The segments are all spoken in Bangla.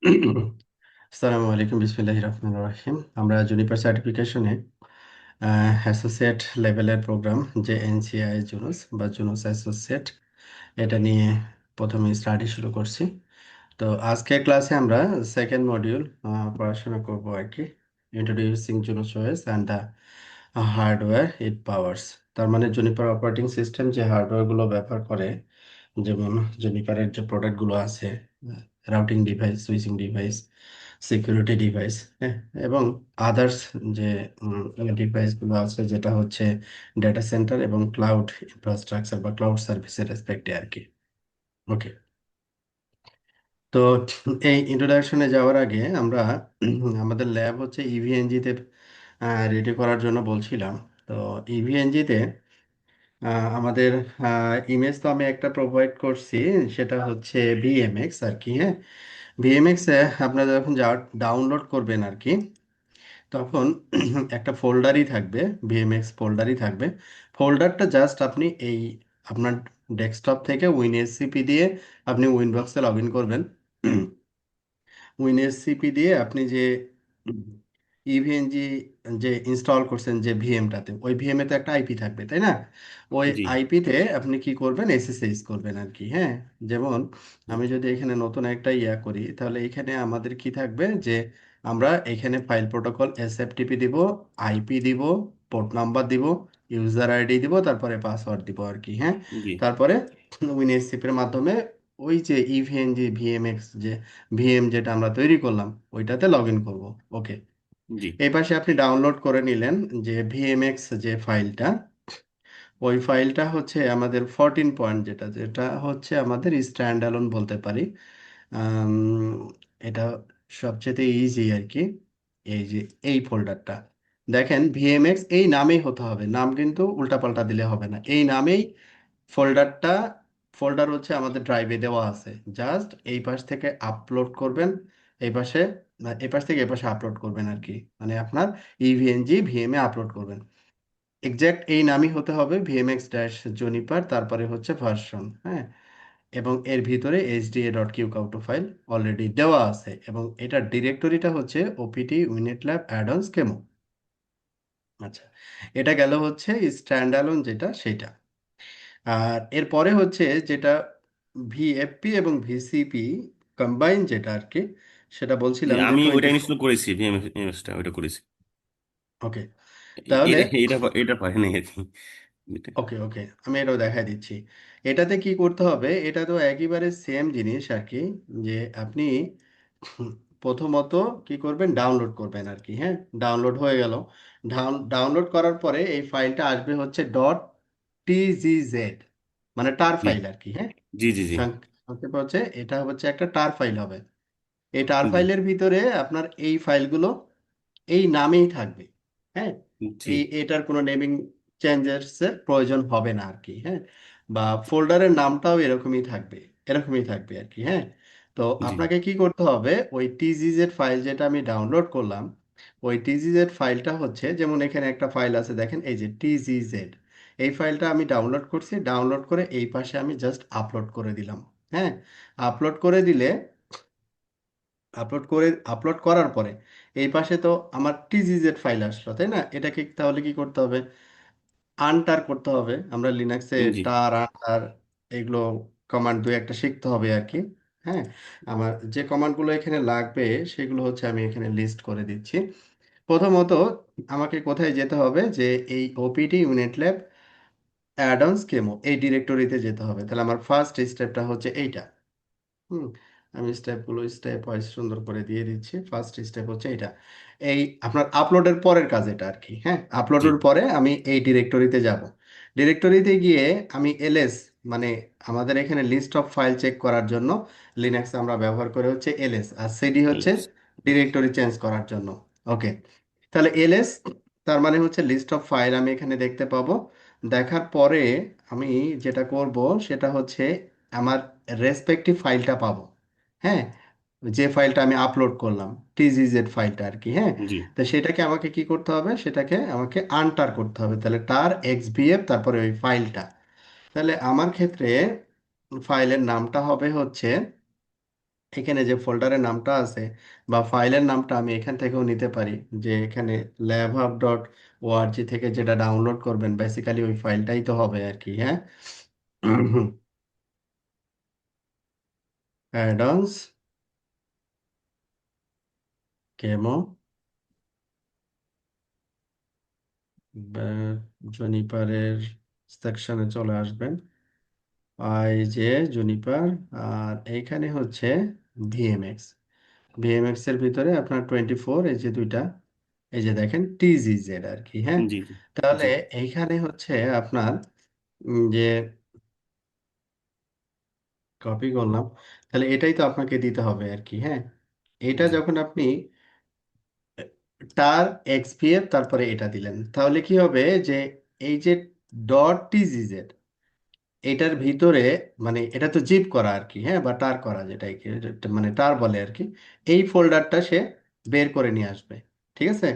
আসসালামু আলাইকুম, বিসমিল্লাহির রহমানির রহিম। আমরা জুনিপার সার্টিফিকেশনে অ্যাসোসিয়েট লেভেলের প্রোগ্রাম, যে এনসিআই জুনুস বা জুনুস অ্যাসোসিয়েট, এটা নিয়ে প্রথমে স্টাডি শুরু করছি। তো আজকের ক্লাসে আমরা সেকেন্ড মডিউল পড়াশোনা করব আর কি, introducing Junos OS and the hardware it powers. তার মানে জুনিপার অপারেটিং সিস্টেম যে হার্ডওয়্যারগুলো ব্যবহার করে, যেমন জেনিফারের যে প্রোডাক্টগুলো আছে, routing device, switching device, security device, হ্যাঁ, এবং আদার্স যে ডিভাইসগুলো আছে, যেটা হচ্ছে ডেটা সেন্টার এবং ক্লাউড ইনফ্রাস্ট্রাকচার বা ক্লাউড সার্ভিসের রেসপেক্টে আর কি। ওকে। তো এই ইন্ট্রোডাকশনে যাওয়ার আগে আমরা আমাদের ল্যাব হচ্ছে ইভিএনজিতে রেডি করার জন্য বলছিলাম। তো ইভিএনজিতে আমাদের ইমেজ তো আমি একটা প্রোভাইড করছি, সেটা হচ্ছে ভিএমএক্স আর কি। হ্যাঁ, ভিএমএক্স আপনারা যখন ডাউনলোড করবেন আর কি, তখন একটা ফোল্ডারই থাকবে, ভিএমএক্স ফোল্ডারই থাকবে। ফোল্ডারটা জাস্ট আপনি এই আপনার ডেস্কটপ থেকে উইনএসসিপি দিয়ে আপনি উইনবক্সে লগ ইন করবেন। উইনএসসিপি দিয়ে আপনি যে ইভিএনজি যে ইনস্টল করছেন যে ভিএমটাতে, ওই ভিএম এ তো একটা আইপি থাকবে, তাই না? ওই জি। আইপিতে আপনি কি করবেন, এসএসএইচ করবেন আর কি। হ্যাঁ, যেমন আমি যদি এখানে নতুন একটা করি, তাহলে এখানে আমাদের কি থাকবে যে আমরা এখানে ফাইল প্রোটোকল এসএফটিপি দিব, আইপি দিব, পোর্ট নাম্বার দিব, ইউজার আইডি দিব, তারপরে পাসওয়ার্ড দিব আর কি। হ্যাঁ, জি। তারপরে উইনএসসিপির মাধ্যমে ওই যে ইভিএনজি ভিএমএক্স যে ভিএম যেটা আমরা তৈরি করলাম, ওইটাতে লগ ইন করবো। ওকে। জি। এই পাশে আপনি ডাউনলোড করে নিলেন যে ভিএমএক্স যে ফাইলটা, ওই ফাইলটা হচ্ছে আমাদের 14 পয়েন্ট, যেটা যেটা হচ্ছে আমাদের স্ট্যান্ড অ্যালোন বলতে পারি। আম, এটা সবচেয়ে ইজি আর কি। এই যে এই ফোল্ডারটা দেখেন, ভিএমএক্স এই নামেই হতে হবে, নাম কিন্তু উল্টাপাল্টা দিলে হবে না, এই নামেই ফোল্ডারটা। ফোল্ডার হচ্ছে আমাদের ড্রাইভে দেওয়া আছে, জাস্ট এই পাশ থেকে আপলোড করবেন, এই পাশে এই পাশ থেকে এই পাশে আপলোড করবেন আর কি। মানে আপনার ইভিএনজি ভিএম এ আপলোড করবেন, এক্সাক্ট এই নামই হতে হবে, ভিএমএক্স ড্যাশ জুনিপার, তারপরে হচ্ছে ভার্সন। হ্যাঁ, এবং এর ভিতরে hda.qcout ফাইল অলরেডি দেওয়া আছে, এবং এটার ডিরেক্টরিটা হচ্ছে ওপিটি উইনেট ল্যাব অ্যাডন্স কেমো। আচ্ছা, এটা গেল হচ্ছে স্ট্যান্ড অ্যালোন যেটা সেটা। আর এরপরে হচ্ছে যেটা ভিএফপি এবং ভিসিপি কম্বাইন যেটা আর কি, সেটা জি, বলছিলাম যে আমি ওইটা 24। ইনস্টল করেছি, ভিএমএসটা ওইটা করেছি। ওকে, তাহলে এটা এটা এটা পারেনি আর কি এটা। ওকে ওকে, আমি এটাও দেখাই দিচ্ছি। এটাতে কি করতে হবে, এটা তো একেবারে সেম জিনিস আর কি, যে আপনি প্রথমত কি করবেন, ডাউনলোড করবেন আর কি। হ্যাঁ, ডাউনলোড হয়ে গেল। ডাউনলোড করার পরে এই ফাইলটা আসবে হচ্ছে ডট টিজিজেড, মানে টার জি। ফাইল আর কি। হ্যাঁ, জি। জি। জি। সংক্ষেপে হচ্ছে এটা হচ্ছে একটা টার ফাইল হবে। এই টার জি। ফাইলের ভিতরে আপনার এই ফাইলগুলো এই নামেই থাকবে। হ্যাঁ, জি। এটার কোনো নেমিং চেঞ্জেস এর প্রয়োজন হবে না আর কি। হ্যাঁ, বা ফোল্ডারের নামটাও এরকমই থাকবে, এরকমই থাকবে আর কি। হ্যাঁ, তো জি। আপনাকে কি করতে হবে, ওই টিজিজেড ফাইল যেটা আমি ডাউনলোড করলাম, ওই টিজিজেড ফাইলটা হচ্ছে, যেমন এখানে একটা ফাইল আছে দেখেন, এই যে টিজিজেড, এই ফাইলটা আমি ডাউনলোড করছি, ডাউনলোড করে এই পাশে আমি জাস্ট আপলোড করে দিলাম। হ্যাঁ, আপলোড করে দিলে, আপলোড করার পরে এই পাশে তো আমার টিজিজেড ফাইল আসলো, তাই না? এটাকে তাহলে কি করতে হবে, আনটার করতে হবে। আমরা লিনাক্সে জি। টার আনটার এগুলো কমান্ড দুই একটা শিখতে হবে আর কি। হ্যাঁ, আমার যে কমান্ডগুলো এখানে লাগবে সেগুলো হচ্ছে আমি এখানে লিস্ট করে দিচ্ছি। প্রথমত আমাকে কোথায় যেতে হবে, যে এই OPT unit lab add-ons chemo এই ডিরেক্টরিতে যেতে হবে। তাহলে আমার ফার্স্ট স্টেপটা হচ্ছে এইটা। হুম, আমি স্টেপ ওয়াইজ সুন্দর করে দিয়ে দিচ্ছি। ফার্স্ট স্টেপ হচ্ছে এটা, এই আপনার আপলোডের পরের কাজ এটা আর কি। হ্যাঁ, জি। আপলোডের পরে আমি এই ডিরেক্টরিতে যাব। ডিরেক্টরিতে গিয়ে আমি এলএস, মানে আমাদের এখানে লিস্ট অফ ফাইল চেক করার জন্য লিনাক্স আমরা ব্যবহার করে হচ্ছে এলএস, আর সিডি হচ্ছে ডিরেক্টরি চেঞ্জ করার জন্য। ওকে, তাহলে এলএস তার মানে হচ্ছে লিস্ট অফ ফাইল আমি এখানে দেখতে পাবো। দেখার পরে আমি যেটা করব সেটা হচ্ছে আমার রেসপেক্টিভ ফাইলটা পাবো। হ্যাঁ, যে ফাইলটা আমি আপলোড করলাম, টিজিজেড ফাইলটা আর কি। হ্যাঁ, জি। তো সেটাকে আমাকে কি করতে হবে, সেটাকে আমাকে আনটার করতে হবে, তাহলে টার এক্সভিএফ তারপরে ওই ফাইলটা। তাহলে আমার ক্ষেত্রে ফাইলের নামটা হবে হচ্ছে এখানে যে ফোল্ডারের নামটা আছে বা ফাইলের নামটা আমি এখান থেকেও নিতে পারি, যে এখানে labhub.org থেকে যেটা ডাউনলোড করবেন বেসিক্যালি ওই ফাইলটাই তো হবে আর কি, হ্যাঁ। অ্যাডন্স কেমো জুনিপারের সেকশনে চলে আসবেন, এই যে জুনিপার, আর এইখানে হচ্ছে ভিএমএক্স। ভিএমএক্স এর ভিতরে আপনার 24, এই যে দুইটা, এই যে দেখেন টিজিজেড আর কি, হ্যাঁ। জি জি তাহলে জি এইখানে হচ্ছে আপনার যে কপি করলাম, তাহলে এটাই তো আপনাকে দিতে হবে আর কি, হ্যাঁ। এটা জি যখন আপনি তার এক্সপিএফ তারপরে এটা দিলেন, তাহলে কি হবে যে এই যে ডট টিজিজেড এটার ভিতরে, মানে এটা তো জিপ করা আর কি, হ্যাঁ, বা টার করা, মানে টার বলে আর কি। এই ফোল্ডারটা সে বের করে নিয়ে আসবে, ঠিক আছে।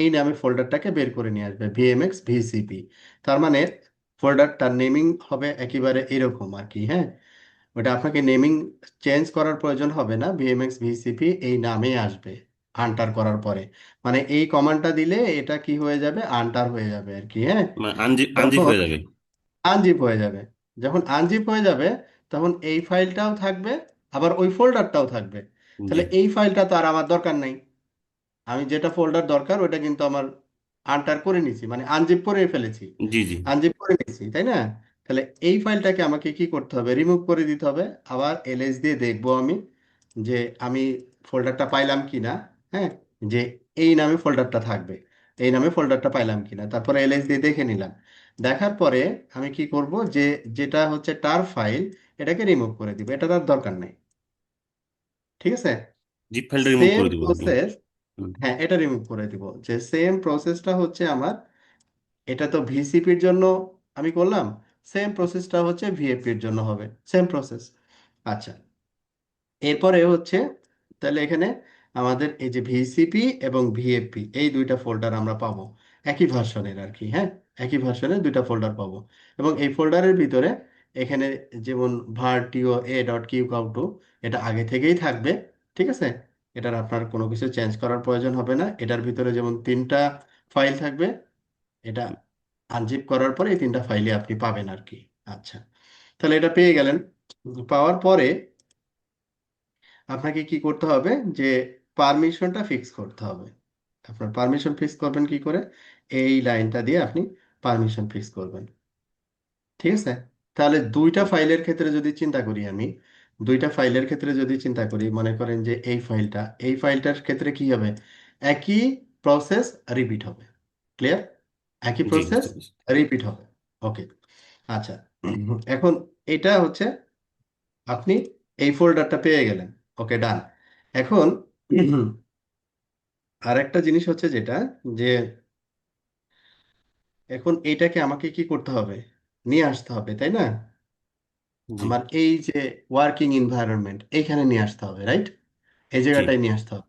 এই নামে ফোল্ডারটাকে বের করে নিয়ে আসবে, ভিএমএক্স ভিসিপি। তার মানে ফোল্ডারটার নেমিং হবে একেবারে এরকম আর কি, হ্যাঁ। ওটা আপনাকে নেমিং চেঞ্জ করার প্রয়োজন হবে না, ভিএমএক্স ভিসিপি এই নামে আসবে আনটার করার পরে। মানে এই কমান্ডটা দিলে এটা কি হয়ে যাবে, আনটার হয়ে যাবে আর কি, হ্যাঁ। মানে আনজিপ আনজিপ যখন হয়ে যাবে। আনজিপ হয়ে যাবে, যখন আনজিপ হয়ে যাবে তখন এই ফাইলটাও থাকবে, আবার ওই ফোল্ডারটাও থাকবে। জি তাহলে এই ফাইলটা তো আর আমার দরকার নাই। আমি যেটা ফোল্ডার দরকার ওটা কিন্তু আমার আনটার করে নিছি, মানে আনজিপ করে ফেলেছি, জি জি আনজিপ করে নিছি, তাই না। তাহলে এই ফাইলটাকে আমাকে কি করতে হবে, রিমুভ করে দিতে হবে। আবার এলএস দিয়ে দেখবো আমি যে আমি ফোল্ডারটা পাইলাম কিনা, হ্যাঁ, যে এই নামে ফোল্ডারটা থাকবে, এই নামে ফোল্ডারটা পাইলাম কিনা, তারপরে এলএস দিয়ে দেখে নিলাম। দেখার পরে আমি কি করব, যে যেটা হচ্ছে টার ফাইল এটাকে রিমুভ করে দিব, এটার আর দরকার নেই, ঠিক আছে। জিপ ফাইলটা রিমুভ সেম করে দিব আমি। প্রসেস, হুম, হ্যাঁ, এটা রিমুভ করে দিব, যে সেম প্রসেসটা হচ্ছে আমার, এটা তো ভিসিপির জন্য আমি করলাম, সেম প্রসেসটা হচ্ছে ভিএপির জন্য হবে, সেম প্রসেস। আচ্ছা, এরপরে হচ্ছে, তাহলে এখানে আমাদের এই যে ভিসিপি এবং ভিএপি এই দুইটা ফোল্ডার আমরা পাবো, একই ভার্সনের আর কি, হ্যাঁ। একই ভার্সনের দুইটা ফোল্ডার পাবো, এবং এই ফোল্ডারের ভিতরে এখানে যেমন virtio a dot q cow two, এটা আগে থেকেই থাকবে, ঠিক আছে। এটার আপনার কোনো কিছু চেঞ্জ করার প্রয়োজন হবে না। এটার ভিতরে যেমন তিনটা ফাইল থাকবে, এটা আনজিপ করার পরে এই তিনটা ফাইলে আপনি পাবেন আর কি। আচ্ছা, তাহলে এটা পেয়ে গেলেন। পাওয়ার পরে আপনাকে কি করতে হবে, যে পারমিশনটা ফিক্স করতে হবে। আপনার পারমিশন ফিক্স করবেন কি করে, এই লাইনটা দিয়ে আপনি পারমিশন ফিক্স করবেন, ঠিক আছে। তাহলে দুইটা ফাইলের ক্ষেত্রে যদি চিন্তা করি আমি, দুইটা ফাইলের ক্ষেত্রে যদি চিন্তা করি, মনে করেন যে এই ফাইলটা, এই ফাইলটার ক্ষেত্রে কি হবে, একই প্রসেস রিপিট হবে, ক্লিয়ার, একই জি প্রসেস বুঝতে পেরেছি। রিপিট হবে। ওকে, আচ্ছা। এখন এটা হচ্ছে আপনি এই ফোল্ডারটা পেয়ে গেলেন, ওকে, ডান। এখন আরেকটা জিনিস হচ্ছে যেটা, যে এখন এইটাকে আমাকে কি করতে হবে, নিয়ে আসতে হবে, তাই না। জি আমার এই যে ওয়ার্কিং এনভায়রনমেন্ট এইখানে নিয়ে আসতে হবে, রাইট, এই জি জায়গাটায় নিয়ে আসতে হবে,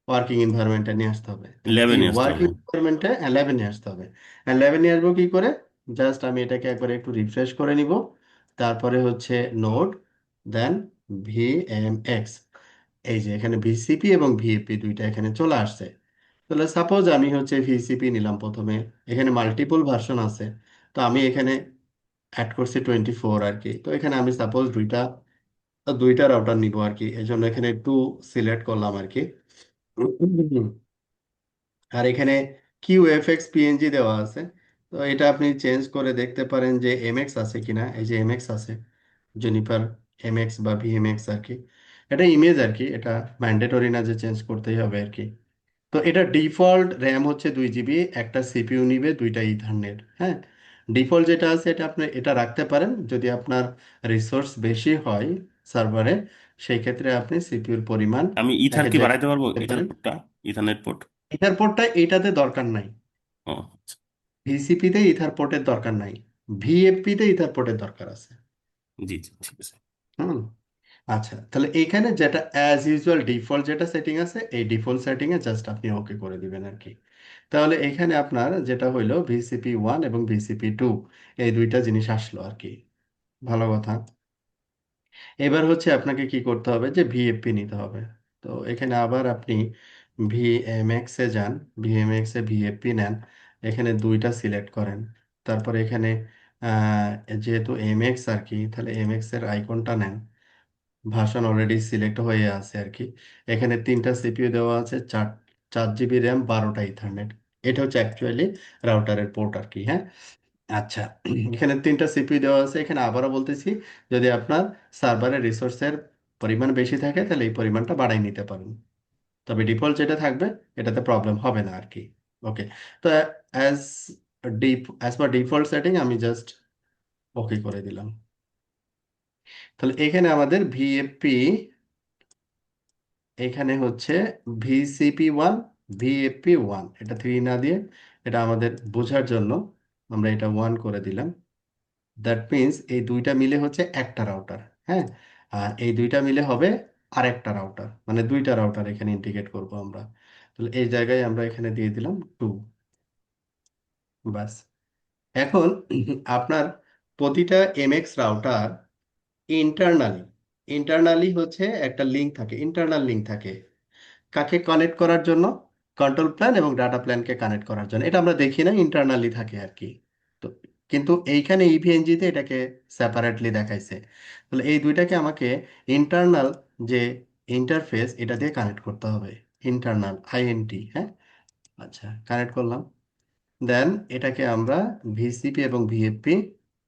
ওয়ার্কিং এনভায়রনমেন্টে নিয়ে আসতে হবে। তাহলে ল্যাবে এই নিয়ে আসতে ওয়ার্কিং হবে। এনভায়রনমেন্টে ল্যাবে নিয়ে আসতে হবে। ল্যাবে নিয়ে আসবো কি করে, জাস্ট আমি এটাকে একবার একটু রিফ্রেশ করে নিব, তারপরে হচ্ছে নোড, দেন ভিএমএক্স, এই যে এখানে ভিসিপি এবং ভিএপি দুইটা এখানে চলে আসছে। তাহলে সাপোজ আমি হচ্ছে ভিসিপি নিলাম প্রথমে, এখানে মাল্টিপল ভার্সন আছে, তো আমি এখানে অ্যাড করছি 24 আর কি। তো এখানে আমি সাপোজ দুইটা দুইটা রাউটার নিব আর কি, এই জন্য এখানে একটু সিলেক্ট করলাম আর কি। আর এখানে কিউএফএক্স পিএনজি দেওয়া আছে, তো এটা আপনি চেঞ্জ করে দেখতে পারেন যে এমএক্স আছে কিনা, এই যে এমএক্স আছে, জুনিপার এমএক্স বা ভিএমএক্স আর কি। এটা ইমেজ আর কি, এটা ম্যান্ডেটরি না যে চেঞ্জ করতেই হবে আর কি। তো এটা ডিফল্ট র্যাম হচ্ছে 2 জিবি, একটা সিপিইউ নিবে, দুইটা ইথারনেট, হ্যাঁ। ডিফল্ট যেটা আছে এটা আপনি এটা রাখতে পারেন, যদি আপনার রিসোর্স বেশি হয় সার্ভারে, সেই ক্ষেত্রে আপনি সিপিইউর পরিমাণ আমি ইথার একের কি জায়গায় বাড়াইতে পারবো, দিতে এটার পারেন। পোর্টটা, ইথারনেট পোর্ট? ইথার পোর্টটা এটাতে দরকার নাই, ও আচ্ছা। ভিসিপিতে ইথার পোর্টের দরকার নাই, ভিএফপিতে ইথার পোর্টের দরকার আছে। জি জি ঠিক আছে। হুম। আচ্ছা, তাহলে এইখানে যেটা অ্যাজ ইউজুয়াল ডিফল্ট যেটা সেটিং আছে, এই ডিফল্ট সেটিং এ জাস্ট আপনি ওকে করে দিবেন আর কি। তাহলে এখানে আপনার যেটা হইলো ভিসিপি 1 এবং ভিসিপি 2, এই দুইটা জিনিস আসলো আর কি, ভালো কথা। এবার হচ্ছে আপনাকে কি করতে হবে, যে ভিএফপি নিতে হবে। তো এখানে আবার আপনি ভিএমএক্স এ যান, ভিএমএক্স এ ভিএফপি নেন, এখানে দুইটা সিলেক্ট করেন। তারপর এখানে যেহেতু এমএক্স আর কি, তাহলে এমএক্স এর আইকনটা নেন। ভার্সন অলরেডি সিলেক্ট হয়ে আছে আর কি। এখানে তিনটা সিপিইউ দেওয়া আছে, 4 জিবি র্যাম, 12টা ইথারনেট। এটা হচ্ছে অ্যাকচুয়ালি রাউটারের পোর্ট আর কি, হ্যাঁ। আচ্ছা, এখানে তিনটা সিপিইউ দেওয়া আছে। এখানে আবারও বলতেছি, যদি আপনার সার্ভারের রিসোর্সের পরিমাণ বেশি থাকে তাহলে এই পরিমাণটা বাড়াই নিতে পারেন। তবে ডিফল্ট যেটা থাকবে এটাতে প্রবলেম হবে না আর কি। ওকে। তো as as per default setting আমি জাস্ট ওকে করে দিলাম। তাহলে এখানে আমাদের ভিএফপি, এখানে হচ্ছে ভিসিপি 1, ভিএফপি 1, এটা 3 না দিয়ে, এটা আমাদের বোঝার জন্য আমরা এটা 1 করে দিলাম। দ্যাট মিন্স এই দুইটা মিলে হচ্ছে একটা রাউটার, হ্যাঁ। আর এই দুইটা মিলে হবে আরেকটা রাউটার, মানে দুইটা রাউটার এখানে ইন্টিগ্রেট করব আমরা। তাহলে এই জায়গায় আমরা এখানে দিয়ে দিলাম 2। বাস। এখন আপনার প্রতিটা এমএক্স রাউটার ইন্টারনালি ইন্টারনালি হচ্ছে একটা লিঙ্ক থাকে, ইন্টারনাল লিঙ্ক থাকে কাকে কানেক্ট করার জন্য, কন্ট্রোল প্ল্যান এবং ডাটা প্ল্যানকে কানেক্ট করার জন্য। এটা আমরা দেখি না, ইন্টারনালি থাকে আর কি। তো কিন্তু এইখানে ইভিএনজিতে এটাকে সেপারেটলি দেখাইছে। তাহলে এই দুইটাকে আমাকে ইন্টারনাল যে ইন্টারফেস এটা দিয়ে কানেক্ট করতে হবে। ইন্টারনাল আইএনটি, হ্যাঁ। আচ্ছা, কানেক্ট করলাম। দেন এটাকে আমরা ভিসিপি এবং ভিএফপি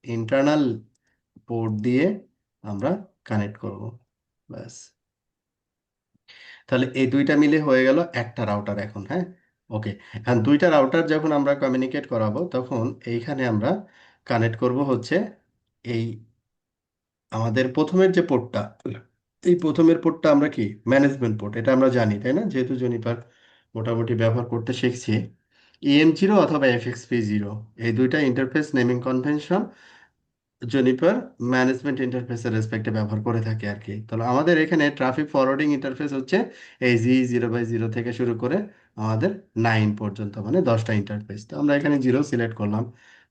ইন্টারনাল পোর্ট দিয়ে আমরা কানেক্ট করব। ব্যাস। তাহলে এই দুইটা মিলে হয়ে গেল একটা রাউটার এখন, হ্যাঁ। ওকে। এখন দুইটা রাউটার যখন আমরা কমিউনিকেট করাবো তখন এইখানে আমরা কানেক্ট করব হচ্ছে এই আমাদের প্রথমের যে পোর্টটা, এই প্রথমের পোর্টটা আমরা কি ম্যানেজমেন্ট পোর্ট, এটা আমরা জানি তাই না, যেহেতু জনিপার মোটামুটি ব্যবহার করতে শিখছি। EM0 অথবা FXP0, এই দুইটা interface naming convention Juniper management ইন্টারফেসের রেসপেক্টে ব্যবহার করে থাকে আর কি। তাহলে আমাদের এখানে ট্রাফিক ফরওয়ার্ডিং ইন্টারফেস হচ্ছে এই G0/0 থেকে শুরু করে আমাদের 9 পর্যন্ত, মানে 10টা ইন্টারফেস। তো আমরা এখানে 0 সিলেক্ট করলাম,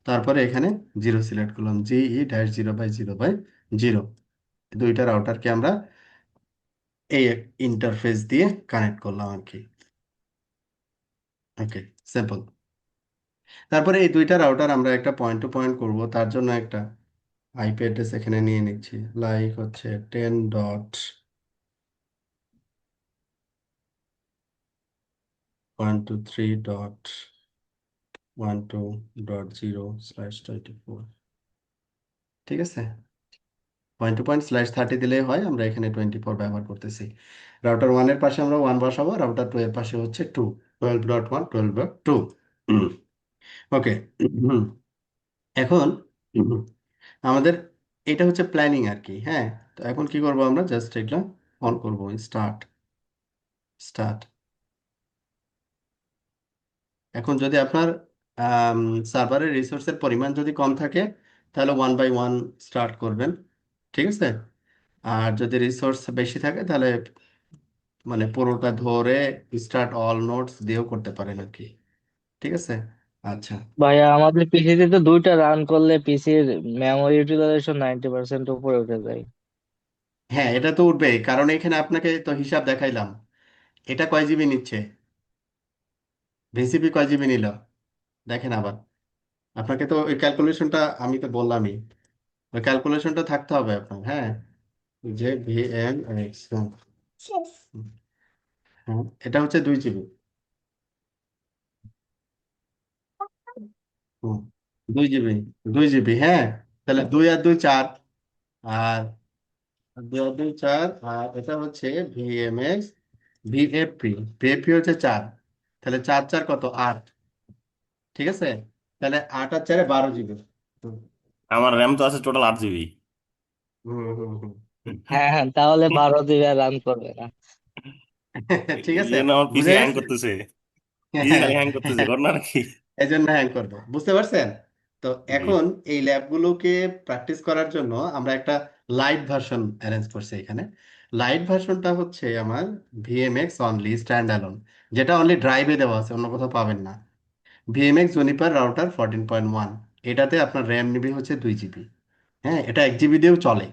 তারপরে এখানে 0 সিলেক্ট করলাম, GE-0/0/0। দুইটা রাউটারকে আমরা এই ইন্টারফেস দিয়ে কানেক্ট করলাম আর কি। ওকে, সিম্পল। তারপরে এই দুইটা রাউটার আমরা একটা পয়েন্ট টু পয়েন্ট করব, তার জন্য একটা আইপি অ্যাড্রেস এখানে নিয়ে নিচ্ছি, লাইক হচ্ছে 10.123.12.0/24। ঠিক আছে, পয়েন্ট টু পয়েন্ট /30 দিলেই হয়। আমরা এখানে 24 ব্যবহার করতেছি। রাউটার 1 এর পাশে আমরা 1 বসাবো, রাউটার 2 এর পাশে হচ্ছে 2, 12.1, 12.2। ওকে। এখন আমাদের এটা হচ্ছে প্ল্যানিং আর কি, হ্যাঁ। তো এখন কি করব, আমরা জাস্ট এটা অন করব, স্টার্ট স্টার্ট। এখন যদি আপনার সার্ভারের রিসোর্সের পরিমাণ যদি কম থাকে তাহলে 1/1 স্টার্ট করবেন, ঠিক আছে। আর যদি রিসোর্স বেশি থাকে তাহলে মানে পুরোটা ধরে স্টার্ট অল নোডস দিয়েও করতে পারেন আর কি, ঠিক আছে। আচ্ছা, ভাইয়া আমাদের পিসিতে তো দুইটা রান করলে পিসির মেমোরি ইউটিলাইজেশন 90% উপরে উঠে যায়। হ্যাঁ এটা তো উঠবেই, কারণ এখানে আপনাকে তো হিসাব দেখাইলাম। এটা কয় জিবি নিচ্ছে, ভিসিপি কয় জিবি নিল, দেখেন আবার। আপনাকে তো ওই ক্যালকুলেশনটা আমি তো বললামই, ওই ক্যালকুলেশনটা থাকতে হবে আপনার, হ্যাঁ। যে VMX, হ্যাঁ, এটা হচ্ছে 2 জিবি। 2 জিবি, 2 জিবি, হ্যাঁ। তাহলে 2 আর 2 4, আর 2 আর 2 4, আর এটা হচ্ছে VMX, ভিএফপি, ভিএফপি হচ্ছে 4। তাহলে 4 4 কত, 8। ঠিক আছে, তাহলে 8 আর 4-এ 12 জিবি। হুম আমার র্যাম তো আছে টোটাল 8 জিবি। হুম হুম হুম। হ্যাঁ হ্যাঁ, তাহলে 12 দিবে রান করবে না। ঠিক এই আছে, জন্য আমার পিসি বুঝে হ্যাং গেছে। করতেছে, পিসি খালি হ্যাং করতেছে, ঘটনা নাকি? এই জন্য হ্যাং করবে, বুঝতে পারছেন। তো জি। এখন এই ল্যাবগুলোকে প্র্যাকটিস করার জন্য আমরা একটা লাইট ভার্সন অ্যারেঞ্জ করছি এখানে। লাইট ভার্সনটা হচ্ছে আমার ভিএমএক্স অনলি স্ট্যান্ড অ্যালোন, যেটা অনলি ড্রাইভে দেওয়া আছে, অন্য কোথাও পাবেন না। ভিএমএক্স জুনিপার রাউটার 14.1, এটাতে আপনার র্যাম নিবে হচ্ছে 2 জিবি। হ্যাঁ, এটা 1 জিবি দিয়েও চলে।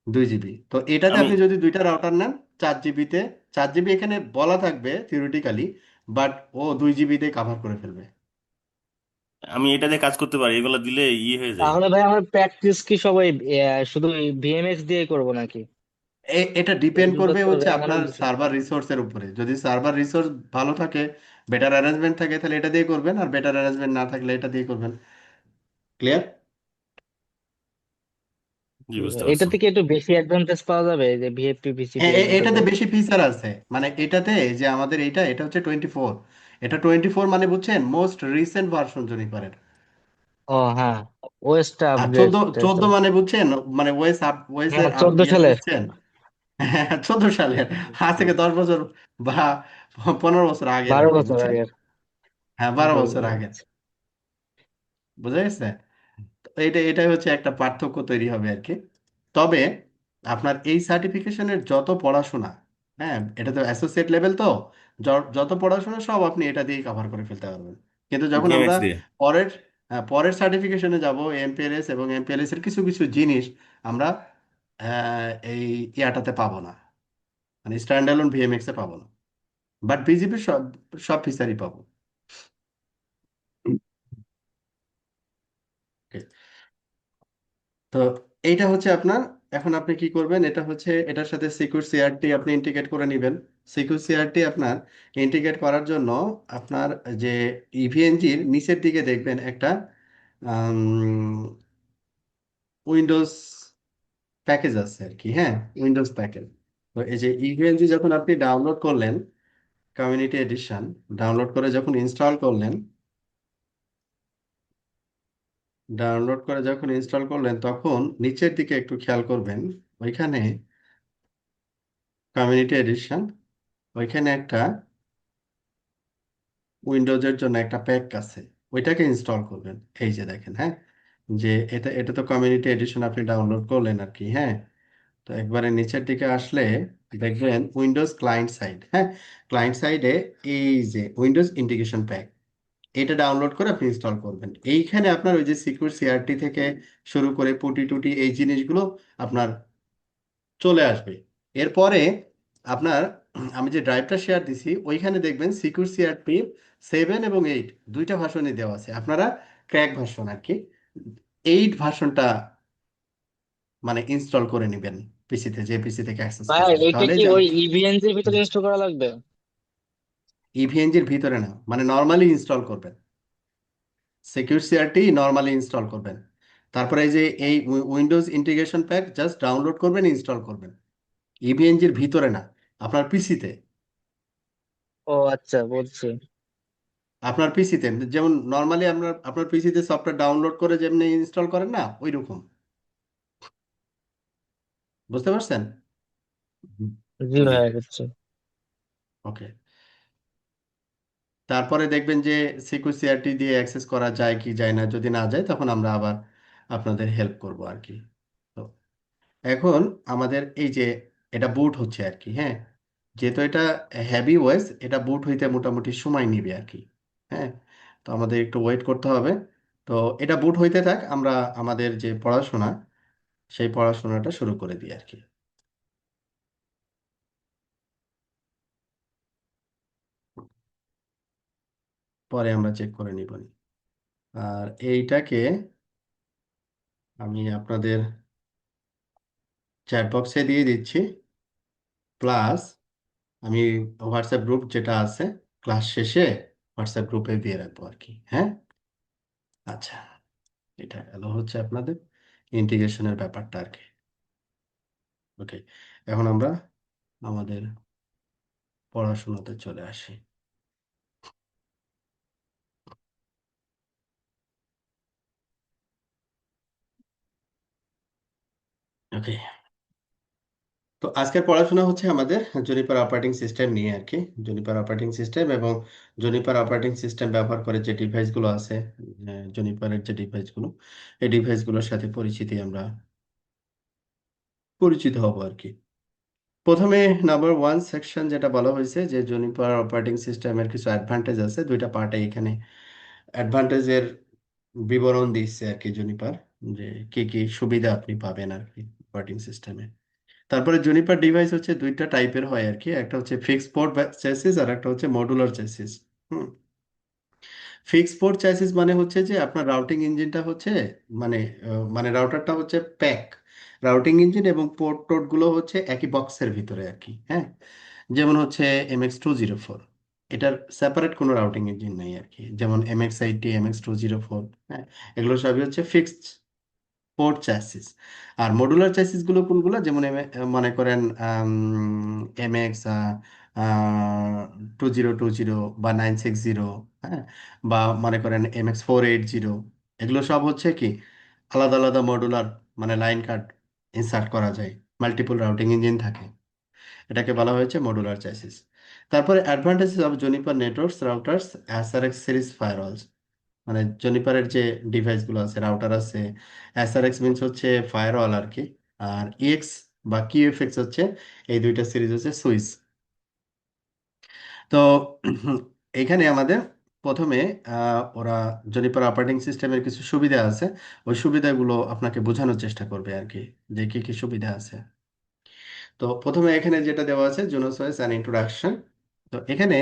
2 জিবি। তো এটাতে আমি আপনি যদি দুইটা রাউটার নেন, 4 জিবিতে, 4 জিবি এখানে বলা থাকবে থিওরিটিক্যালি, বাট ও 2 জিবিতে কাভার করে ফেলবে। আমি এটা দিয়ে কাজ করতে পারি, এগুলো দিলে হয়ে যায়। তাহলে ভাই আমার প্র্যাকটিস কি সবাই শুধু ভিএমএক্স দিয়ে করব নাকি? এটা এই ডিপেন্ড দুটো করবে তো হচ্ছে র্যাম অনেক আপনার বেশি। সার্ভার রিসোর্সের উপরে। যদি সার্ভার রিসোর্স ভালো থাকে, বেটার অ্যারেঞ্জমেন্ট থাকে, তাহলে এটা দিয়ে করবেন, আর বেটার অ্যারেঞ্জমেন্ট না থাকলে এটা দিয়ে করবেন। ক্লিয়ার? জি, বুঝতে পারছি। এটা থেকে একটু বেশি অ্যাডভান্টেজ পাওয়া যাবে, এই যে ভিএফপি ভিসিপি এই দুটাতে? এটাতে বেশি ফিচার আছে, মানে এটাতে যে আমাদের এটা হচ্ছে 24। এটা 24 মানে বুঝছেন, মোস্ট রিসেন্ট ভার্সন জুনিপারের। ও হ্যাঁ, ওএসটা আর 14, আপগ্রেড। 14 মানে বুঝছেন, মানে ওয়েস হ্যাঁ, এর 14 সালের। বুঝছেন। 14 সালের, আজ থেকে 10 বছর বা 15 বছর আগের আর 12 কি, বছর বুঝছেন। আগের। হ্যাঁ, 12 বছর বুঝলাম। আগের। বুঝা গেছে? তো এটাই হচ্ছে একটা পার্থক্য তৈরি হবে আর কি। তবে আপনার এই সার্টিফিকেশনের যত পড়াশোনা, হ্যাঁ, এটা তো অ্যাসোসিয়েট লেভেল, তো যত পড়াশোনা সব আপনি এটা দিয়ে কভার করে ফেলতে পারবেন। কিন্তু যখন আমরা ভিএমএক্স দিয়ে। পরের পরের সার্টিফিকেশনে যাব, এমপিএলএস এবং এমপিএলএস এর কিছু কিছু জিনিস আমরা এই ইয়াটাতে পাবো না, মানে স্ট্যান্ড অ্যালোন ভিএমএক্স এ পাবো না। বাট বিজিপি সব সব ফিচারই পাবো। Okay. তো এইটা হচ্ছে আপনার, এখন আপনি কি করবেন, এটা হচ্ছে এটার সাথে সিকিউর সিআরটি আপনি ইন্টিগ্রেট করে নেবেন। সিকিউর সিআরটি আপনার ইন্টিগ্রেট করার জন্য আপনার যে ইভিএনজির নিচের দিকে দেখবেন একটা উইন্ডোজ প্যাকেজ আছে আর কি, হ্যাঁ, উইন্ডোজ প্যাকেজ। তো এই যে ইভিএনজি যখন আপনি ডাউনলোড করলেন, কমিউনিটি এডিশন ডাউনলোড করে যখন ইনস্টল করলেন, তখন নিচের দিকে একটু খেয়াল করবেন, ওইখানে কমিউনিটি এডিশন, ওইখানে একটা উইন্ডোজের জন্য একটা প্যাক আছে, ওইটাকে ইনস্টল করবেন। এই যে দেখেন, হ্যাঁ, যে এটা এটা তো কমিউনিটি এডিশন আপনি ডাউনলোড করলেন আর কি, হ্যাঁ। তো একবারে নিচের দিকে আসলে দেখবেন উইন্ডোজ ক্লায়েন্ট সাইড, হ্যাঁ, ক্লায়েন্ট সাইডে এই যে উইন্ডোজ ইন্টিগ্রেশন প্যাক, এটা ডাউনলোড করে আপনি ইনস্টল করবেন। এইখানে আপনার ওই যে সিকিউর সিআরটি থেকে শুরু করে পুটি টুটি এই জিনিসগুলো আপনার চলে আসবে। এরপরে আপনার আমি যে ড্রাইভটা শেয়ার দিছি, ওইখানে দেখবেন সিকিউর সিআরপি 7 এবং 8 দুইটা ভার্সনই দেওয়া আছে। আপনারা ক্র্যাক ভার্সন আর কি, 8 ভার্সনটা মানে ইনস্টল করে নেবেন পিসিতে, যে পিসি থেকে অ্যাক্সেস ভাই করছেন, এটা তাহলে কি যে ওই ইভিএনজির ভিতরে ইনস্টল করা লাগবে? ইভিএনজির ভিতরে না, মানে নর্মালি ইনস্টল করবেন, সিকিউর সিআরটি নর্মালি ইনস্টল করবেন। তারপরে এই যে এই Windows integration pack just download করবেন, ইনস্টল করবেন, ইভিএনজির ভিতরে না, আপনার পিসিতে। ও আচ্ছা, বলছি। আপনার পিসিতে যেমন নর্মালি আপনার আপনার পিসিতে সফটওয়্যার ডাউনলোড করে যেমনি ইনস্টল করেন না, ওই রকম। বুঝতে পারছেন? জি জি। ভাই, বুঝছি। ওকে। তারপরে দেখবেন যে সিকিউরিটি দিয়ে অ্যাক্সেস করা যায় কি যায় না, যদি না যায় তখন আমরা আবার আপনাদের হেল্প করব আর কি। তো এখন আমাদের এই যে এটা বুট হচ্ছে আর কি, হ্যাঁ, যেহেতু এটা হেভি ওয়েস, এটা বুট হইতে মোটামুটি সময় নিবে আর কি, হ্যাঁ। তো আমাদের একটু ওয়েট করতে হবে। তো এটা বুট হইতে থাক, আমরা আমাদের যে পড়াশোনা, সেই পড়াশোনাটা শুরু করে দিই আর কি। পরে আমরা চেক করে নিব নি। আর এইটাকে আমি আপনাদের চ্যাট বক্সে দিয়ে দিচ্ছি, প্লাস আমি হোয়াটসঅ্যাপ গ্রুপ যেটা আছে ক্লাস শেষে হোয়াটসঅ্যাপ গ্রুপে দিয়ে রাখবো আর কি, হ্যাঁ। আচ্ছা, এটা গেল হচ্ছে আপনাদের ইন্টিগ্রেশনের ব্যাপারটা আর কি। ওকে, এখন আমরা আমাদের পড়াশোনাতে চলে আসি। ওকে, তো আজকের পড়াশোনা হচ্ছে আমাদের জুনিপার অপারেটিং সিস্টেম নিয়ে আর কি। জুনিপার অপারেটিং সিস্টেম এবং জুনিপার অপারেটিং সিস্টেম ব্যবহার করে যে ডিভাইসগুলো আছে, জুনিপারের যে ডিভাইসগুলো, এই ডিভাইসগুলোর সাথে আমরা পরিচিত হব আর কি। প্রথমে নাম্বার 1 সেকশন যেটা বলা হয়েছে যে জুনিপার অপারেটিং সিস্টেমের কিছু অ্যাডভান্টেজ আছে, দুইটা পার্টে এখানে অ্যাডভান্টেজের বিবরণ দিচ্ছে আর কি জুনিপার, যে কি কি সুবিধা আপনি পাবেন আর কি। অপারেটিং সিস্টেমে। তারপরে জুনিপার ডিভাইস হচ্ছে দুইটা টাইপের হয় আর কি, একটা হচ্ছে ফিক্সড পোর্ট চেসিস আর একটা হচ্ছে মডুলার চেসিস। হুম। ফিক্সড পোর্ট চেসিস মানে হচ্ছে যে আপনার রাউটিং ইঞ্জিনটা হচ্ছে মানে মানে রাউটারটা হচ্ছে প্যাক, রাউটিং ইঞ্জিন এবং পোর্ট টোট গুলো হচ্ছে একই বক্সের ভিতরে আর কি। হ্যাঁ, যেমন হচ্ছে MX204, এটার সেপারেট কোনো রাউটিং ইঞ্জিন নেই আর কি। যেমন MX80, MX204, হ্যাঁ, এগুলো সবই হচ্ছে ফিক্সড পোর্ট চ্যাসিস। আর মডুলার চ্যাসিস গুলো কোনগুলো, যেমন মনে করেন MX 2020 বা 960, হ্যাঁ, বা মনে করেন MX480, এগুলো সব হচ্ছে কি আলাদা আলাদা মডুলার, মানে লাইন কার্ড ইনসার্ট করা যায়, মাল্টিপল রাউটিং ইঞ্জিন থাকে, এটাকে বলা হয়েছে মডুলার চ্যাসিস। তারপরে advantages of Juniper networks routers SRX series firewalls, মানে জুনিপারের যে ডিভাইসগুলো আছে, রাউটার আছে, SRX মিনস হচ্ছে ফায়ারওয়াল আর কি, আর EX বা QFX হচ্ছে, এই দুইটা সিরিজ হচ্ছে সুইচ। তো এখানে আমাদের প্রথমে ওরা জুনিপার অপারেটিং সিস্টেমের কিছু সুবিধা আছে, ওই সুবিধাগুলো আপনাকে বোঝানোর চেষ্টা করবে আর কি, যে কি কি সুবিধা আছে। তো প্রথমে এখানে যেটা দেওয়া আছে জুনোস ওএস অ্যান্ড ইন্ট্রোডাকশন। তো এখানে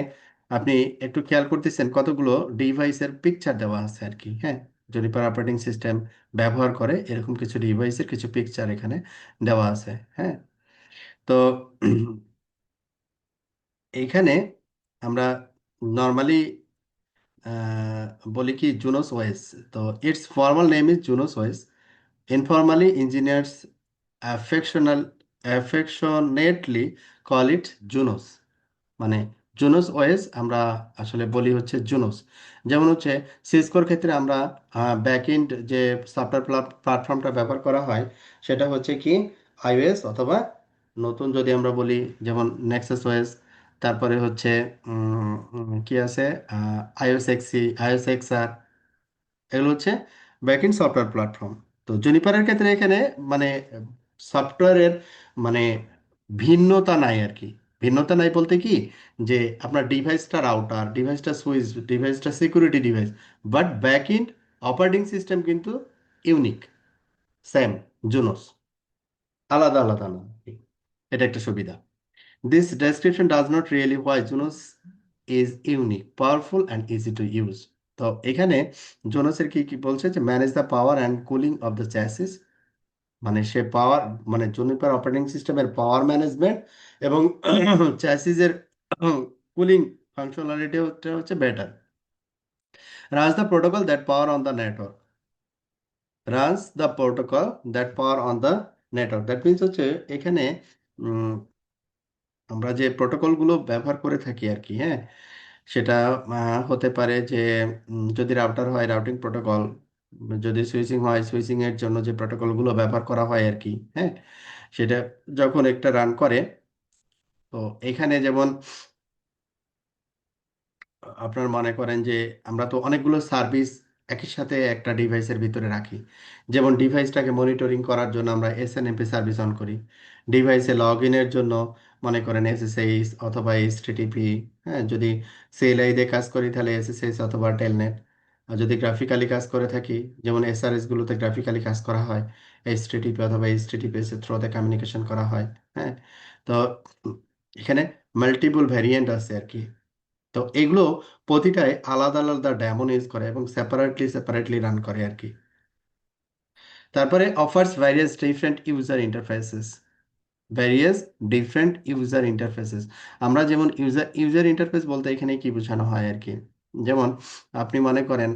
আপনি একটু খেয়াল করতেছেন কতগুলো ডিভাইসের পিকচার দেওয়া আছে আর কি। হ্যাঁ, জুনিপার অপারেটিং সিস্টেম ব্যবহার করে এরকম কিছু ডিভাইসের কিছু পিকচার এখানে দেওয়া আছে। হ্যাঁ, তো এইখানে আমরা নর্মালি বলি কি জুনোস ওএস। তো it's formal name is Junos OS, informally engineers affectional affectionately call it Junos. মানে জুনোস ওএস আমরা আসলে বলি হচ্ছে জুনোস। যেমন হচ্ছে সিসকোর ক্ষেত্রে আমরা ব্যাকএন্ড যে সফটওয়্যার প্ল্যাটফর্মটা ব্যবহার করা হয় সেটা হচ্ছে কি iOS, অথবা নতুন যদি আমরা বলি যেমন নেক্সাস ওএস, তারপরে হচ্ছে কি আছে iOS XE, iOS XR, এগুলো হচ্ছে ব্যাকএন্ড সফটওয়্যার প্ল্যাটফর্ম। তো জুনিপারের ক্ষেত্রে এখানে মানে সফটওয়্যারের মানে ভিন্নতা নাই আর কি। ভিন্নতা নাই বলতে কি, যে আপনার ডিভাইসটা রাউটার, ডিভাইসটা সুইচ, ডিভাইসটা security device, but backend operating system কিন্তু ইউনিক, সেম, জুনোস, আলাদা আলাদা না আর কি। এটা একটা সুবিধা। This description does not really why Junos is unique, powerful and easy to use. তো এখানে জোনাসের কি কি বলছে, যে manage the power and cooling of the chassis, মানে সে পাওয়ার মানে জুনিপার অপারেটিং সিস্টেমের পাওয়ার ম্যানেজমেন্ট এবং চ্যাসিসের কুলিং ফাংশনালিটি হচ্ছে better. Runs the protocol that power on the network, runs the protocol that power on the network, that means হচ্ছে এখানে আমরা যে প্রোটোকলগুলো ব্যবহার করে থাকি আর কি। হ্যাঁ, সেটা হতে পারে যে যদি রাউটার হয় রাউটিং প্রোটোকল, যদি সুইচিং হয় সুইচিং এর জন্য যে প্রোটোকলগুলো ব্যবহার করা হয় আর কি। হ্যাঁ, সেটা যখন একটা রান করে, তো এখানে যেমন আপনার মনে করেন যে আমরা তো অনেকগুলো সার্ভিস একই সাথে একটা ডিভাইসের ভিতরে রাখি। যেমন ডিভাইসটাকে মনিটরিং করার জন্য আমরা SNMP সার্ভিস অন করি, ডিভাইসে লগ ইনের জন্য মনে করেন SSH অথবা HTTP। হ্যাঁ, যদি CLI দিয়ে কাজ করি তাহলে SSH অথবা টেলনেট। আর যদি গ্রাফিক্যালি কাজ করে থাকি, যেমন SRS গুলোতে গ্রাফিক্যালি কাজ করা হয়, HTTP অথবা HTTPS এর থ্রুতে কমিউনিকেশন করা হয়। হ্যাঁ, তো এখানে মাল্টিপল ভ্যারিয়েন্ট আছে আর কি। তো এগুলো প্রতিটাই আলাদা আলাদা ডেমন ইউজ করে এবং সেপারেটলি সেপারেটলি রান করে আর কি। তারপরে offers various different user interfaces, various different user interfaces. আমরা যেমন ইউজার ইউজার ইন্টারফেস বলতে এখানে কি বোঝানো হয় আর কি, যেমন আপনি মনে করেন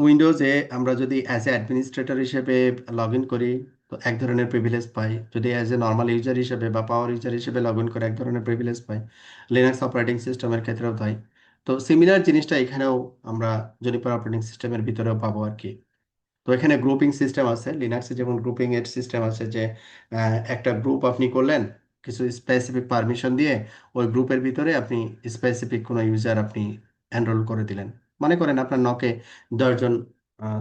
উইন্ডোজে আমরা যদি অ্যাজ এ অ্যাডমিনিস্ট্রেটর হিসেবে লগ ইন করি, তো এক ধরনের প্রিভিলেজ পাই। যদি অ্যাজ এ নর্মাল ইউজার হিসেবে বা পাওয়ার ইউজার হিসেবে লগ ইন করে এক ধরনের প্রিভিলেজ পাই। লিনাক্স অপারেটিং সিস্টেমের ক্ষেত্রেও তাই। তো সিমিলার জিনিসটা এখানেও আমরা জুনিপার অপারেটিং সিস্টেমের ভিতরেও পাবো আর কি। তো এখানে গ্রুপিং সিস্টেম আছে, লিনাক্সে যেমন গ্রুপিং এর সিস্টেম আছে, যে একটা গ্রুপ আপনি করলেন কিছু স্পেসিফিক পারমিশন দিয়ে, ওই গ্রুপের ভিতরে আপনি স্পেসিফিক কোনো ইউজার আপনি এনরোল করে দিলেন। মনে করেন আপনার নকে 10 জন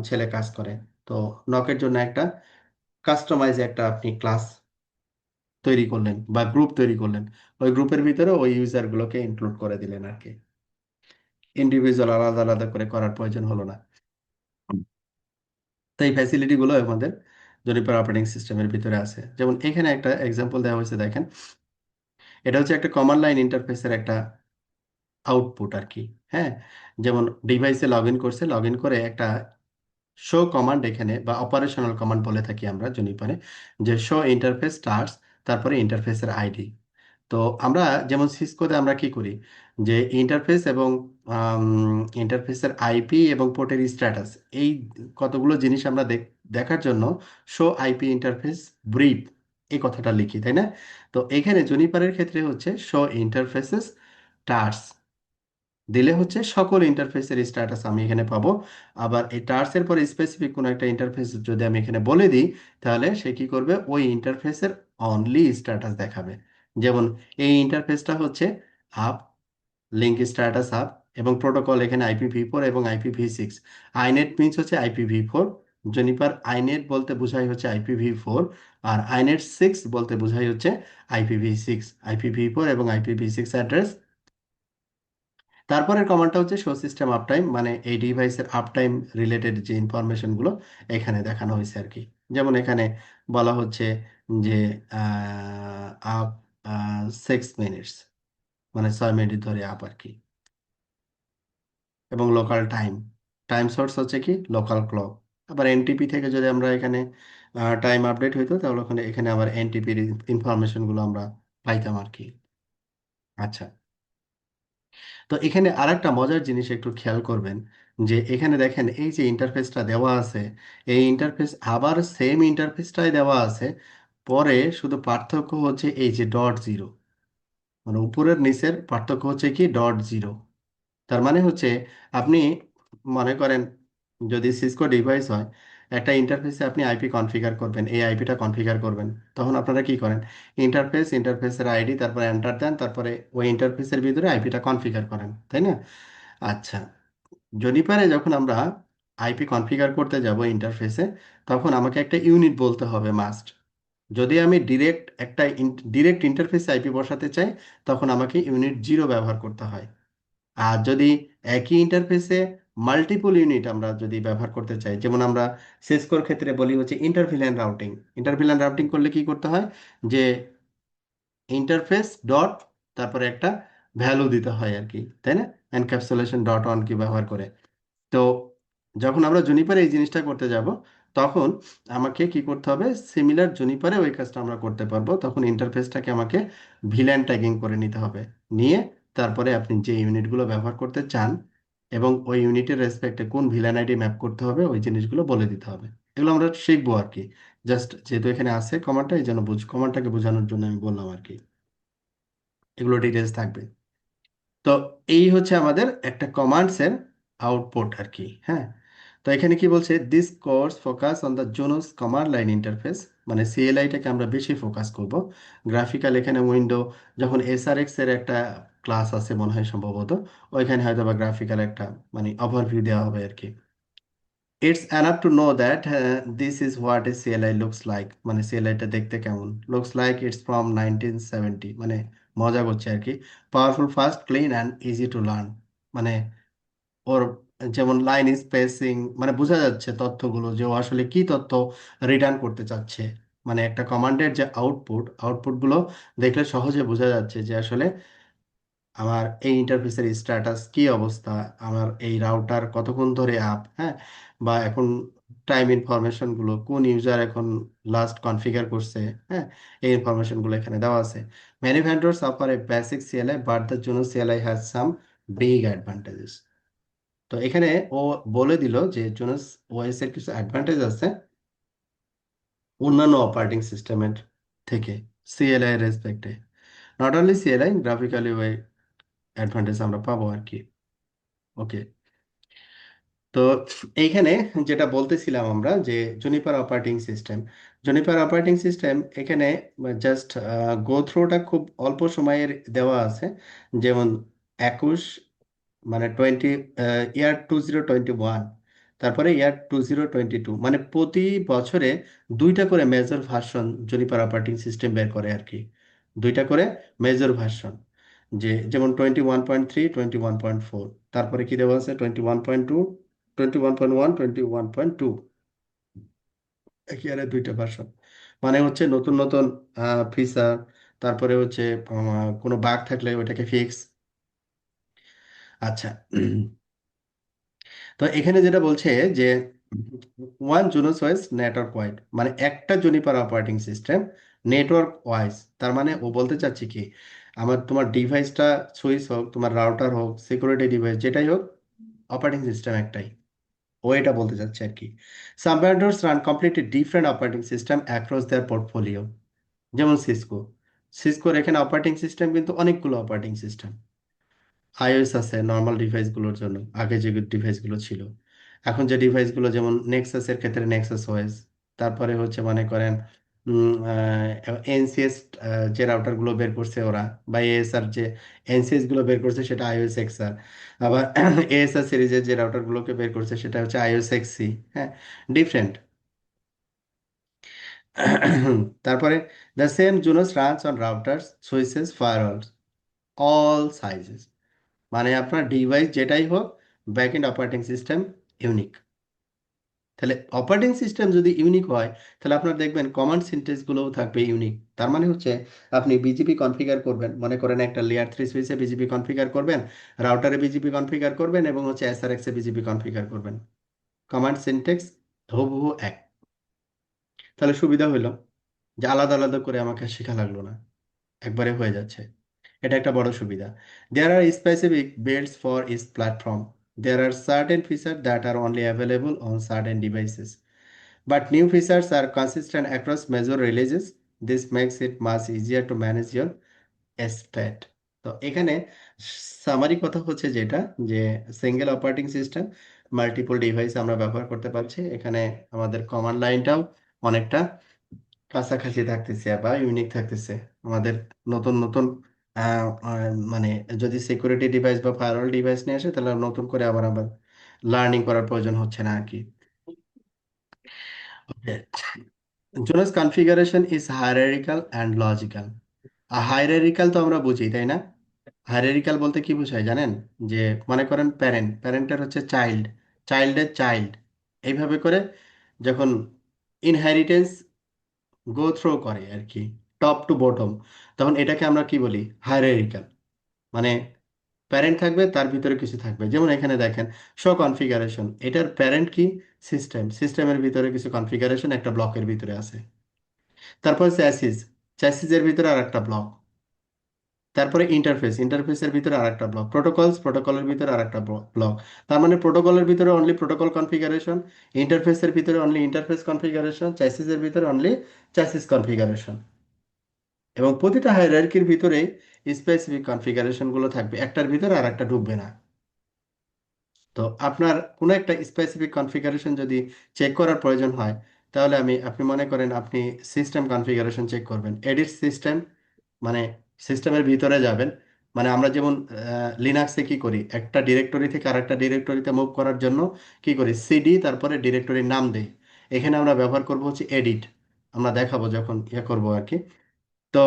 ছেলে কাজ করে, তো নকের জন্য একটা কাস্টমাইজ একটা আপনি ক্লাস তৈরি করলেন বা গ্রুপ তৈরি করলেন, ওই গ্রুপের ভিতরে ওই ইউজারগুলোকে ইনক্লুড করে দিলেন আর কি। ইন্ডিভিজুয়াল আলাদা আলাদা করে করার প্রয়োজন হলো না। তো এই ফ্যাসিলিটি গুলো আমাদের জুনিপার অপারেটিং সিস্টেমের ভিতরে আছে। যেমন এখানে একটা এক্সাম্পল দেওয়া হয়েছে, দেখেন এটা হচ্ছে একটা কমান্ড লাইন ইন্টারফেসের একটা আউটপুট আর কি। হ্যাঁ, যেমন ডিভাইসে লগ ইন করছে, লগ ইন করে একটা শো কমান্ড এখানে বা অপারেশনাল কমান্ড বলে থাকি আমরা জুনিপারে, যে শো ইন্টারফেস স্টার্টস, তারপরে ইন্টারফেসের আইডি। তো আমরা যেমন সিসকোতে আমরা কি করি, যে ইন্টারফেস এবং ইন্টারফেসের আইপি এবং পোর্টের স্ট্যাটাস, এই কতগুলো জিনিস আমরা দেখার জন্য শো আইপি ইন্টারফেস ব্রিফ এই কথাটা লিখি, তাই না? তো এখানে জুনিপারের ক্ষেত্রে হচ্ছে শো ইন্টারফেসেস টার্স দিলে হচ্ছে সকল ইন্টারফেসের স্ট্যাটাস আমি এখানে পাবো। আবার এই টার্সের পরে স্পেসিফিক কোনো একটা ইন্টারফেস যদি আমি এখানে বলে দিই, তাহলে সে কি করবে, ওই ইন্টারফেসের অনলি স্ট্যাটাস দেখাবে। যেমন এই ইন্টারফেসটা হচ্ছে আপ, লিঙ্ক স্ট্যাটাস আপ, এবং প্রোটোকল এখানে IPv4 এবং IPv6। আইনেট মিনস হচ্ছে IPv4, জুনিপার আইনেট বলতে বোঝাই হচ্ছে IPv4, আর আইনেট 6 বলতে বোঝাই হচ্ছে IPv6। IPv4 এবং IPv6 অ্যাড্রেস। তারপরের কমান্ডটা হচ্ছে শো সিস্টেম আপটাইম, মানে এই ডিভাইসের আপটাইম রিলেটেড যে ইনফরমেশনগুলো এখানে দেখানো হয়েছে আর কি। যেমন এখানে বলা হচ্ছে যে আপ 6 মিনিটস, মানে 6 মিনিট ধরে আপ আর কি। এবং লোকাল টাইম, টাইম সোর্স হচ্ছে কি লোকাল ক্লক। আবার এনটিপি থেকে যদি আমরা এখানে টাইম আপডেট হইতো, তাহলে ওখানে এখানে আবার এনটিপির ইনফরমেশনগুলো আমরা পাইতাম আর কি। আচ্ছা, তো এখানে আরেকটা মজার জিনিস একটু খেয়াল করবেন, যে এখানে দেখেন এই যে ইন্টারফেসটা দেওয়া আছে, এই ইন্টারফেস আবার সেম ইন্টারফেসটাই দেওয়া আছে, পরে শুধু পার্থক্য হচ্ছে এই যে ডট জিরো, মানে উপরের নিচের পার্থক্য হচ্ছে কি ডট জিরো। তার মানে হচ্ছে আপনি মনে করেন যদি সিসকো ডিভাইস হয়, একটা ইন্টারফেসে আপনি আইপি কনফিগার করবেন, এই আইপিটা কনফিগার করবেন, তখন আপনারা কি করেন, ইন্টারফেসের আইডি, তারপরে এন্টার দেন, তারপরে ওই ইন্টারফেসের ভিতরে আইপিটা কনফিগার করেন, তাই না? আচ্ছা, যদি পারে যখন আমরা আইপি কনফিগার করতে যাব ইন্টারফেসে, তখন আমাকে একটা ইউনিট বলতে হবে মাস্ট। যদি আমি ডিরেক্ট ইন্টারফেসে আইপি বসাতে চাই, তখন আমাকে ইউনিট 0 ব্যবহার করতে হয়। আর যদি একই ইন্টারফেসে মাল্টিপল ইউনিট আমরা যদি ব্যবহার করতে চাই, যেমন আমরা সিসকোর ক্ষেত্রে বলি হচ্ছে ইন্টারভিলেন রাউটিং। ইন্টারভিলেন রাউটিং করলে কি করতে হয়, যে ইন্টারফেস ডট তারপরে একটা ভ্যালু দিতে হয় আর কি, তাই না? এনক্যাপসুলেশন ডট অন কি ব্যবহার করে। তো যখন আমরা জুনিপারে এই জিনিসটা করতে যাব, তখন আমাকে কি করতে হবে, সিমিলার জুনিপারে ওই কাজটা আমরা করতে পারবো। তখন ইন্টারফেসটাকে আমাকে ভিলেন ট্যাগিং করে নিতে হবে, নিয়ে তারপরে আপনি যে ইউনিটগুলো ব্যবহার করতে চান এবং ওই ইউনিটের রেসপেক্টে কোন ভিলেন আইডি ম্যাপ করতে হবে, ওই জিনিসগুলো বলে দিতে হবে। এগুলো আমরা শিখবো আর কি। জাস্ট যেহেতু এখানে আছে কমান্ডটা, এই জন্য কমান্ডটাকে বোঝানোর জন্য আমি বললাম আর কি। এগুলো ডিটেলস থাকবে। তো এই হচ্ছে আমাদের একটা কমান্ডসের আউটপুট আর কি। হ্যাঁ, তো এখানে কি বলছে, this course focus on the Junos command line interface, মানে সিএলআইটাকে আমরা বেশি ফোকাস করব। গ্রাফিক্যাল এখানে উইন্ডো, যখন এসআরএক্স এর একটা ক্লাস আছে মনে হয় সম্ভবত, ওইখানে হয়তো বা গ্রাফিক্যাল একটা মানে ওভারভিউ দেওয়া হবে আর কি। It's enough to know that this is what a CLI looks like, মানে সিএলআইটা দেখতে কেমন, লুকস লাইক ইটস ফ্রম 1970, মানে মজা করছে আর কি। Powerful, fast, clean and easy to learn, মানে ওর যেমন লাইন স্পেসিং, মানে বোঝা যাচ্ছে তথ্যগুলো যে ও আসলে কি তথ্য রিটার্ন করতে চাচ্ছে। মানে একটা কমান্ডের যে আউটপুটগুলো দেখলে সহজে বোঝা যাচ্ছে যে আসলে আমার এই ইন্টারফেসের স্ট্যাটাস কি অবস্থা, আমার এই রাউটার কতক্ষণ ধরে আপ, হ্যাঁ, বা এখন টাইম ইনফরমেশনগুলো কোন ইউজার এখন লাস্ট কনফিগার করছে, হ্যাঁ, এই ইনফরমেশনগুলো এখানে দেওয়া আছে। Many vendors offer A basic CLI, but the Junos CLI has some big advantages. তো এখানে ও বলে দিল যে জুনোস ওএস এর কিছু অ্যাডভান্টেজ আছে অন্যান্য অপারেটিং সিস্টেমের থেকে সিএলআই রেসপেক্টে। Not only CLI, graphically way advantage আমরা পাবো আর কি। ওকে, তো এইখানে যেটা বলতেছিলাম আমরা, যে জুনিপার অপারেটিং সিস্টেম এখানে জাস্ট গো থ্রুটা খুব অল্প সময়ের দেওয়া আছে। যেমন 21, মানে 2021, তারপরে ইয়ার 2022, মানে প্রতি বছরে দুইটা করে major version Juniper operating system বের করে আর কি। দুইটা করে মেজর ভার্সন, যেমন 21.3, 21.4, তারপরে কি দেওয়া আছে 21.2, 21.1, 21.2। একই আরে দুইটা ভার্সন, মানে হচ্ছে নতুন নতুন ফিচার, তারপরে হচ্ছে কোনো বাগ থাকলে ওটাকে ফিক্স। আচ্ছা, তো এখানে যেটা বলছে যে ওয়ান জুনোস ওয়াইজ নেটওয়ার্ক ওয়াইড, মানে একটা Juniper operating system network wise, তার মানে ও বলতে চাচ্ছি কি, আমার তোমার ডিভাইসটা সুইচ হোক, তোমার রাউটার হোক, সিকিউরিটি ডিভাইস যেটাই হোক, অপারেটিং সিস্টেম একটাই, ও এটা বলতে চাচ্ছে আর কি। Some vendors run completely different operating system across their portfolio, যেমন সিসকো। সিসকোর এখানে অপারেটিং সিস্টেম কিন্তু অনেকগুলো অপারেটিং সিস্টেম, আইওএস আছে নর্মাল ডিভাইসগুলোর জন্য, আগে যে ডিভাইসগুলো ছিল। এখন যে ডিভাইসগুলো যেমন নেক্সাসের ক্ষেত্রে নেক্সাস ওএস, তারপরে হচ্ছে মনে করেন এনসিএস যে রাউটারগুলো বের করছে ওরা, বা এএসআর যে এনসিএস গুলো বের করছে সেটা আইওএস এক্সআর, আবার এএসআর সিরিজের যে রাউটারগুলোকে বের করছে সেটা হচ্ছে আইওএস এক্সসি। হ্যাঁ, ডিফারেন্ট। তারপরে the same Junos runs on routers, switches, firewalls, all sizes, মানে আপনার ডিভাইস যেটাই হোক, back end operating system unique. তাহলে অপারেটিং সিস্টেম যদি ইউনিক হয়, তাহলে আপনার দেখবেন কমান্ড সিনট্যাক্সগুলোও থাকবে ইউনিক। তার মানে হচ্ছে আপনি বিজিপি কনফিগার করবেন, মনে করেন একটা লেয়ার 3 সুইচে বিজিপি কনফিগার করবেন, রাউটারে বিজিপি কনফিগার করবেন, এবং হচ্ছে এসআরএক্স এ বিজিপি কনফিগার করবেন, কমান্ড সিনট্যাক্স হুবহু এক। তাহলে সুবিধা হলো যে আলাদা আলাদা করে আমাকে শেখা লাগলো না, একবারে হয়ে যাচ্ছে। এটা একটা বড় সুবিধা। There are specific builds for each platform, there are certain feature that are only available on certain devices, but new features are consistent across major releases. This makes it much easier to manage your estate. তো এখানে সামারি কথা হচ্ছে যেটা, যে single operating system multiple device আমরা ব্যবহার করতে পারছি, এখানে আমাদের কমান্ড লাইনটাও অনেকটা কাছাকাছি থাকতেছে বা ইউনিক থাকতেছে আমাদের। নতুন নতুন মানে যদি সিকিউরিটি ডিভাইস বা ফায়ারওয়াল ডিভাইস নিয়ে আসে, তাহলে নতুন করে আবার আবার লার্নিং করার প্রয়োজন হচ্ছে না আর কি। Junos configuration is hierarchical and logical. আর হায়ারার্কিক্যাল তো আমরা বুঝি, তাই না? হায়ারার্কিক্যাল বলতে কি বোঝায় জানেন? যে মনে করেন প্যারেন্ট, প্যারেন্টের হচ্ছে চাইল্ড, চাইল্ডের চাইল্ড, এইভাবে করে যখন ইনহেরিটেন্স গো থ্রো করে আর কি, টপ টু বটম, তখন এটাকে আমরা কি বলি? হায়ারার্কিক্যাল। মানে প্যারেন্ট থাকবে, তার ভিতরে কিছু থাকবে, যেমন এখানে দেখেন শো কনফিগারেশন, এটার প্যারেন্ট কি? সিস্টেম, সিস্টেমের ভিতরে কিছু কনফিগারেশন একটা ব্লকের ভিতরে আছে। তারপর চ্যাসিস, চ্যাসিসের ভিতরে আর একটা ব্লক। তারপরে ইন্টারফেস, ইন্টারফেসের ভিতরে আর একটা ব্লক। প্রোটোকলস, প্রোটোকলের ভিতরে আর একটা ব্লক। তার মানে প্রোটোকলের ভিতরে অনলি প্রোটোকল কনফিগারেশন, ইন্টারফেসের ভিতরে অনলি ইন্টারফেস কনফিগারেশন, চ্যাসিসের ভিতরে অনলি চ্যাসিস কনফিগারেশন। এবং প্রতিটা হায়ারার্কির ভিতরে স্পেসিফিক কনফিগারেশন গুলো থাকবে, একটার ভিতরে আর একটা ঢুকবে না। তো আপনার কোনো একটা স্পেসিফিক কনফিগারেশন যদি চেক করার প্রয়োজন হয়, তাহলে আপনি মনে করেন আপনি সিস্টেম কনফিগারেশন চেক করবেন, এডিট সিস্টেম, মানে সিস্টেমের ভিতরে যাবেন। মানে আমরা যেমন লিনাক্সে কি করি, একটা ডিরেক্টরি থেকে আরেকটা ডিরেক্টরিতে মুভ করার জন্য কি করি, সিডি তারপরে ডিরেক্টরির নাম দেই। এখানে আমরা ব্যবহার করব হচ্ছে এডিট, আমরা দেখাবো যখন ইয়ে করবো আর কি। তো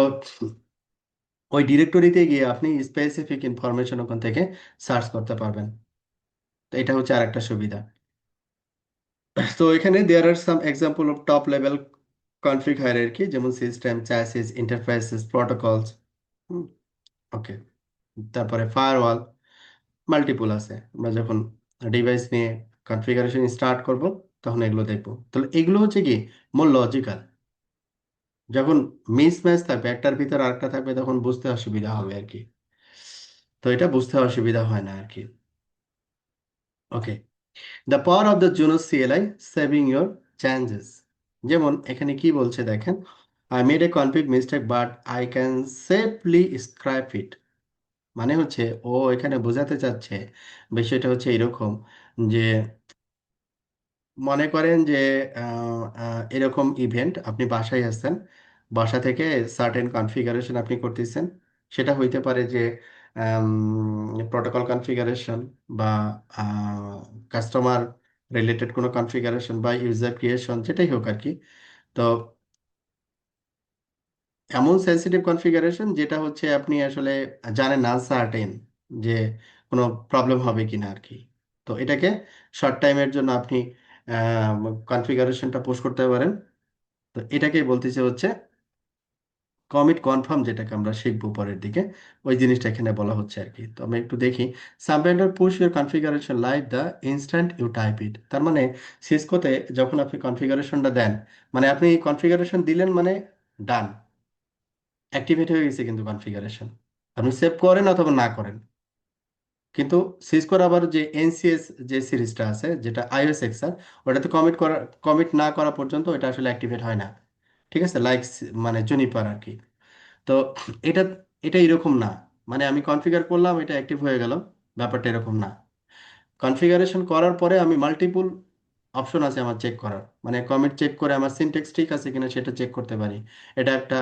ওই ডিরেক্টরিতে গিয়ে আপনি স্পেসিফিক ইনফরমেশন ওখান থেকে সার্চ করতে পারবেন। তো এটা হচ্ছে আরেকটা সুবিধা। তো এখানে there are some example of top level config hierarchy, যেমন system, chassis, interfaces, protocols. Okay, তারপরে ফায়ারওয়াল, মাল্টিপল আছে। আমরা যখন ডিভাইস নিয়ে কনফিগারেশন স্টার্ট করব, তখন এগুলো দেখবো। তাহলে এগুলো হচ্ছে কি মোর লজিক্যাল। যখন মিস ম্যাচ থাকবে, একটার ভিতর আরেকটা থাকবে, তখন বুঝতে অসুবিধা হবে আর কি। তো এটা বুঝতে অসুবিধা হয় না আর কি। Okay, the power of the Junos CLI, saving your changes. যেমন এখানে কি বলছে দেখেন, I made a config mistake but I can safely scrap it. মানে হচ্ছে ও এখানে বোঝাতে চাচ্ছে, বিষয়টা হচ্ছে এরকম যে মনে করেন যে এরকম ইভেন্ট, আপনি বাসায় আসছেন, বাসা থেকে সার্টেন কনফিগারেশন আপনি করতেছেন। সেটা হইতে পারে যে প্রোটোকল কনফিগারেশন, বা কাস্টমার রিলেটেড কোনো কনফিগারেশন, বা ইউজার ক্রিয়েশন, যেটাই হোক আর কি। তো এমন সেন্সিটিভ কনফিগারেশন যেটা হচ্ছে আপনি আসলে জানেন না সার্টেন যে কোনো প্রবলেম হবে কিনা আর কি। তো এটাকে শর্ট টাইমের জন্য আপনি কনফিগারেশনটা পুশ করতে পারেন, তো এটাকেই বলতেছে হচ্ছে কমিট কনফার্ম, যেটাকে আমরা শিখবো পরের দিকে, ওই জিনিসটা এখানে বলা হচ্ছে আর কি। তো আমরা একটু দেখি, some vendor push your configuration live the instant you type it. তার মানে সিসকোতে যখন আপনি কনফিগারেশনটা দেন, মানে আপনি কনফিগারেশন দিলেন মানে ডান, অ্যাক্টিভেট হয়ে গেছে কিন্তু কনফিগারেশন, আপনি সেভ করেন অথবা না করেন। কিন্তু সিসকোর আবার যে এনসিএস যে সিরিজটা আছে, যেটা আইওএস এক্সার, ওটাতে কমিট না করা পর্যন্ত ওটা আসলে অ্যাক্টিভেট হয় না। ঠিক আছে, লাইক মানে জুনিপার আর কি। তো এটা এটা এরকম না, মানে আমি কনফিগার করলাম এটা অ্যাক্টিভ হয়ে গেল, ব্যাপারটা এরকম না। কনফিগারেশন করার পরে আমি মাল্টিপুল অপশন আছে আমার চেক করার, মানে কমিট চেক করে আমার সিনট্যাক্স ঠিক আছে কিনা সেটা চেক করতে পারি, এটা একটা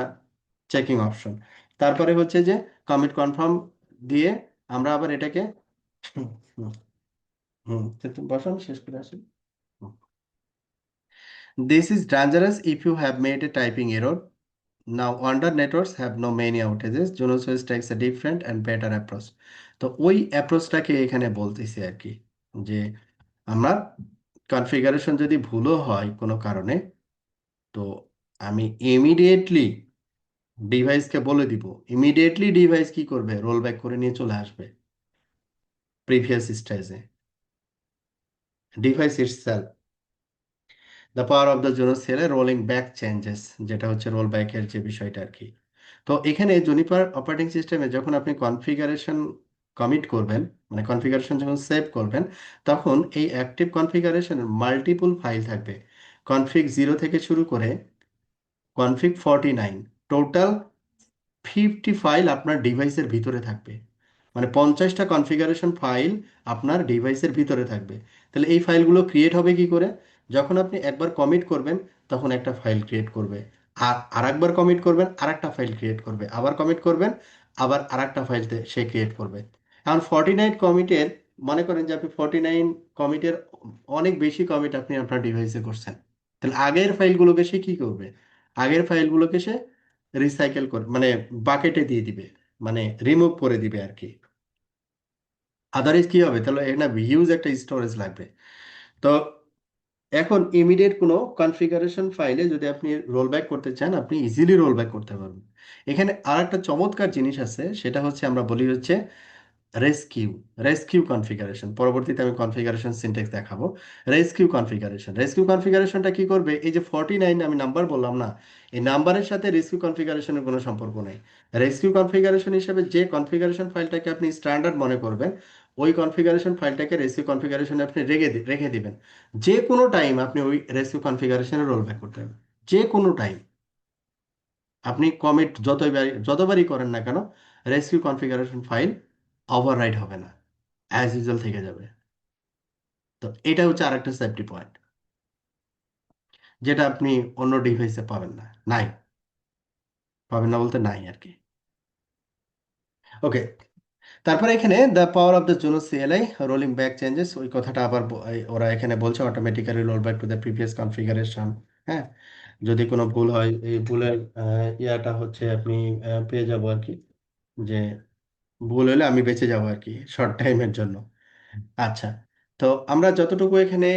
চেকিং অপশন। তারপরে হচ্ছে যে কমিট কনফার্ম দিয়ে আমরা আবার এটাকে হুম হুম হুম তুমি বসো, আমি শেষ করে আসি। This is dangerous if you have made a typing error. Now, Wonder networks have no many outages. Juno Suisse takes a different and better approach. তো ওই অ্যাপ্রোচটাকে এখানে বলতেছি আর কি, যে আমার কনফিগারেশন যদি ভুলও হয় কোনো কারণে, তো আমি ইমিডিয়েটলি ডিভাইসকে বলে দিব, ইমিডিয়েটলি ডিভাইস কি করবে, রোল ব্যাক করে নিয়ে চলে আসবে প্রিভিয়াস স্টেজে, device itself. The power of the Jono সেলে রোলিং ব্যাক চেঞ্জেস, যেটা হচ্ছে রোল ব্যাকের যে বিষয়টা আর কি। তো এখানে জুনিপার অপারেটিং সিস্টেমে যখন আপনি কনফিগারেশন কমিট করবেন, মানে কনফিগারেশন যখন সেভ করবেন, তখন এই অ্যাক্টিভ কনফিগারেশনের মাল্টিপল ফাইল থাকবে, কনফিগ 0 থেকে শুরু করে কনফিগ 49, টোটাল 50 ফাইল আপনার ডিভাইসের ভিতরে থাকবে। মানে 50টা কনফিগারেশন ফাইল আপনার ডিভাইসের ভিতরে থাকবে। তাহলে এই ফাইলগুলো ক্রিয়েট হবে কি করে? যখন আপনি একবার কমিট করবেন তখন একটা ফাইল ক্রিয়েট করবে, আর আরেকবার কমিট করবেন আরেকটা ফাইল ক্রিয়েট করবে, আবার কমিট করবেন আবার আরেকটা ফাইল সে ক্রিয়েট করবে। এখন 49 কমিটের, মনে করেন যে আপনি 49 কমিটের অনেক বেশি কমিট আপনি আপনার ডিভাইসে করছেন, তাহলে আগের ফাইলগুলোকে সে কি করবে? আগের ফাইলগুলোকে সে রিসাইকেল করে, মানে বাকেটে দিয়ে দিবে, মানে রিমুভ করে দিবে আর কি। আদারওয়াইজ কি হবে, তাহলে এখানে হিউজ একটা স্টোরেজ লাগবে। তো এখন ইমিডিয়েট কোনো কনফিগারেশন ফাইলে যদি আপনি রোল ব্যাক করতে চান, আপনি ইজিলি রোল ব্যাক করতে পারবেন। এখানে আর একটা চমৎকার জিনিস আছে, সেটা হচ্ছে আমরা বলি হচ্ছে রেস্কিউ। রেস্কিউ কনফিগারেশন, পরবর্তীতে আমি কনফিগারেশন সিনট্যাক্স দেখাবো। রেস্কিউ কনফিগারেশনটা কি করবে, এই যে 49 আমি নাম্বার বললাম না, এই নাম্বারের সাথে রেস্কিউ কনফিগারেশনের কোনো সম্পর্ক নেই। রেস্কিউ কনফিগারেশন হিসেবে যে কনফিগারেশন ফাইলটাকে আপনি স্ট্যান্ডার্ড মনে করবেন, ওই কনফিগারেশন ফাইলটাকে রেস্কিউ কনফিগারেশনে আপনি রেখে দিবেন। যে কোনো টাইম আপনি ওই রেস্কিউ কনফিগারেশনে রোল ব্যাক করতে হবে, যে কোনো টাইম। আপনি কমিট যতবারই করেন না কেন, রেস্কিউ কনফিগারেশন ফাইল ওভাররাইট হবে না, অ্যাজ ইউজুয়াল থেকে যাবে। তো এটা হচ্ছে আরেকটা সেফটি পয়েন্ট, যেটা আপনি অন্য ডিভাইসে পাবেন না, নাই, পাবেন না বলতে নাই আর কি। ওকে, তারপরে এখানে the power of the Jono CLI rolling back changes, ওই কথাটা আবার ওরা এখানে বলছে automatically roll back to the previous configuration. হ্যাঁ, যদি কোনো ভুল হয়, এই ভুলের ইয়াটা হচ্ছে আপনি পেয়ে যাবো আর কি, যে ভুল হলে আমি বেঁচে যাবো আর কি শর্ট টাইমের জন্য। আচ্ছা, তো আমরা যতটুকু এখানে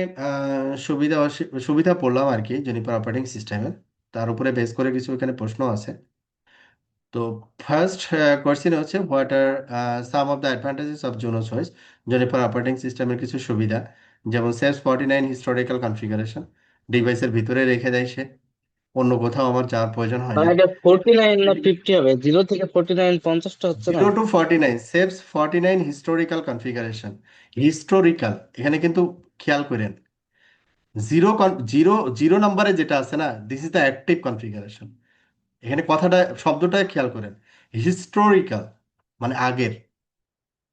সুবিধা পড়লাম আর কি জেনিফার অপারেটিং সিস্টেমের, তার উপরে বেস করে কিছু এখানে প্রশ্ন আছে। তো ফার্স্ট কোশ্চেন হচ্ছে what R some of the advantages of Juno choice. Jennifer operating সিস্টেমের কিছু সুবিধা, যেমন সেভস 49 হিস্টোরিক্যাল কনফিগারেশন, ডিভাইসের ভিতরে রেখে দেয় সে, অন্য কোথাও আমার যাওয়ার প্রয়োজন হয় আর না। এটা 49 না 50 হবে? 0 থেকে 49 50টা হচ্ছে না? 0 to 49 saves 49 historical configuration. Historical এখানে কিন্তু খেয়াল করেন, জিরো জিরো নাম্বারে যেটা আছে না, this is the active configuration. এখানে কথাটা শব্দটা খেয়াল করেন, হিস্টোরিক্যাল মানে আগের,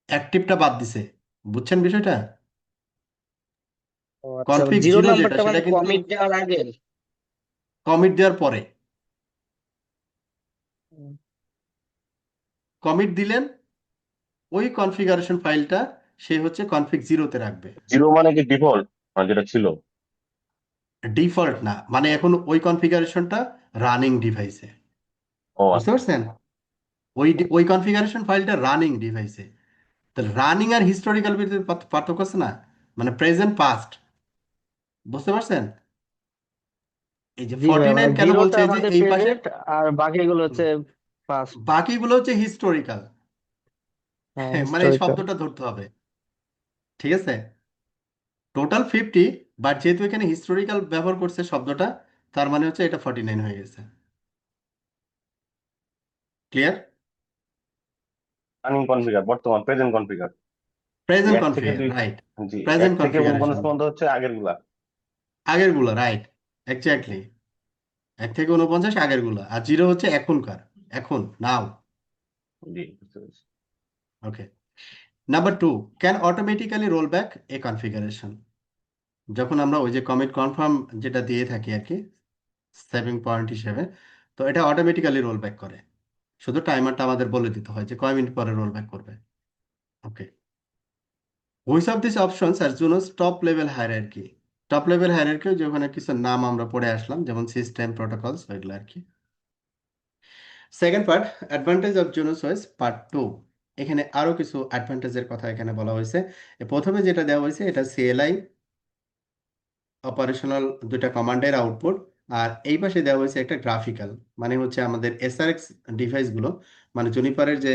অ্যাক্টিভটা বাদ দিছে, বুঝছেন বিষয়টা? ও আচ্ছা, কনফিগ জিরো জিরো যেটা নাম্বারটা সেটা মানে কিন্তু কমিট দেওয়ার আগে? কমিট দেওয়ার পরে, কমিট দিলেন ওই কনফিগারেশন ফাইলটা সে হচ্ছে কনফিগ জিরোতে রাখবে। জিরো মানে কি ডিফল্ট যেটা ছিল? ডিফল্ট না, মানে এখন ওই কনফিগারেশনটা রানিং ডিভাইসে, ও বুঝতে আচ্ছা। পারছেন? ওই কনফিগারেশন ফাইলটা রানিং ডিভাইসে। তো রানিং আর হিস্টোরিক্যাল ভিতরে পার্থক্য আছে না, মানে প্রেজেন্ট পাস্ট, বুঝতে পারছেন? এই যে জি ভাই, 49 মানে কেন জিরোটা বলছে যে আমাদের এই পাশে প্রেজেন্ট আর বাকিগুলো হুম, হচ্ছে পাস্ট। বাকিগুলো হচ্ছে হিস্টোরিক্যাল। হ্যাঁ, মানে এই হিস্টোরিক্যাল। শব্দটা ধরতে হবে, ঠিক আছে? টোটাল 50, বাট যেহেতু এখানে হিস্টোরিক্যাল ব্যবহার করছে শব্দটা, তার মানে হচ্ছে এটা 49 হয়ে গেছে। ক্লিয়ার? রানিং কনফিগার, বর্তমান প্রেজেন্ট কনফিগার। প্রেজেন্ট এক থেকে কনফিগার, দুই, রাইট। জি, এক প্রেজেন্ট থেকে 49 কনফিগারেশন, পর্যন্ত হচ্ছে আগের গুলা। আগের গুলো, রাইট, এক্স্যাক্টলি। 1 থেকে 49 আগের গুলো, আর জিরো হচ্ছে এখনকার, এখন, নাও। জি, বুঝতে পেরেছি। Okay. Number 2, can automatically roll back a configuration. যখন আমরা ওই যে কমিট কনফার্ম যেটা দিয়ে থাকি আর কি, সেভিং পয়েন্ট হিসেবে, তো এটা অটোমেটিক্যালি রোল ব্যাক করে। শুধু টাইমারটা আমাদের বলে দিতে হয় যে কয় মিনিট পরে রোল ব্যাক করবে। Okay. Which of this options are Junos top level hierarchy. Top level hierarchy যেখানে কিছু নাম আমরা পড়ে আসলাম, যেমন সিস্টেম প্রোটোকলস, এগুলো আর কি। Second part, advantage of Junos OS part 2। এখানে আরো কিছু অ্যাডভান্টেজের কথা এখানে বলা হয়েছে। প্রথমে যেটা দেওয়া হয়েছে এটা সিএলআই অপারেশনাল দুইটা কমান্ডের আউটপুট, আর এই পাশে দেওয়া হয়েছে একটা গ্রাফিক্যাল, মানে হচ্ছে আমাদের এসআরএক্স ডিভাইসগুলো, মানে জুনিপারের যে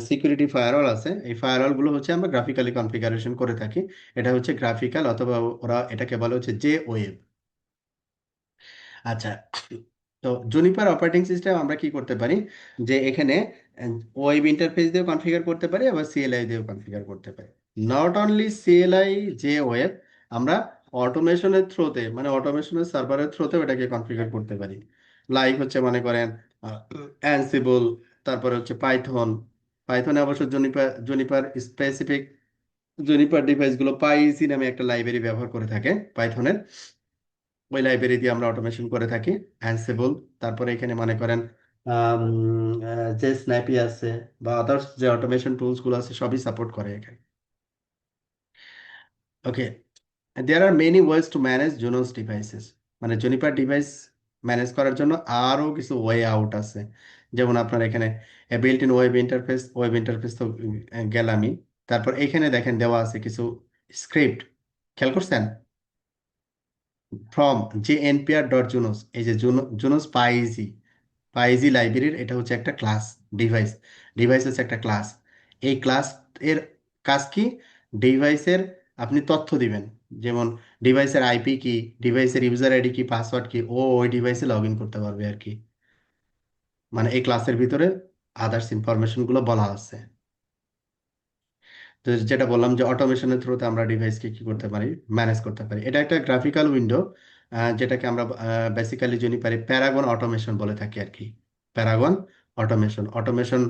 সিকিউরিটি ফায়ারওয়াল আছে, এই ফায়ারওয়ালগুলো হচ্ছে আমরা গ্রাফিক্যালি কনফিগারেশন করে থাকি। এটা হচ্ছে গ্রাফিক্যাল, অথবা ওরা এটাকে বলে হচ্ছে জে ওয়েব। আচ্ছা, তো জুনিপার অপারেটিং সিস্টেম আমরা কি করতে পারি, যে এখানে ওয়েব ইন্টারফেস দিয়েও কনফিগার করতে পারি, আবার সিএলআই দিয়েও কনফিগার করতে পারি। নট অনলি সিএলআই, যে ওয়েব, আমরা অটোমেশনের থ্রোতে, মানে অটোমেশনের সার্ভারের থ্রোতেও এটাকে কনফিগার করতে পারি। লাইক হচ্ছে মনে করেন অ্যানসিবল, তারপরে হচ্ছে পাইথন। পাইথনে অবশ্য জুনিপার জুনিপার স্পেসিফিক, জুনিপার ডিভাইসগুলো পাইসি নামে একটা লাইব্রেরি ব্যবহার করে থাকে পাইথনের, ওই লাইব্রেরি দিয়ে আমরা অটোমেশন করে থাকি। অ্যানসিবল, তারপরে এখানে মনে করেন যে স্ন্যাপি আছে, বা আদার্স যে অটোমেশন টুলস গুলো আছে, সবই সাপোর্ট করে এখানে। Okay. There are many ways to manage Junos devices. মানে জুনিপার ডিভাইস ম্যানেজ করার জন্য আরো কিছু ওয়ে আউট আছে। যেমন আপনার এখানে বিল্ট ইন ওয়েব ইন্টারফেস তো গেলামই। তারপর এখানে দেখেন দেওয়া আছে কিছু স্ক্রিপ্ট, খেয়াল করছেন? ফ্রম যে npr ডট জুনোস, এই যে জুনোস পাইজি, পাইজি লাইব্রেরির এটা হচ্ছে একটা ক্লাস। ডিভাইস, ডিভাইস হচ্ছে একটা ক্লাস। এই ক্লাস এর কাজ কি? ডিভাইসের আপনি তথ্য দিবেন, যেমন ডিভাইসের আইপি কি, ডিভাইসের ইউজার আইডি কি, পাসওয়ার্ড কি, ও ওই ডিভাইসে লগ ইন করতে পারবে আর কি। মানে এই ক্লাসের ভিতরে আদার্স ইনফরমেশন গুলো বলা আছে। তো যেটা বললাম যে অটোমেশনের থ্রুতে আমরা ডিভাইসকে কি করতে পারি, ম্যানেজ করতে পারি। এটা একটা গ্রাফিক্যাল উইন্ডো, যেটাকে আমরা বেসিক্যালি জেনে পারি প্যারাগন অটোমেশন বলে থাকি আর কি। প্যারাগন অটোমেশন, অটোমেশন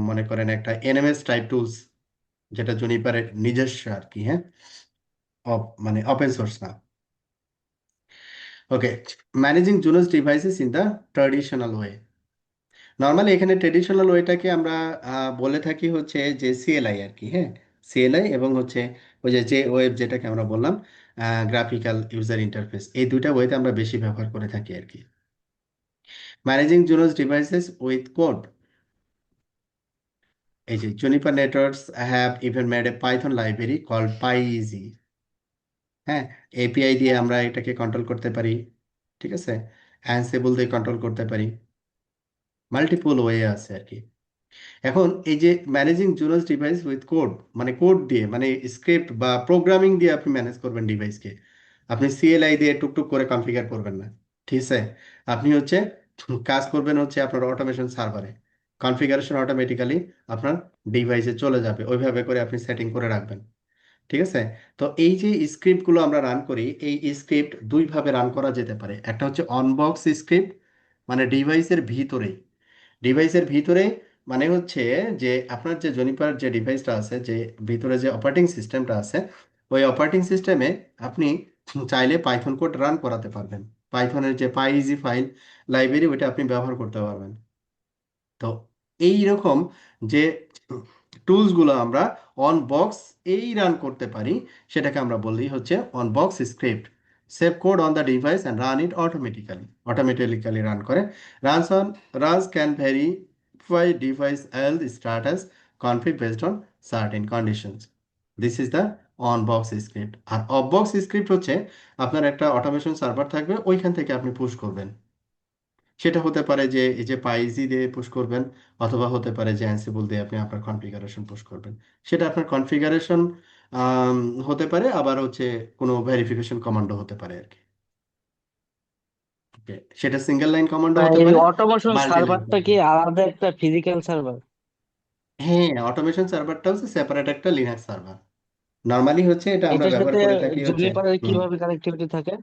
মনে করেন একটা এনএমএস টাইপ টুলস, যেটা জুনিপারের নিজস্ব আর কি, হ্যাঁ, মানে ওপেন সোর্স না। Okay. Managing Junos devices in the traditional way. Normally এখানে ট্রেডিশনাল ওয়েটাকে আমরা বলে থাকি হচ্ছে যে সিএলআই আর কি, হ্যাঁ, সিএলআই, এবং হচ্ছে ওই যে যে ওয়েব যেটাকে আমরা বললাম গ্রাফিক্যাল ইউজার ইন্টারফেস, এই দুইটা ওয়েতে আমরা বেশি ব্যবহার করে থাকি আর কি। Managing Junos devices with code, এই যে Juniper Networks have even made a Python library called PyEZ. হ্যাঁ, এপিআই দিয়ে আমরা এটাকে কন্ট্রোল করতে পারি, ঠিক আছে, অ্যানসিবল দিয়ে কন্ট্রোল করতে পারি, মাল্টিপল ওয়ে আছে আর কি। এখন এই যে ম্যানেজিং জুনোস ডিভাইস উইথ কোড, মানে কোড দিয়ে, মানে স্ক্রিপ্ট বা প্রোগ্রামিং দিয়ে আপনি ম্যানেজ করবেন ডিভাইসকে। আপনি সিএলআই দিয়ে টুকটুক করে কনফিগার করবেন না, ঠিক আছে? আপনি হচ্ছে কাজ করবেন হচ্ছে আপনার অটোমেশন সার্ভারে, কনফিগারেশন অটোমেটিক্যালি আপনার ডিভাইসে চলে যাবে, ওইভাবে করে আপনি সেটিং করে রাখবেন, ঠিক আছে? তো এই যে স্ক্রিপ্টগুলো আমরা রান করি, এই স্ক্রিপ্ট দুইভাবে রান করা যেতে পারে। একটা হচ্ছে অনবক্স স্ক্রিপ্ট, মানে ডিভাইসের ভিতরে, মানে হচ্ছে যে আপনার যে জনিপার যে ডিভাইসটা আছে, যে ভিতরে যে অপারেটিং সিস্টেমটা আছে, ওই অপারেটিং সিস্টেমে আপনি চাইলে পাইথন কোড রান করাতে পারবেন। পাইথনের যে পাইজি ফাইল লাইব্রেরি, ওইটা আপনি ব্যবহার করতে পারবেন। তো এই রকম যে টুলসগুলো আমরা অন বক্স এই রান করতে পারি, সেটাকে আমরা বলি হচ্ছে on box script. Save code on the device and run it automatically run করে। Runs on runs can verify device health status config based on certain conditions. This is the on box script. আর অফ বক্স স্ক্রিপ্ট হচ্ছে আপনার একটা অটোমেশন সার্ভার থাকবে, ওইখান থেকে আপনি পুশ করবেন। সেটা হতে পারে যে এই যে পাইজি দিয়ে পুশ করবেন, অথবা হতে পারে যে অ্যানসিবল দিয়ে আপনি আপনার কনফিগারেশন পুশ করবেন। সেটা আপনার কনফিগারেশন হতে পারে, আবার হচ্ছে কোনো ভেরিফিকেশন কমান্ডও হতে পারে আর কি। Okay, সেটা সিঙ্গেল লাইন কমান্ডও হতে এই পারে, অটোমেশন মাল্টি লাইন সার্ভারটা কি কমান্ড। আলাদা একটা ফিজিক্যাল সার্ভার? হ্যাঁ, অটোমেশন সার্ভারটা হচ্ছে সেপারেট একটা লিনাক্স সার্ভার। নর্মালি হচ্ছে এটা আমরা এটার ব্যবহার সাথে করে থাকি হচ্ছে জুনিপারের হুম কিভাবে কানেক্টিভিটি থাকে?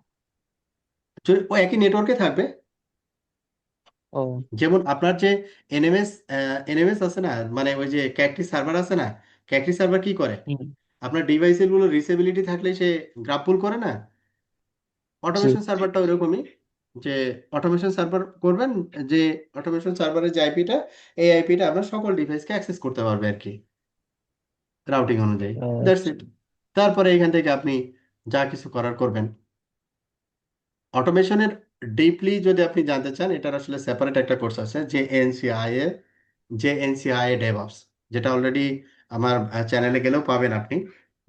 ও একই নেটওয়ার্কে থাকবে। ও। যেমন আপনার যে এনএমএস এনএমএস আছে না, মানে ওই যে ক্যাকটি সার্ভার আছে না, ক্যাকটি সার্ভার কি করে, হুম। আপনার ডিভাইসের গুলো রিচেবিলিটি থাকলে সে গ্রাফ পুল করে না। জি। অটোমেশন সার্ভারটা ওইরকমই, যে অটোমেশন সার্ভার করবেন, যে অটোমেশন সার্ভারের যে আইপিটা, এই আইপিটা আপনার সকল ডিভাইসকে অ্যাক্সেস করতে পারবে আর কি, রাউটিং অনুযায়ী। দ্যাটস আচ্ছা। ইট। তারপরে এখান থেকে আপনি যা কিছু করার করবেন। অটোমেশনের ডিপলি যদি আপনি জানতে চান, এটার আসলে সেপারেট একটা কোর্স আছে যে এনসিআই ডেভঅপস, যেটা অলরেডি আমার চ্যানেলে গেলেও পাবেন আপনি।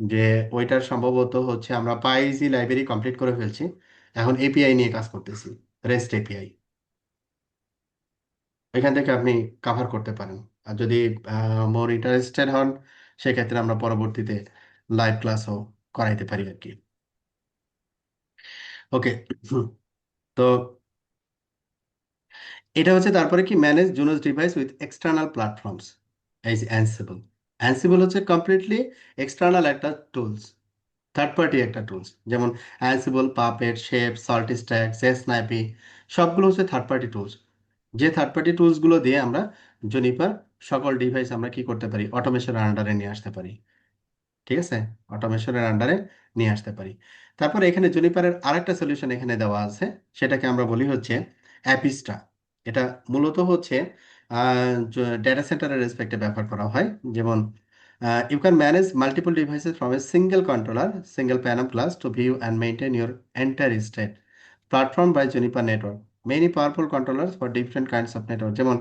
যে ওইটার সম্ভবত হচ্ছে আমরা পাইজি লাইব্রেরি কমপ্লিট করে ফেলছি, এখন এপিআই নিয়ে কাজ করতেছি, রেস্ট এপিআই। এখান থেকে আপনি কাভার করতে পারেন। আর যদি মোর ইন্টারেস্টেড হন, সেক্ষেত্রে আমরা পরবর্তীতে লাইভ ক্লাসও করাইতে পারি আর কি। ওকে। তো এটা হচ্ছে তারপরে কি, manage Junos device with external platforms, এই যে অ্যানসিবল। অ্যানসিবল হচ্ছে কমপ্লিটলি এক্সটার্নাল একটা টুলস, থার্ড পার্টি একটা টুলস। যেমন Ansible, Puppet, Chef, SaltStack, snappy, সবগুলো হচ্ছে থার্ড পার্টি টুলস। যে থার্ড পার্টি টুলসগুলো দিয়ে আমরা জুনিপার সকল ডিভাইস আমরা কি করতে পারি, অটোমেশনের আন্ডারে নিয়ে আসতে পারি। ঠিক আছে, অটোমেশনের আন্ডারে নিয়ে আসতে পারি। তারপরে এখানে জুনিপারের আরেকটা সলিউশন এখানে দেওয়া আছে, সেটাকে আমরা বলি হচ্ছে অ্যাপিস্টা। এটা মূলত হচ্ছে ডেটা সেন্টারের রেসপেক্টে ব্যবহার করা হয়। যেমন you can manage multiple devices from a single controller, single panel class to view and maintain your entire state platform by Juniper network, many powerful controller for different kinds of network, যেমন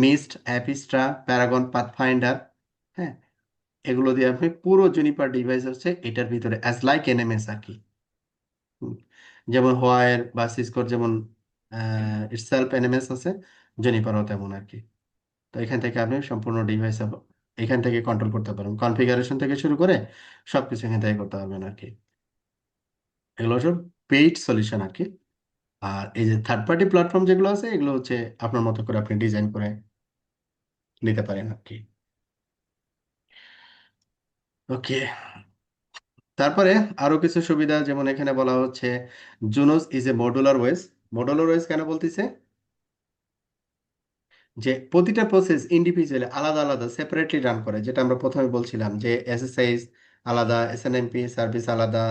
মিস্ট, অ্যাপিস্ট্রা, প্যারাগন, পাথফাইন্ডার। হ্যাঁ, এগুলো দিয়ে আপনি পুরো জুনিপার ডিভাইস হচ্ছে এটার ভিতরে অ্যাজ লাইক এনএমএস আর কি। হুম, যেমন হোয়াইর বা সিসকোর যেমন ইটসেলফ এনএমএস আছে, জুনিপারও তেমন আর কি। তো এখান থেকে আপনি সম্পূর্ণ ডিভাইস এখান থেকে কন্ট্রোল করতে পারবেন, কনফিগারেশন থেকে শুরু করে সবকিছু এখান থেকে করতে পারবেন আর কি। এগুলো সব পেইড সলিউশন আর কি। আর এই যে থার্ড পার্টি প্ল্যাটফর্ম যেগুলো আছে, এগুলো হচ্ছে আপনার মতো করে আপনি ডিজাইন করে নিতে পারেন আর কি। ওকে। তারপরে আরো কিছু সুবিধা, যেমন এখানে বলা হচ্ছে Junos is a modular OS. Modular OS কেন বলতেছে, যে প্রতিটা প্রসেস ইন্ডিভিজুয়ালি আলাদা আলাদা সেপারেটলি রান করে, যেটা আমরা প্রথমে বলছিলাম যে এসএসআইস আলাদা, এসএনএমপি সার্ভিস আলাদা,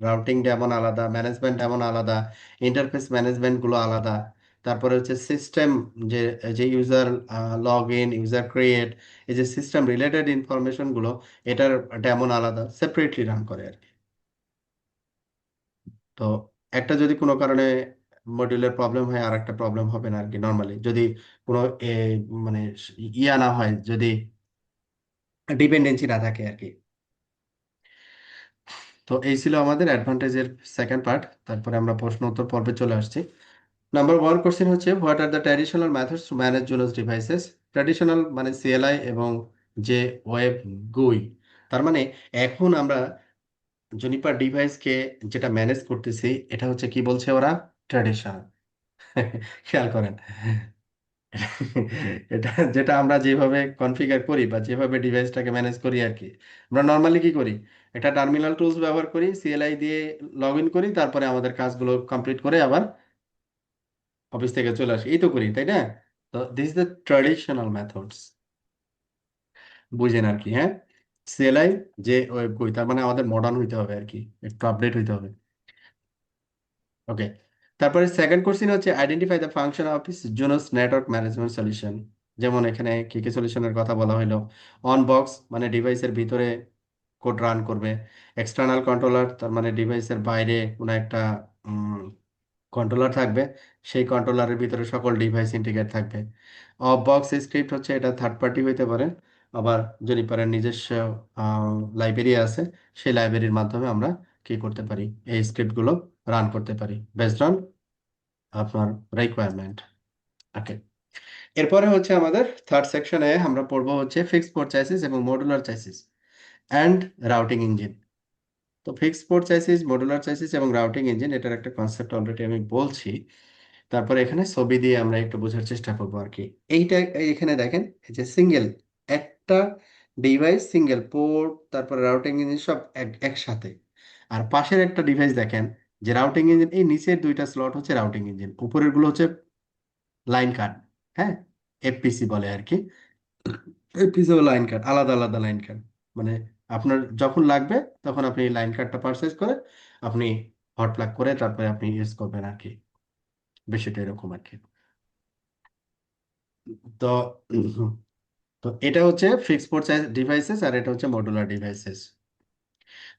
রাউটিং যেমন আলাদা, ম্যানেজমেন্ট এমন আলাদা, ইন্টারফেস ম্যানেজমেন্ট গুলো আলাদা। তারপরে হচ্ছে সিস্টেম, যে যে user log in, user create, এই যে সিস্টেম রিলেটেড ইনফরমেশন গুলো, এটার তেমন আলাদা সেপারেটলি রান করে আর কি। তো একটা যদি কোনো কারণে মডিউলের প্রবলেম হয়, আর একটা প্রবলেম হবে না আর কি, নর্মালি যদি কোনো মানে ইয়া না হয়, যদি ডিপেন্ডেন্সি না থাকে আর কি। তো এই ছিল আমাদের অ্যাডভান্টেজের সেকেন্ড পার্ট। তারপরে আমরা প্রশ্ন উত্তর পর্বে চলে আসছি। নাম্বার ওয়ান কোশ্চেন হচ্ছে, what are the traditional methods to manage Junos devices. Traditional মানে সিএলআই এবং যে ওয়েব গুই, তার মানে এখন আমরা জুনিপার ডিভাইসকে যেটা ম্যানেজ করতেছি, এটা হচ্ছে কি বলছে ওরা, ট্র্যাডিশনাল। খেয়াল করেন, এটা যেটা আমরা যেভাবে কনফিগার করি বা যেভাবে ডিভাইসটাকে ম্যানেজ করি আর কি, আমরা নর্মালি কি করি, একটা টার্মিনাল টুলস ব্যবহার করি, সিএলআই দিয়ে লগ ইন করি, তারপরে আমাদের কাজগুলো কমপ্লিট করে আবার অফিস থেকে চলে আসি, এই তো করি, তাই না? তো this is the traditional methods, বুঝেন আর কি। হ্যাঁ, সিএলআই যে ওয়েব কই, তার মানে আমাদের মডার্ন হইতে হবে আর কি, একটু আপডেট হইতে হবে। ওকে। তারপরে সেকেন্ড কোশ্চেন হচ্ছে, identify the function of Junos network management solution. যেমন এখানে কি কি সলিউশনের কথা বলা হলো, অন বক্স মানে ডিভাইসের ভিতরে কোড রান করবে, এক্সটার্নাল কন্ট্রোলার তার মানে ডিভাইসের বাইরে কোনো একটা কন্ট্রোলার থাকবে, সেই কন্ট্রোলারের ভিতরে সকল ডিভাইস ইন্টিগ্রেট থাকবে। অফ বক্স স্ক্রিপ্ট হচ্ছে এটা থার্ড পার্টি হইতে পারে, আবার জুনিপারের নিজস্ব লাইব্রেরি আছে, সেই লাইব্রেরির মাধ্যমে আমরা কি করতে পারি, এই স্ক্রিপ্টগুলো রান করতে পারি বেসড অন আপনার রিকোয়ারমেন্ট। ওকে, এরপরে হচ্ছে আমাদের থার্ড সেকশনে আমরা পড়বো হচ্ছে ফিক্সড পোর্ট চাইসিস এবং মডুলার চাইসিস অ্যান্ড রাউটিং ইঞ্জিন। তো ফিক্সড পোর্ট চাইসিস, মডুলার চাইসিস এবং রাউটিং ইঞ্জিন, এটার একটা কনসেপ্ট অলরেডি আমি বলছি। তারপরে এখানে ছবি দিয়ে আমরা একটু বোঝার চেষ্টা করবো আর কি। এইটা এখানে দেখেন, এই যে সিঙ্গেল একটা ডিভাইস, সিঙ্গেল পোর্ট, তারপরে রাউটিং ইঞ্জিন সব একসাথে। আর পাশের একটা ডিভাইস দেখেন যে রাউটিং ইঞ্জিন, এই নিচের দুইটা স্লট হচ্ছে রাউটিং ইঞ্জিন, উপরের গুলো হচ্ছে লাইন কার্ড। হ্যাঁ, এফপিসি বলে আর কি। এফপিসি ও লাইন কার্ড, আলাদা আলাদা লাইন কার্ড। মানে আপনার যখন লাগবে তখন আপনি লাইন কার্ডটা পারচেজ করে আপনি হট প্লাগ করে তারপরে আপনি ইউজ করবেন আর কি। বিষয়টা এরকম আর কি। তো তো এটা হচ্ছে ফিক্সড পোর্ট ডিভাইসেস আর এটা হচ্ছে মডুলার ডিভাইসেস।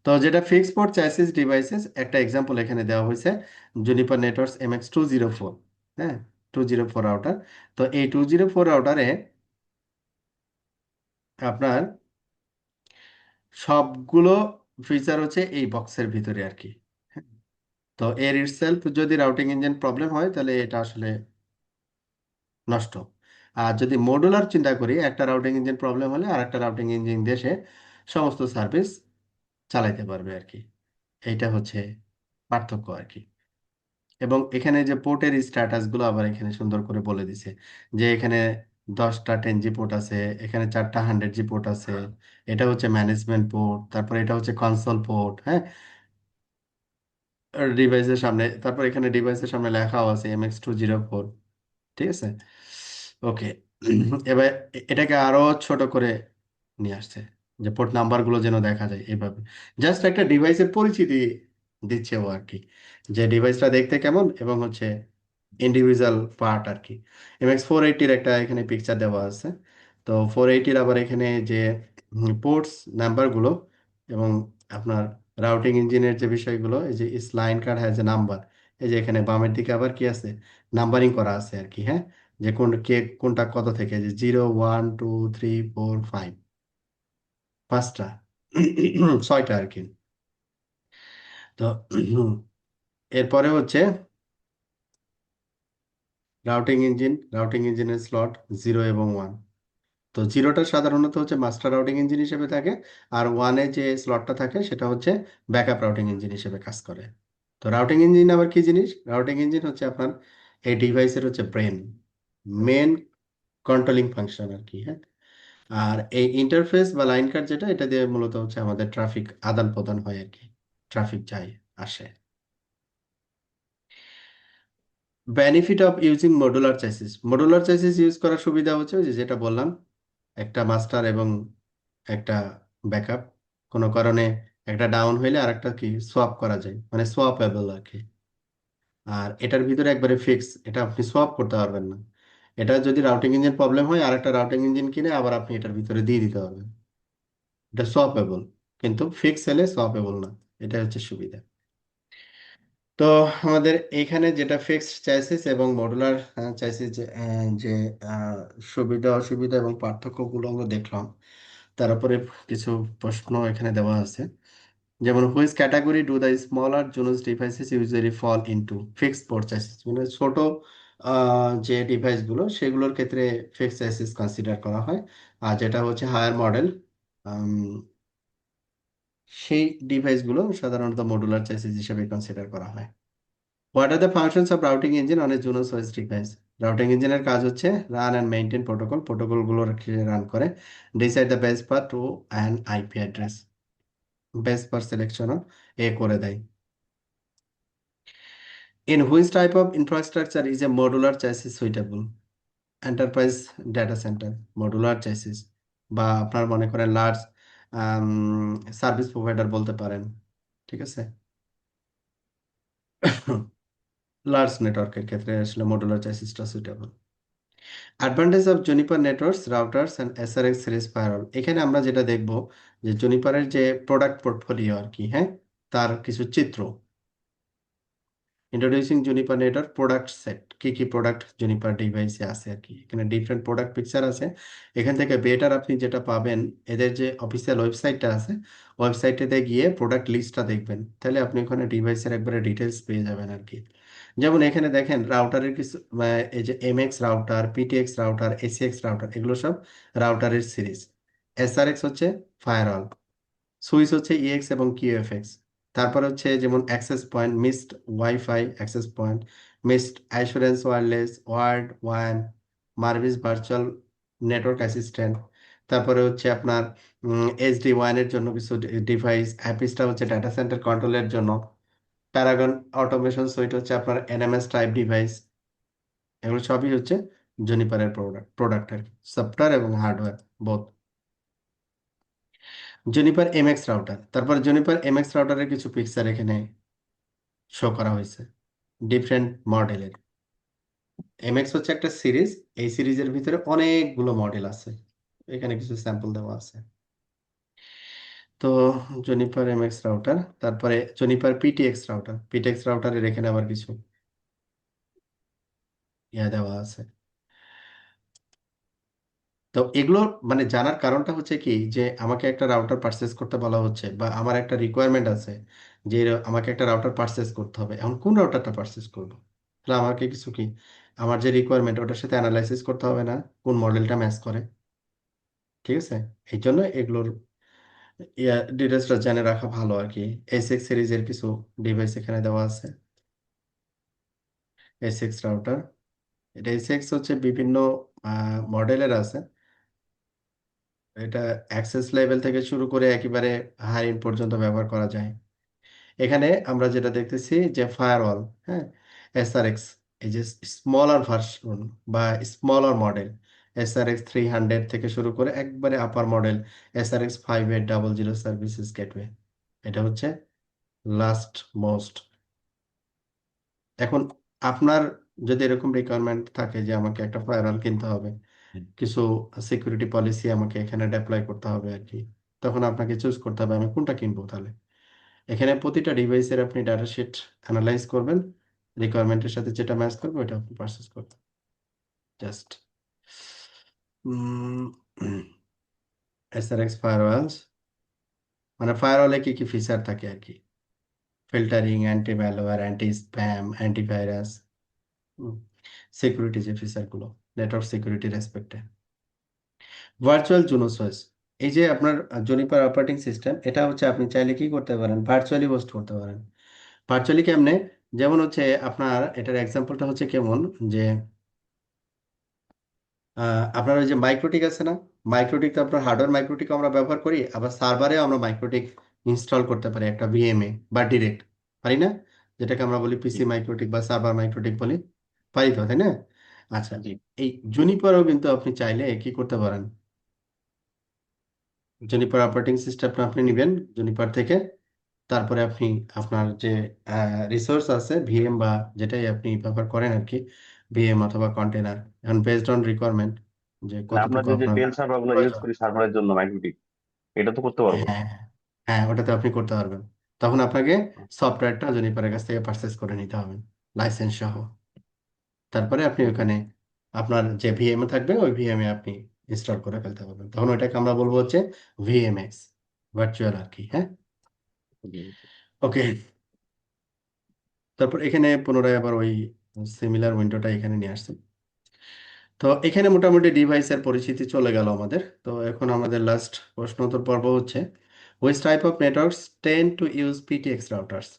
তো যেটা ফিক্সড পোর্ট চ্যাসিস ডিভাইসেস, একটা এক্সাম্পল এখানে দেওয়া হয়েছে, জুনিপার নেটওয়ার্কস MX204। হ্যাঁ, 204 রাউটার। তো এই 204 রাউটারে আপনার সবগুলো ফিচার হচ্ছে এই বক্সের ভিতরে আর কি। হ্যাঁ, তো এর ইটসেলফ যদি রাউটিং ইঞ্জিন প্রবলেম হয় তাহলে এটা আসলে নষ্ট। আর যদি মডুলার চিন্তা করি, একটা রাউটিং ইঞ্জিন প্রবলেম হলে আর একটা রাউটিং ইঞ্জিন দেশে সমস্ত সার্ভিস চালাইতে পারবে আর কি। এইটা হচ্ছে পার্থক্য আর কি। এবং এখানে যে পোর্টের স্ট্যাটাস গুলো আবার এখানে সুন্দর করে বলে দিছে, যে এখানে 10টা 10G পোর্ট আছে, এখানে 4টা 100G পোর্ট আছে, এটা হচ্ছে ম্যানেজমেন্ট পোর্ট, তারপর এটা হচ্ছে কনসোল পোর্ট। হ্যাঁ, ডিভাইসের সামনে, তারপর এখানে ডিভাইসের সামনে লেখাও আছে MX204। ঠিক আছে, ওকে। এবার এটাকে আরো ছোট করে নিয়ে আসছে, যে পোর্ট নাম্বার গুলো যেন দেখা যায় এইভাবে। জাস্ট একটা ডিভাইসের পরিচিতি দিচ্ছে ও আর কি, যে ডিভাইসটা দেখতে কেমন এবং হচ্ছে ইন্ডিভিজুয়াল পার্ট আর কি। MX480-র একটা এখানে পিকচার দেওয়া আছে। তো 480-র আবার এখানে যে পোর্টস নাম্বারগুলো এবং আপনার রাউটিং ইঞ্জিনের যে বিষয়গুলো, এই যে is line card has a number, এই যে এখানে বামের দিকে আবার কি আছে, নাম্বারিং করা আছে আর কি। হ্যাঁ, যে কোনটা কত থেকে, যে 0 1 2 3 4 5, পাঁচটা, ছয়টা আর কি। তো এরপরে হচ্ছে রাউটিং ইঞ্জিনের স্লট 0 এবং 1। তো জিরোটা সাধারণত হচ্ছে মাস্টার রাউটিং ইঞ্জিন হিসেবে থাকে, আর ওয়ানে যে স্লটটা থাকে সেটা হচ্ছে ব্যাকআপ রাউটিং ইঞ্জিন হিসেবে কাজ করে। তো রাউটিং ইঞ্জিন আবার কি জিনিস, রাউটিং ইঞ্জিন হচ্ছে আপনার এই ডিভাইসের হচ্ছে ব্রেন, মেন কন্ট্রোলিং ফাংশন আর কি। হ্যাঁ, আর এই ইন্টারফেস বা লাইন কার্ড যেটা, এটা দিয়ে মূলত হচ্ছে আমাদের ট্রাফিক আদান প্রদান হয় আর কি, ট্রাফিক যায় আসে। Benefit of using modular chassis, modular chassis use করার সুবিধা হচ্ছে ওই যে যেটা বললাম, একটা মাস্টার এবং একটা ব্যাকআপ। কোনো কারণে একটা ডাউন হইলে আরেকটা কি সোয়াপ করা যায়, মানে সোয়াপেবল আর কি। আর এটার ভিতরে একবারে ফিক্স, এটা আপনি সোয়াপ করতে পারবেন না। এটা যদি রাউটিং ইঞ্জিন প্রবলেম হয় আরেকটা রাউটিং ইঞ্জিন কিনে আবার আপনি এটার ভিতরে দিয়ে দিতে পারবেন। এটা সোয়াপেবল, কিন্তু ফিক্স হলে সোয়াপেবল না। এটা হচ্ছে সুবিধা। তো আমাদের এখানে যেটা ফিক্সড চাইসিস এবং মডুলার চাইসিস, যে আহ, সুবিধা অসুবিধা এবং পার্থক্যগুলো আমরা দেখলাম। তার উপরে কিছু প্রশ্ন এখানে দেওয়া আছে, যেমন which category do the smaller Junos devices usually fall into fixed port chassis, মানে ছোট যে ডিভাইসগুলো সেগুলোর ক্ষেত্রে ফিক্সড চাইসিস কনসিডার করা হয়। আর যেটা হচ্ছে হায়ার মডেল, সেই ডিভাইসগুলো সাধারণত মডুলার চাইসিস হিসেবে কনসিডার করা হয়। What are the functions of routing engine on a Junos OS device, routing ইঞ্জিনের কাজ হচ্ছে রান অ্যান্ড মেইনটেইন প্রোটোকলগুলো রান করে, decide the best path to an IP address, best path সিলেকশনও করে দেয়। In which type of infrastructure is a modular chassis suitable? Enterprise data center, modular chassis, বা আপনার মনে করেন লার্জ সার্ভিস প্রোভাইডার বলতে পারেন। ঠিক আছে, লার্জ নেটওয়ার্কের ক্ষেত্রে আসলে মডুলার চাইসিসটা suitable. Advantage of Juniper networks routers and SRX series firewall, এখানে আমরা যেটা দেখব যে জুনিপারের যে প্রোডাক্ট পোর্টফোলিও আর কি। হ্যাঁ, তার কিছু চিত্র। Introducing Juniper network product set, কি কি প্রোডাক্ট জুনিপার ডিভাইসে আছে আর কি। এখানে ডিফারেন্ট প্রোডাক্ট পিকচার আছে। এখান থেকে বেটার আপনি যেটা পাবেন, এদের যে অফিসিয়াল ওয়েবসাইটটা আছে, ওয়েবসাইটেতে গিয়ে প্রোডাক্ট লিস্টটা দেখবেন, তাহলে আপনি ওখানে ডিভাইসের একবারে ডিটেলস পেয়ে যাবেন আর কি। যেমন এখানে দেখেন রাউটারের কিছু এই যে এমএক্স রাউটার, পিটিএক্স রাউটার, এসিএক্স রাউটার, এগুলো সব রাউটারের সিরিজ। এসআরএক্স হচ্ছে ফায়ারওয়াল, সুইচ হচ্ছে ইএক্স এবং কিউএফএক্স। তারপর হচ্ছে যেমন access point, Mist WiFi access point, Mist assurance wireless, word one, Marvis virtual network assistant. তারপরে হচ্ছে আপনার এইচডি ওয়ানের জন্য কিছু ডিভাইস, অ্যাপিসটা হচ্ছে ডাটা সেন্টার কন্ট্রোলের জন্য, প্যারাগন অটোমেশন সুইট হচ্ছে আপনার এনএমএস টাইপ ডিভাইস। এগুলো সবই হচ্ছে জুনিপারের প্রোডাক্ট আর কি, সফটওয়্যার এবং hardware both. Juniper MX router, তারপর জুনিপার এমএক্স রাউটারের কিছু পিকচার এখানে শো করা হয়েছে ডিফারেন্ট মডেলের। এমএক্স হচ্ছে একটা সিরিজ, এই সিরিজের ভিতরে অনেকগুলো মডেল আছে, এখানে কিছু স্যাম্পল দেওয়া আছে। তো জুনিপার এমএক্স রাউটার, তারপরে জুনিপার পিটিএক্স রাউটার, পিটিএক্স রাউটারের এখানে আবার কিছু দেওয়া আছে। তো এগুলো মানে জানার কারণটা হচ্ছে কি, যে আমাকে একটা রাউটার পারচেস করতে বলা হচ্ছে, বা আমার একটা রিকোয়ারমেন্ট আছে যে আমাকে একটা রাউটার পারচেস করতে হবে, এখন কোন রাউটারটা পারচেস করব, তাহলে আমাকে কিছু কি আমার যে রিকোয়ারমেন্ট ওটার সাথে অ্যানালাইসিস করতে হবে না, কোন মডেলটা ম্যাচ করে। ঠিক আছে, এই জন্য এগুলোর ডিটেলসটা জেনে রাখা ভালো আর কি। এসএক্স সিরিজের কিছু ডিভাইস এখানে দেওয়া আছে। এসএক্স রাউটার, এটা এসএক্স হচ্ছে বিভিন্ন মডেলের আছে। এটা অ্যাক্সেস লেভেল থেকে শুরু করে একেবারে হাই এন্ড পর্যন্ত ব্যবহার করা যায়। এখানে আমরা যেটা দেখতেছি যে ফায়ারওয়াল, হ্যাঁ, এসআরএক্স, এই যে স্মলার ভার্সন বা স্মলার মডেল, এসআরএক্স 300 থেকে শুরু করে একবারে আপার মডেল এসআরএক্স 5800 সার্ভিসেস গেটওয়ে, এটা হচ্ছে লাস্ট মোস্ট। এখন আপনার যদি এরকম রিকোয়ারমেন্ট থাকে যে আমাকে একটা ফায়ারওয়াল কিনতে হবে, কিছু সিকিউরিটি পলিসি আমাকে এখানে ডেপ্লয় করতে হবে আর কি, তখন আপনাকে চুজ করতে হবে আমি কোনটা কিনবো। তাহলে এখানে প্রতিটা ডিভাইসের আপনি ডাটা শিট অ্যানালাইজ করবেন, রিকোয়ারমেন্টের সাথে যেটা ম্যাচ করবে ওটা আপনি পারচেস করবেন জাস্ট। এসআরএক্স ফায়ারওয়ালস মানে ফায়ারওয়ালে কি কি ফিচার থাকে আর কি, filtering, anti malware, anti spam, antivirus, security যে ফিচারগুলো নেটওয়ার্ক সিকিউরিটি রেসপেক্টে। ভার্চুয়াল জুনোস ওএস, এই যে আপনার জুনিপার অপারেটিং সিস্টেম, এটা হচ্ছে আপনি চাইলে কি করতে পারেন, ভার্চুয়ালি হোস্ট করতে পারেন। ভার্চুয়ালি কেমনে, যেমন হচ্ছে আপনার এটার এক্সাম্পলটা হচ্ছে কেমন, যে আপনার ওই যে মাইক্রোটিক আছে না, মাইক্রোটিক তো আপনার হার্ডওয়্যার মাইক্রোটিক আমরা ব্যবহার করি, আবার সার্ভারেও আমরা মাইক্রোটিক ইনস্টল করতে পারি একটা ভিএমএ বা ডিরেক্ট, পারি না, যেটাকে আমরা বলি জি পিসি মাইক্রোটিক বা সার্ভার মাইক্রোটিক বলি, পারি তো, তাই না? আচ্ছা, জি এই জুনিপারও কিন্তু আপনি চাইলে কি করতে পারেন, জুনিপার অপারেটিং সিস্টেমটা আপনি নেবেন জুনিপার থেকে, তারপরে আপনি আপনার যে রিসোর্স আছে ভিএম বা যেটাই আপনি ব্যবহার করেন আর কি, ভিএম অথবা কন্টেনার, এখন বেসড অন রিকোয়ারমেন্ট যে মানে আমরা কতটুকু যে আপনার ডেল সার্ভার গুলো ইউজ প্রয়োজন। করি সার্ভারের জন্য মাইক্রোটিক, এটা তো করতে পারবো। হ্যাঁ, হ্যাঁ, ওটাতে আপনি করতে পারবেন। তখন আপনাকে সফটওয়্যারটা জুনিপারের কাছ থেকে পারচেস করে নিতে হবে লাইসেন্স সহ। তারপরে আপনি ওখানে আপনার যে ভিএমএ থাকবে ওই ভিএমএ আপনি ইনস্টল করে ফেলতে পারবেন, তখন ওইটাকে আমরা বলবো হচ্ছে ভিএমএক্স, ভার্চুয়াল আর কি। হ্যাঁ, ওকে। তারপর এখানে পুনরায় আবার ওই সিমিলার উইন্ডোটা এখানে নিয়ে আসছে। তো এখানে মোটামুটি ডিভাইসের পরিচিতি চলে গেল আমাদের। তো এখন আমাদের লাস্ট প্রশ্নোত্তর পর্ব হচ্ছে, which type of networks tend to use PTX routers?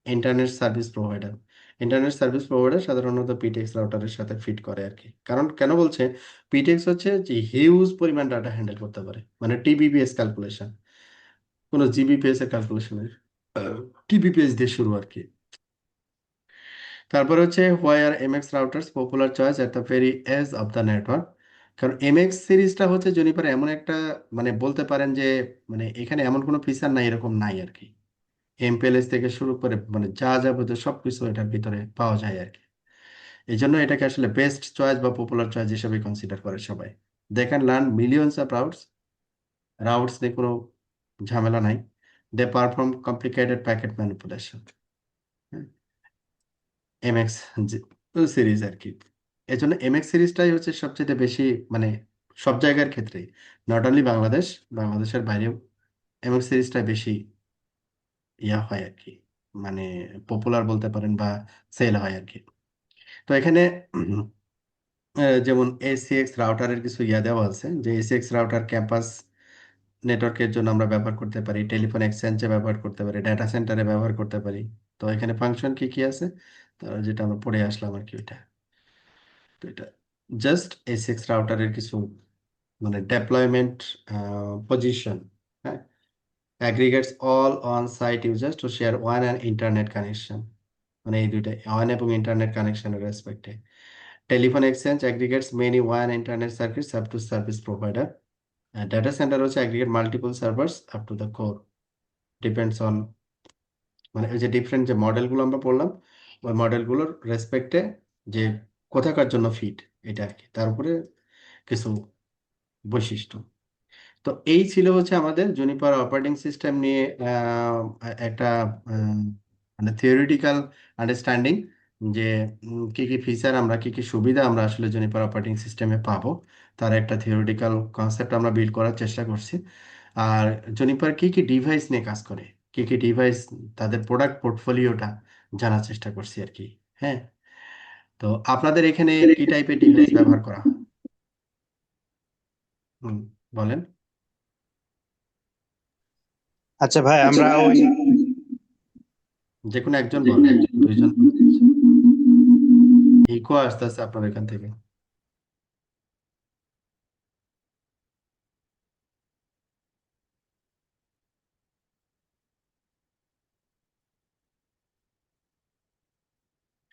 Internet service provider, internet service provider সাধারণত পিটিএক্স রাউটারের সাথে ফিট করে আর কি। কারণ কেন বলছে, পিটিএক্স হচ্ছে যে হিউজ পরিমাণ ডাটা হ্যান্ডেল করতে পারে, মানে টিবিপিএস ক্যালকুলেশন, কোনো জিবিপিএস এর ক্যালকুলেশনের টিবিপিএস দিয়ে শুরু আর কি। তারপর হচ্ছে why are MX routers popular choice at the very edge of the network. কারণ এমএক্স সিরিজটা হচ্ছে জুনিপার এমন একটা, মানে বলতে পারেন যে মানে এখানে এমন কোনো ফিচার নাই এরকম নাই আর কি। এমপিএলএস থেকে শুরু করে মানে যা যাবতীয় সবকিছু এটার ভিতরে পাওয়া যায় আর কি। এই জন্য এটাকে আসলে বেস্ট চয়েস বা পপুলার চয়েস হিসেবে কনসিডার করে সবাই। They can learn millions of routes, routes নিয়ে কোনো ঝামেলা নাই। They perform complicated packet manipulation. MX series আর কি। এই জন্য এমএক্স সিরিজটাই হচ্ছে সবচেয়ে বেশি, মানে সব জায়গার ক্ষেত্রে, নট অনলি বাংলাদেশ, বাংলাদেশের বাইরেও এমএক্স সিরিজটা বেশি হয় আর কি, মানে পপুলার বলতে পারেন বা সেল হয় আর কি। তো এখানে যেমন এসিএক্স রাউটারের কিছু দেওয়া আছে, যে এসিএক্স রাউটার ক্যাম্পাস নেটওয়ার্কের জন্য আমরা ব্যবহার করতে পারি, টেলিফোন এক্সচেঞ্জে ব্যবহার করতে পারি, ডাটা সেন্টারে ব্যবহার করতে পারি। তো এখানে ফাংশন কি কি আছে, তো যেটা আমরা পড়ে আসলাম আর কি ওইটা। তো এটা জাস্ট এসিএক্স রাউটারের কিছু মানে ডেপ্লয়মেন্ট পজিশন, হ্যাঁ, aggregates all on-site users to share one and internet connection, মানে এই দুইটা ওয়ান এবং ইন্টারনেট কানেকশনের রেসপেক্টে। টেলিফোন এক্সচেঞ্জ aggregates many ওয়ান internet service up to service provider. Data center হচ্ছে aggregate multiple servers up to the core, depends on, মানে ওই যে ডিফারেন্ট যে মডেলগুলো আমরা পড়লাম, ওই মডেলগুলোর রেসপেক্টে যে কোথাকার জন্য ফিট, এটা আর কি, তার উপরে কিছু বৈশিষ্ট্য। তো এই ছিল হচ্ছে আমাদের জুনিপার অপারেটিং সিস্টেম নিয়ে একটা মানে থিওরিটিক্যাল আন্ডারস্ট্যান্ডিং, যে কি কি ফিচার আমরা, কি কি সুবিধা আমরা আসলে জুনিপার অপারেটিং সিস্টেমে পাবো, তার একটা থিওরিটিক্যাল কনসেপ্ট আমরা বিল্ড করার চেষ্টা করছি। আর জুনিপার কি কি ডিভাইস নিয়ে কাজ করে, কি কি ডিভাইস, তাদের প্রোডাক্ট পোর্টফোলিওটা জানার চেষ্টা করছি আর কি। হ্যাঁ, তো আপনাদের এখানে কি টাইপের ডিভাইস ব্যবহার করা হয়? হুম, বলেন। আচ্ছা ভাই, আমরা ওই যে কোনো একজন বলেন, দুইজন। ইকো আসতেছে আপনার এখান থেকে।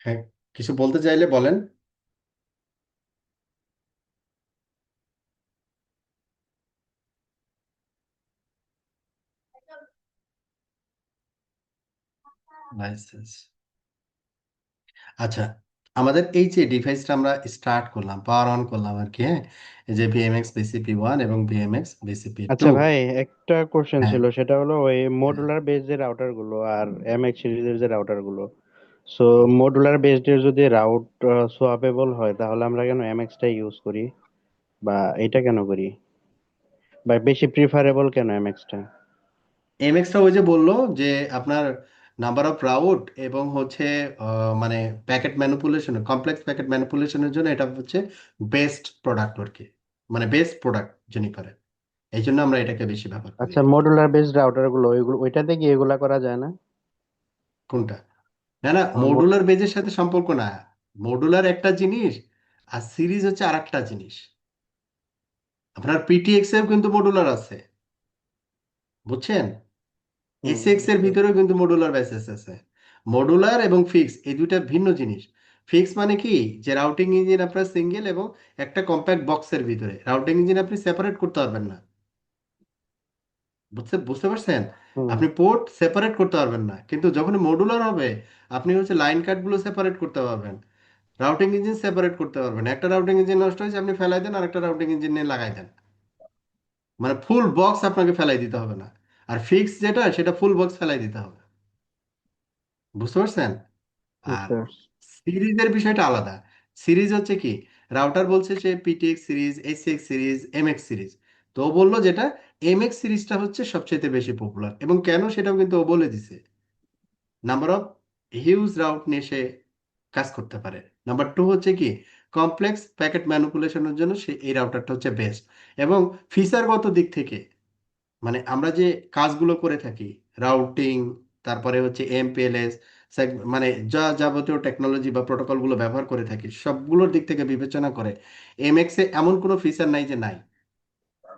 হ্যাঁ, কিছু বলতে চাইলে বলেন। লাইসেন্স, আচ্ছা, আমাদের এই যে ডিভাইসটা আমরা স্টার্ট করলাম, পাওয়ার অন করলাম আর কি, হ্যাঁ, এই যে বিএমএক্স বিসিপি 1 এবং বিএমএক্স বিসিপি আচ্ছা 2। ভাই, একটা কোশ্চেন হ্যাঁ, ছিল, সেটা হলো ওই হ্যাঁ, মডুলার বেস যে রাউটার গুলো আর এমএক্স সিরিজের যে রাউটার গুলো, সো মডুলার বেসড এর যদি রাউট সোয়াপেবল হয়, তাহলে আমরা কেন এমএক্স টা ইউজ করি, বা এটা কেন করি, বা বেশি প্রিফারেবল কেন এমএক্স টা? এমএক্সটা ওই যে বললো যে আপনার নাম্বার অফ রাউট এবং হচ্ছে মানে প্যাকেট ম্যানিপুলেশন, কমপ্লেক্স প্যাকেট ম্যানিপুলেশনের জন্য এটা হচ্ছে বেস্ট প্রোডাক্ট আর কি, মানে বেস্ট প্রোডাক্ট জেনিফারের। এই জন্য আমরা এটাকে বেশি ব্যবহার করি আচ্ছা, আর কি। মডুলার বেসড রাউটার গুলো ওইটাতে কি এগুলা করা যায় না? কোনটা? না না, মডুলার বেজের সাথে সম্পর্ক না। মডুলার একটা জিনিস, আর সিরিজ হচ্ছে আর একটা জিনিস। আপনার পিটিএক্স এর কিন্তু মডুলার আছে, বুঝছেন? এসএক্স এর ভিতরেও কিন্তু মডুলার বেসিস আছে। মডুলার এবং ফিক্স এই দুইটা ভিন্ন জিনিস। ফিক্স মানে কি, যে রাউটিং ইঞ্জিন আপনার সিঙ্গেল এবং একটা কম্প্যাক্ট বক্সের ভিতরে, রাউটিং ইঞ্জিন আপনি সেপারেট করতে পারবেন না। বুঝতে বুঝতে পারছেন? হুম। আপনি পোর্ট সেপারেট করতে পারবেন না, কিন্তু যখন মডুলার হবে আপনি হচ্ছে লাইন কার্ডগুলো সেপারেট করতে পারবেন, রাউটিং ইঞ্জিন সেপারেট করতে পারবেন। একটা রাউটিং ইঞ্জিন নষ্ট হয়েছে আপনি ফেলাই দেন, আর একটা রাউটিং ইঞ্জিন নিয়ে লাগাই দেন, মানে ফুল বক্স আপনাকে ফেলাই দিতে হবে না। আর ফিক্স যেটা, সেটা ফুল বক্স ফেলাই দিতে হবে। বুঝতে পারছেন? আর বুঝতে পারছি। সিরিজের বিষয়টা আলাদা। সিরিজ হচ্ছে কি, রাউটার বলছে যে পিটিএক্স সিরিজ, এসিএক্স সিরিজ, এমএক্স সিরিজ। তো ও বললো যেটা এমএক্স সিরিজটা হচ্ছে সবচেয়ে বেশি পপুলার, এবং কেন সেটাও কিন্তু ও বলে দিছে। নাম্বার অফ হিউজ রাউট নিয়ে সে কাজ করতে পারে। নাম্বার টু হচ্ছে কি, কমপ্লেক্স প্যাকেট ম্যানিপুলেশনের জন্য সে এই রাউটারটা হচ্ছে বেস্ট। এবং ফিচারগত দিক থেকে, মানে আমরা যে কাজগুলো করে থাকি, রাউটিং, তারপরে হচ্ছে এমপিএলএস, মানে যা যাবতীয় টেকনোলজি বা প্রোটোকলগুলো ব্যবহার করে থাকি, সবগুলোর দিক থেকে বিবেচনা করে এমএক্স এ এমন কোনো ফিচার নাই যে নাই।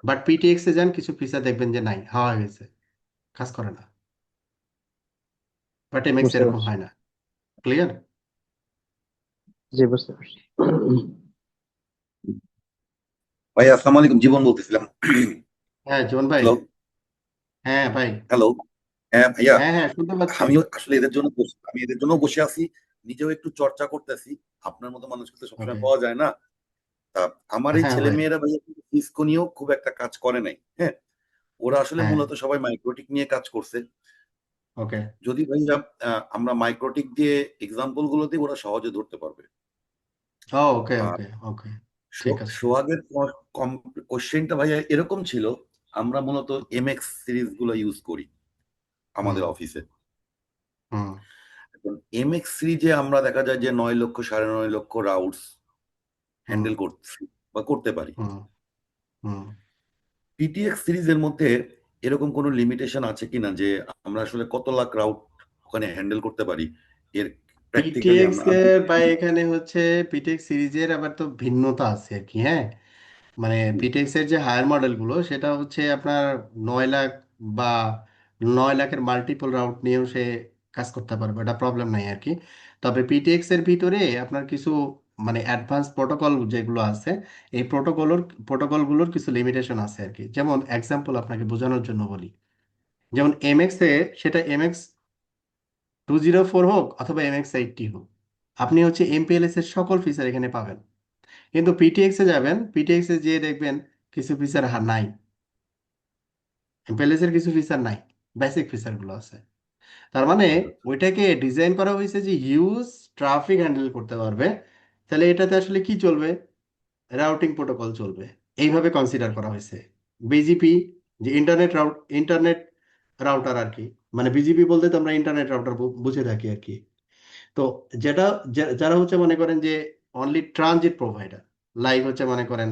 বাট পিটিএক্স এ যান, কিছু ফিচার দেখবেন যে নাই, হাওয়া হয়ে গেছে, কাজ করে না। বাট এমএক্স বুঝতে এরকম পারছি। হয় না। ক্লিয়ার? জি, বুঝতে পারছি। ভাই আসসালামু আলাইকুম, জীবন বলতেছিলাম। হ্যাঁ জীবন ভাই। হ্যালো। হ্যাঁ ভাই। হ্যালো। হ্যাঁ ভাইয়া, হ্যাঁ হ্যাঁ, শুনতে পাচ্ছি। আমিও আসলে আমি এদের জন্য বসে আছি, নিজেও একটু চর্চা করতেছি। আপনার মতো মানুষকে তো সবসময় ওকে। পাওয়া যায় না। তা আমার এই হ্যাঁ ছেলে ভাই। মেয়েরা ভাইয়া কিন্তু সিসকো নিয়েও খুব একটা কাজ করে নাই। হ্যাঁ, ওরা আসলে হ্যাঁ। মূলত সবাই মাইক্রোটিক নিয়ে কাজ করছে। ওকে। যদি ভাইয়া আমরা মাইক্রোটিক দিয়ে এক্সাম্পল গুলো দিই ওরা সহজে ধরতে পারবে। ও ওকে আর ওকে ওকে, ঠিক আছে। সোহাগের কোশ্চেনটা ভাইয়া এরকম ছিল, আমরা মূলত এমএক্স সিরিজ গুলো ইউজ করি আমাদের হুম অফিসে। হুম এখন এমএক্স সিরিজে আমরা দেখা যায় যে 9 লক্ষ 9.5 লক্ষ রাউটস হুম হ্যান্ডেল করছি বা করতে পারি। হুম হুম পিটিএক্স সিরিজের মধ্যে এরকম কোনো লিমিটেশন আছে কিনা যে আমরা আসলে কত লাখ রাউট ওখানে হ্যান্ডেল করতে পারি? এর প্র্যাকটিক্যালি পিটিএক্স আমরা এর বা এখানে হচ্ছে পিটিএক্স সিরিজের আবার তো ভিন্নতা আছে আর কি, হ্যাঁ। মানে পিটেক্স এর যে হায়ার মডেল গুলো সেটা হচ্ছে আপনার 9 লাখ বা 9 লাখের মাল্টিপল রাউট নিয়েও সে কাজ করতে পারবে, এটা প্রবলেম নাই আর কি। তবে পিটিএক্স এর ভিতরে আপনার কিছু মানে অ্যাডভান্স প্রোটোকল যেগুলো আছে, এই প্রোটোকলগুলোর কিছু লিমিটেশন আছে আর কি। যেমন এক্সাম্পল আপনাকে বোঝানোর জন্য বলি, যেমন এমএক্স এ সেটা এমএক্স 204 হোক অথবা MX80 হোক, আপনি হচ্ছে এমপিএলএস এর সকল ফিচার এখানে পাবেন। কিন্তু পিটিএক্স এ যাবেন, পিটিএক্স এ যেয়ে দেখবেন কিছু ফিচার নাই, এমপিএলএস এর কিছু ফিচার নাই, বেসিক ফিচার গুলো আছে। তার মানে ওইটাকে ডিজাইন করা হয়েছে যে হিউজ ট্রাফিক হ্যান্ডেল করতে পারবে। তাহলে এটাতে আসলে কি চলবে? রাউটিং প্রোটোকল চলবে, এইভাবে কনসিডার করা হয়েছে। বিজিপি, যে ইন্টারনেট রাউটার আর কি, মানে বিজিপি বলতে তো আমরা ইন্টারনেট রাউটার বুঝে থাকি আর কি। তো যেটা যারা হচ্ছে মনে করেন যে অনলি ট্রানজিট প্রোভাইডার, লাইক হচ্ছে মনে করেন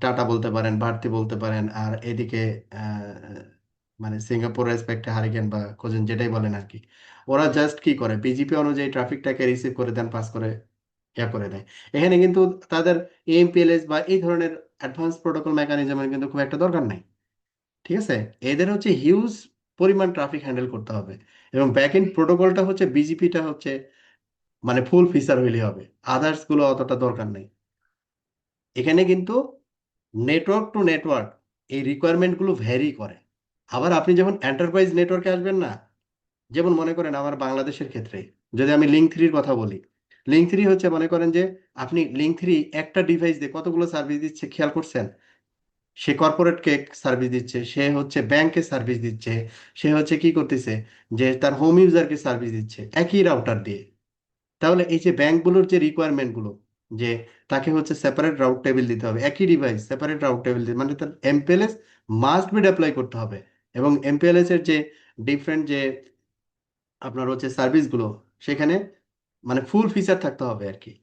টাটা বলতে পারেন, ভারতী বলতে পারেন, আর এদিকে মানে সিঙ্গাপুর রেসপেক্টে হারিকেন বা কোজেন যেটাই বলেন আর কি। ওরা জাস্ট কি করে, বিজিপি অনুযায়ী ট্রাফিকটাকে রিসিভ করে দেন, পাস করে করে দেয়। এখানে কিন্তু তাদের এমপিএলএস বা এই ধরনের অ্যাডভান্স প্রোটোকল মেকানিজমের কিন্তু খুব একটা দরকার নাই। ঠিক আছে, এদের হচ্ছে হিউজ পরিমাণ ট্রাফিক হ্যান্ডেল করতে হবে, এবং ব্যাক এন্ড প্রোটোকলটা হচ্ছে বিজিপিটা হচ্ছে মানে ফুল ফিচার হইলে হবে, আদার্স গুলো অতটা দরকার নেই। এখানে কিন্তু নেটওয়ার্ক টু নেটওয়ার্ক এই রিকোয়ারমেন্ট গুলো ভ্যারি করে। আবার আপনি যখন এন্টারপ্রাইজ নেটওয়ার্কে আসবেন না, যেমন মনে করেন আমার বাংলাদেশের ক্ষেত্রে যদি আমি লিঙ্ক থ্রির কথা বলি, লিঙ্ক থ্রি হচ্ছে মনে করেন যে আপনি লিঙ্ক থ্রি একটা ডিভাইস দিয়ে কতগুলো সার্ভিস দিচ্ছে খেয়াল করছেন? সে কর্পোরেটকে সার্ভিস দিচ্ছে, সে হচ্ছে ব্যাংকে সার্ভিস দিচ্ছে, সে হচ্ছে কি করতেছে যে তার হোম ইউজারকে সার্ভিস দিচ্ছে একই রাউটার দিয়ে। তাহলে এই যে ব্যাংকগুলোর যে রিকোয়ারমেন্ট গুলো, যে তাকে হচ্ছে সেপারেট রাউট টেবিল দিতে হবে, একই ডিভাইস সেপারেট রাউট টেবিল দিতে, মানে তার এমপিএলএস মাস্ট বি অ্যাপ্লাই করতে হবে। এবং এমপিএলএস এর যে ডিফারেন্ট যে আপনার হচ্ছে সার্ভিসগুলো, সেখানে মানে ফুল ফিচার থাকতে হবে আর কি।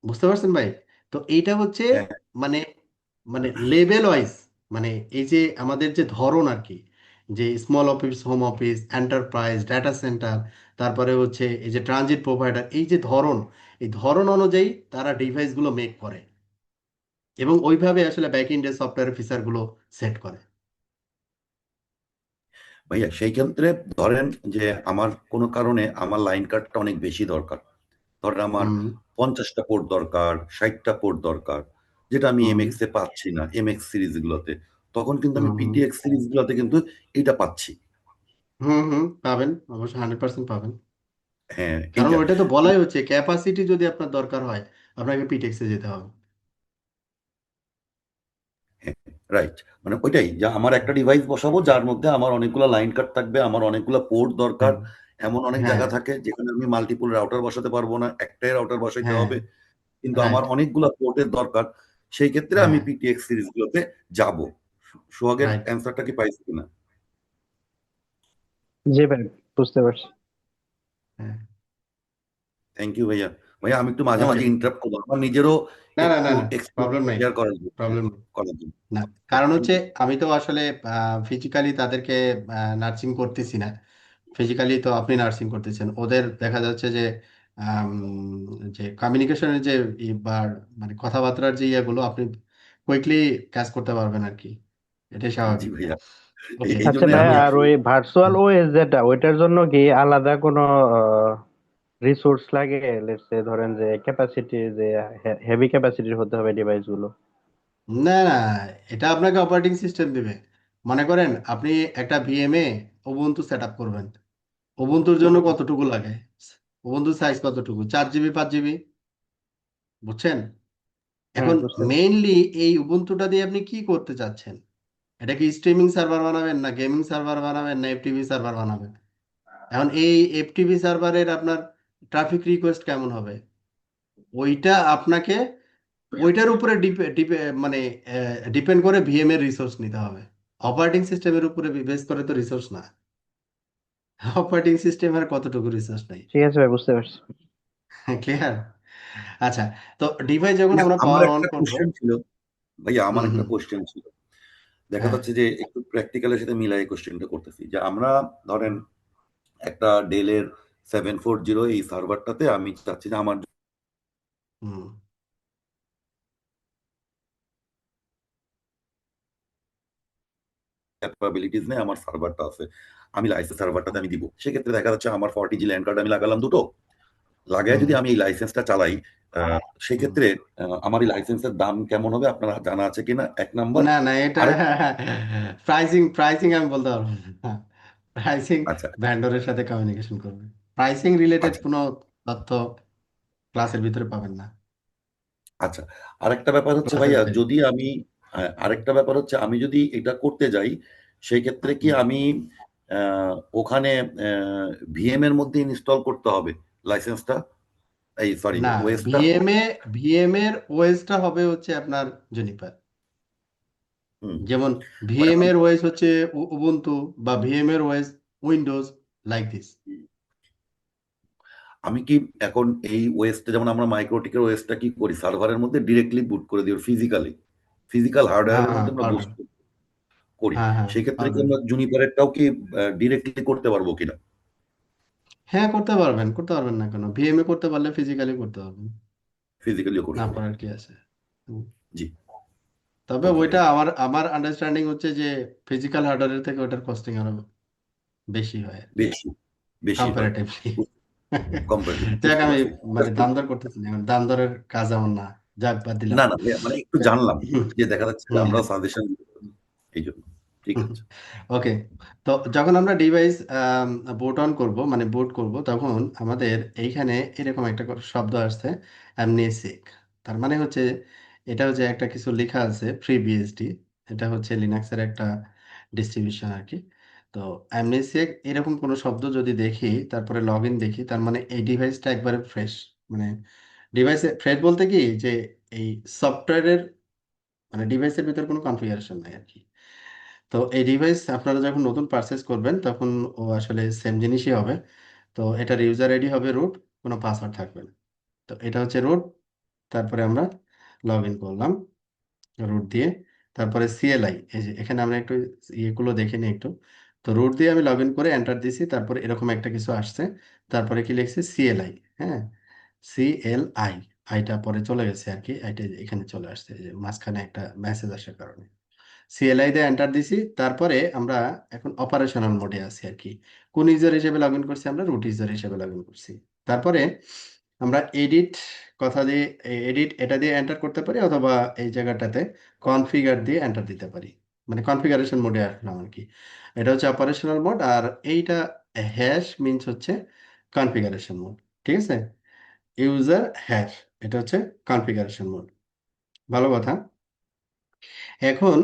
বুঝতে পারছেন ভাই? তো এইটা হচ্ছে হ্যাঁ, মানে মানে লেভেল ওয়াইজ, মানে এই যে আমাদের যে ধরন আর কি, যে small office, home office, enterprise, data centre, তারপরে হচ্ছে এই যে ট্রানজিট প্রোভাইডার, এই যে ধরন, এই ধরন অনুযায়ী তারা ডিভাইসগুলো মেক করে এবং ওইভাবে আসলে ব্যাক এন্ডের সফটওয়্যার ফিচারগুলো সেট করে। ভাইয়া সেই ক্ষেত্রে ধরেন যে আমার কোনো কারণে আমার লাইন কার্ডটা অনেক বেশি দরকার, ধরেন আমার হুম 50টা পোর্ট দরকার, 60টা পোর্ট দরকার, যেটা আমি হুম এমএক্স এ পাচ্ছি না এমএক্স সিরিজ গুলোতে, তখন কিন্তু আমি হুম হুম পিটিএক্স সিরিজ গুলোতে কিন্তু এটা পাচ্ছি। পাবেন, অবশ্যই 100% পাবেন। হ্যাঁ, কারণ এইটা ওইটা তো বলাই হচ্ছে ক্যাপাসিটি যদি আপনার দরকার হয় আপনাকে পিটেক্সে যেতে হবে। রাইট, মানে ওইটাই যে আমার একটা ডিভাইস বসাবো যার মধ্যে আমার অনেকগুলো লাইন কার্ড থাকবে, আমার অনেকগুলো পোর্ট দরকার। হ্যাঁ এমন অনেক হ্যাঁ জায়গা থাকে যেখানে আমি মাল্টিপল রাউটার বসাতে পারবো না, একটাই রাউটার বসাইতে হ্যাঁ, হবে, কিন্তু আমার রাইট, অনেকগুলো পোর্টের দরকার। সেই ক্ষেত্রে আমি হ্যাঁ, পিটিএক্স সিরিজ গুলোতে যাব। সোহাগের রাইট, অ্যান্সারটা কি পাইছি কিনা? জি ভাই, বুঝতে পারছি। হ্যাঁ, থ্যাংক ইউ ভাইয়া। ভাইয়া আমি একটু মাঝে ওকে। মাঝে ইন্টারাপ্ট করবো, আমার নিজেরও না না না একটু না, এক্সপিরিয়েন্স প্রবলেম নাই, শেয়ার করার জন্য, প্রবলেম করার জন্য। না। কারণ থ্যাংক হচ্ছে ইউ। আমি তো আসলে ফিজিক্যালি তাদেরকে নার্সিং করতেছি না, ফিজিক্যালি তো আপনি নার্সিং করতেছেন। ওদের দেখা যাচ্ছে যে আম, যে কমিউনিকেশনের যে বা মানে কথাবার্তার যে ইয়েগুলো আপনি কুইকলি ক্যাচ করতে পারবেন আর কি, এটাই জি স্বাভাবিক। ভাইয়া, ওকে। এই আচ্ছা জন্য ভাই, আমি আর ওই ভার্চুয়াল ওএস যেটা, ওইটার জন্য কি আলাদা কোনো রিসোর্স লাগে? লেটস সে ধরেন যে ক্যাপাসিটি, যে হেভি ক্যাপাসিটির হতে হবে ডিভাইস গুলো। না না, এটা আপনাকে অপারেটিং সিস্টেম দিবে। মনে করেন আপনি একটা ভিএমএ উবুন্টু সেট আপ করবেন, উবুন্টুর জন্য কতটুকু লাগে? উবুন্টুর সাইজ কতটুকু? 4 জিবি, 5 জিবি, বুঝছেন? হ্যাঁ, এখন বুঝতে পারছি। মেইনলি এই উবুন্টুটা দিয়ে আপনি কি করতে চাচ্ছেন? এটা কি স্ট্রিমিং সার্ভার বানাবেন, না গেমিং সার্ভার বানাবেন, না এফটিপি সার্ভার বানাবেন? এখন এই এফটিপি সার্ভারের আপনার ট্রাফিক রিকোয়েস্ট কেমন হবে, ওইটা আপনাকে ওইটার উপরে মানে ডিপেন্ড করে ভিএম এর রিসোর্স নিতে হবে। অপারেটিং সিস্টেমের উপরে বেস করে তো রিসোর্স না। অপারেটিং সিস্টেমের কতটুকু রিসোর্স নাই। ঠিক আছে ভাই, বুঝতে পারছি। ক্লিয়ার? আচ্ছা, তো ডিভাইস যখন ভাইয়া, আমরা আমার পাওয়ার অন একটা করব। কোশ্চেন ছিল। ভাইয়া, আমার হুম একটা হুম। কোশ্চেন ছিল। দেখা হ্যাঁ যাচ্ছে যে একটু প্র্যাকটিক্যালের সাথে মিলাই কোশ্চেনটা করতেছি, যে আমরা ধরেন একটা ডেলের 740 এই সার্ভারটাতে আমি চাচ্ছি যে আমার হুম ক্যাপাবিলিটিস নেই, আমার সার্ভারটা আছে, আমি লাইসেন্স সার্ভারটাতে আমি দিব। সেক্ষেত্রে দেখা যাচ্ছে আমার 40G ল্যান্ড কার্ড আমি লাগালাম দুটো, লাগায় হুম যদি আমি এই লাইসেন্সটা চালাই, হুম। সেক্ষেত্রে আমার এই লাইসেন্সের দাম কেমন হবে আপনারা জানা আছে কিনা, এক নাম্বার। না না, এটা আরেক প্রাইসিং আমি বলতে পারবো না। প্রাইসিং আচ্ছা ভ্যান্ডরের সাথে কমিউনিকেশন করবে। প্রাইসিং রিলেটেড আচ্ছা কোনো তথ্য ক্লাসের ভিতরে পাবেন না, আচ্ছা আরেকটা ব্যাপার হচ্ছে ক্লাসের ভাইয়া, বাইরে। যদি আমি আরেকটা ব্যাপার হচ্ছে, আমি যদি এটা করতে যাই, সেই ক্ষেত্রে কি হুম। আমি ওখানে ভিএম এর মধ্যে ইনস্টল করতে হবে লাইসেন্সটা, এই সরি না, ওএসটা? ভিএম এর ওএসটা হবে হচ্ছে আপনার জুনিপার। হুম। যেমন মানে ভিএম এর ওএস হচ্ছে উবুন্টু, বা ভিএম এর ওএস উইন্ডোজ, লাইক দিস। আমি কি এখন এই ওএসটা, যেমন আমরা মাইক্রোটিকের ওএসটা কি করি, সার্ভারের মধ্যে ডিরেক্টলি বুট করে দিই, ফিজিক্যাল হ্যাঁ হার্ডওয়্যারের হ্যাঁ মধ্যে আমরা বুট পারবেন। করি। হ্যাঁ হ্যাঁ সেই ক্ষেত্রে কি পারবেন। আমরা জুনিপারেরটাও কি ডিরেক্টলি করতে পারবো কিনা? হ্যাঁ করতে পারবেন না কেন? ভিএম এ করতে পারলে ফিজিক্যালি করতে পারবেন, ফিজিক্যালিও না করতে পারবো। পারার কি আছে? হুম। জি। তবে ওকে ওইটা ভাইয়া। আমার আমার আন্ডারস্ট্যান্ডিং হচ্ছে যে ফিজিক্যাল হার্ডওয়্যারের থেকে ওটার কস্টিং আরো বেশি হয় আর কি, বেশি বেশি হয়। কম্পারেটিভলি। কম্পারেটিভ যাক, বুঝতে আমি পারছি। মানে দাম দর করতেছি না, দাম দরের কাজ আমার না। যাক, বাদ দিলাম। না না ভাইয়া, মানে একটু জানলাম হুম, যে দেখা যাচ্ছে যে হুম, আমরা সাজেশন, এই জন্য। ঠিক হুম। আছে। ওকে, তো যখন আমরা ডিভাইস বুট অন করব, মানে বুট করব, তখন আমাদের এইখানে এরকম একটা শব্দ আসছে, অ্যামনেসিক। তার মানে হচ্ছে, এটা হচ্ছে একটা কিছু লেখা আছে ফ্রি বিএসডি, এটা হচ্ছে লিনাক্সের একটা ডিস্ট্রিবিউশন আর কি। তো অ্যামনেসিক এরকম কোনো শব্দ যদি দেখি, তারপরে লগ ইন দেখি, তার মানে এই ডিভাইসটা একবারে ফ্রেশ। মানে ডিভাইসে ফ্রেশ বলতে কি, যে এই সফটওয়্যারের মানে ডিভাইসের ভিতর কোনো কনফিগারেশন নাই আর কি। তো এই ডিভাইস আপনারা যখন নতুন পারচেজ করবেন, তখন ও আসলে সেম জিনিসই হবে। তো এটার ইউজার আইডি হবে রুট, কোনো পাসওয়ার্ড থাকবে না। তো এটা হচ্ছে রুট। তারপরে আমরা লগ ইন করলাম রুট দিয়ে। তারপরে সিএলআই, এই যে এখানে আমরা একটু ইয়েগুলো দেখে নিই একটু। তো রুট দিয়ে আমি লগ ইন করে এন্টার দিছি, তারপরে এরকম একটা কিছু আসছে। তারপরে কি লিখছি, সিএলআই। হ্যাঁ, সিএলআই, আইটা পরে চলে গেছে আর কি, আইটা এখানে চলে আসছে, এই যে মাঝখানে একটা মেসেজ আসার কারণে। সিএলআই দিয়ে এন্টার দিছি, তারপরে আমরা এখন অপারেশনাল মোডে আছি আর কি। কোন ইউজার হিসেবে লগ ইন করছি, আমরা রুট ইউজার হিসেবে লগ ইন করছি। তারপরে আমরা এডিট কথা দিয়ে, এডিট এটা দিয়ে এন্টার করতে পারি, অথবা এই জায়গাটাতে কনফিগার দিয়ে এন্টার দিতে পারি। মানে কনফিগারেশন মোডে আসলাম আর কি। এটা হচ্ছে অপারেশনাল মোড, আর এইটা হ্যাশ মিনস হচ্ছে কনফিগারেশন মোড। ঠিক আছে, ইউজার হ্যাশ, এটা হচ্ছে কনফিগারেশন মোড। ভালো কথা। এখন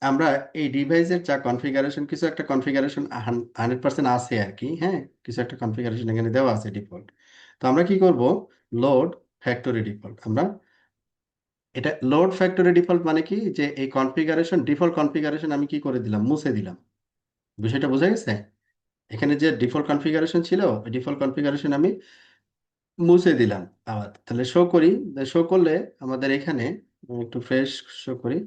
আমরা এই ডিভাইসের যা কনফিগারেশন, কিছু একটা কনফিগারেশন 100% আছে আর কি। হ্যাঁ, কিছু একটা কনফিগারেশন এখানে দেওয়া আছে ডিফল্ট। তো আমরা কি করব, লোড ফ্যাক্টরি ডিফল্ট। আমরা এটা লোড ফ্যাক্টরি ডিফল্ট মানে কি, যে এই কনফিগারেশন, ডিফল্ট কনফিগারেশন আমি কি করে দিলাম, মুছে দিলাম। বিষয়টা বোঝা গেছে? এখানে যে ডিফল্ট কনফিগারেশন ছিল, ওই ডিফল্ট কনফিগারেশন আমি মুছে দিলাম। আবার তাহলে শো করি, শো করলে আমাদের এখানে একটু ফ্রেশ শো করি।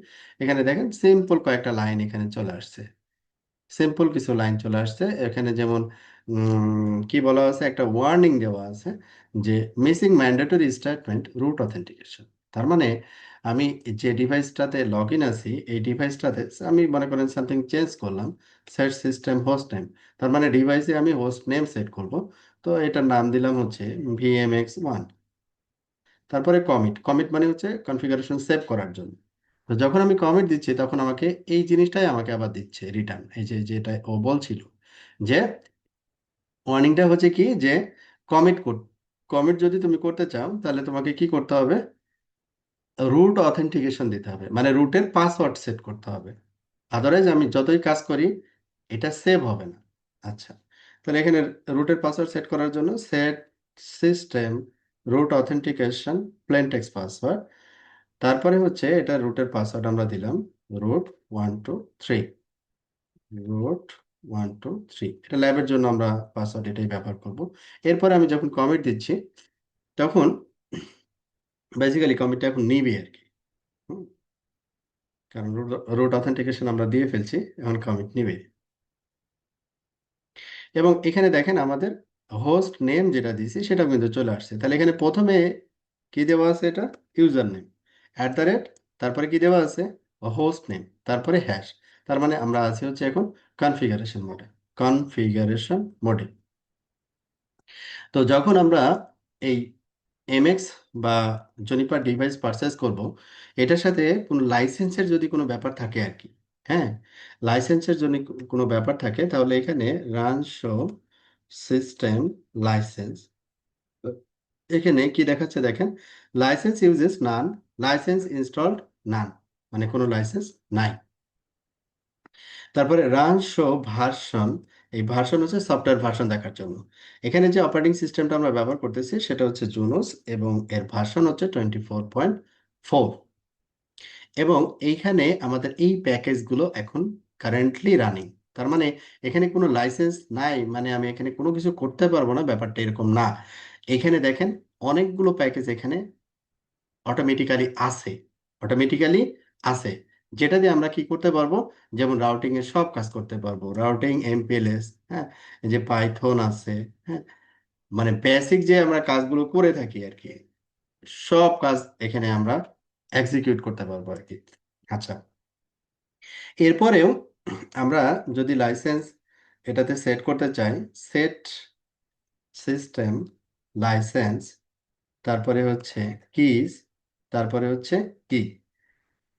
এখানে দেখেন সিম্পল কয়েকটা লাইন এখানে চলে আসছে, সিম্পল কিছু লাইন চলে আসছে এখানে। যেমন কি বলা আছে, একটা ওয়ার্নিং দেওয়া আছে যে missing mandatory statement root authentication. তার মানে আমি যে ডিভাইসটাতে লগ ইন আছি, এই ডিভাইসটাতে আমি মনে করেন সামথিং চেঞ্জ করলাম, সেট সিস্টেম হোস্ট নেম। তার মানে ডিভাইসে আমি হোস্ট নেম সেট করব। তো এটার নাম দিলাম হচ্ছে VMX1। তারপরে কমিট, কমিট মানে হচ্ছে কনফিগারেশন সেভ করার জন্য। তো যখন আমি কমিট দিচ্ছি, তখন আমাকে এই জিনিসটাই আমাকে আবার দিচ্ছে রিটার্ন, এই যে যেটা ও বলছিল, যে ওয়ার্নিংটা হচ্ছে কি, যে কমিট কোড, কমিট যদি তুমি করতে চাও, তাহলে তোমাকে কি করতে হবে, রুট অথেন্টিকেশন দিতে হবে, মানে রুটের পাসওয়ার্ড সেট করতে হবে। আদারওয়াইজ আমি যতই কাজ করি এটা সেভ হবে না। আচ্ছা, তাহলে এখানে রুটের পাসওয়ার্ড সেট করার জন্য set system root authentication plain text password, তারপরে হচ্ছে এটা রুটের পাসওয়ার্ড আমরা দিলাম রুট 123, রুট 123, এটা ল্যাবের জন্য আমরা পাসওয়ার্ড এটাই ব্যবহার করব। এরপরে আমি যখন কমিট দিচ্ছি তখন বেসিক্যালি কমিটটা এখন নিবে আর কি। হুম, কারণ রুট অথেন্টিকেশন আমরা দিয়ে ফেলছি, এখন কমিট নিবে। এবং এখানে দেখেন আমাদের হোস্ট নেম যেটা দিয়েছি সেটা কিন্তু চলে আসছে। তাহলে এখানে প্রথমে কি দেওয়া আছে, এটা ইউজার নেম @ তারপরে কি দেওয়া আছে, হোস্ট নেম, তারপরে হ্যাশ। তার মানে আমরা আছি হচ্ছে এখন কনফিগারেশন মোডে, কনফিগারেশন মোডে। তো যখন আমরা এই এমএক্স বা জনিপার ডিভাইস পারচেজ করব, এটার সাথে কোনো লাইসেন্সের যদি কোনো ব্যাপার থাকে আর কি, হ্যাঁ, লাইসেন্সের জন্য কোনো ব্যাপার থাকে, তাহলে এখানে রান শো সিস্টেম লাইসেন্স, এখানে কি দেখাচ্ছে দেখেন, লাইসেন্স ইউজেস নান, লাইসেন্স ইনস্টলড নান, মানে কোনো লাইসেন্স নাই। তারপরে রান শো ভার্সন, এই ভার্সন হচ্ছে সফটওয়্যার ভার্সন দেখার জন্য। এখানে যে অপারেটিং সিস্টেমটা আমরা ব্যবহার করতেছি সেটা হচ্ছে জুনোস এবং এর ভার্সন হচ্ছে 24.4। এবং এইখানে আমাদের এই প্যাকেজগুলো এখন কারেন্টলি রানিং। তার মানে এখানে কোনো লাইসেন্স নাই মানে আমি এখানে কোনো কিছু করতে পারবো না, ব্যাপারটা এরকম না। এখানে দেখেন অনেকগুলো প্যাকেজ এখানে অটোমেটিক্যালি আছে, অটোমেটিক্যালি আছে, যেটা দিয়ে আমরা কি করতে পারবো, যেমন রাউটিং এর সব কাজ করতে পারবো, রাউটিং এমপিএলএস, হ্যাঁ, এই যে পাইথন আছে, হ্যাঁ, মানে বেসিক যে আমরা কাজগুলো করে থাকি আর কি, সব কাজ এখানে আমরা এক্সিকিউট করতে পারবো আর কি। আচ্ছা, এরপরেও আমরা যদি লাইসেন্স এটাতে সেট করতে চাই, সেট সিস্টেম লাইসেন্স, তারপরে হচ্ছে কিজ, তারপরে হচ্ছে কি।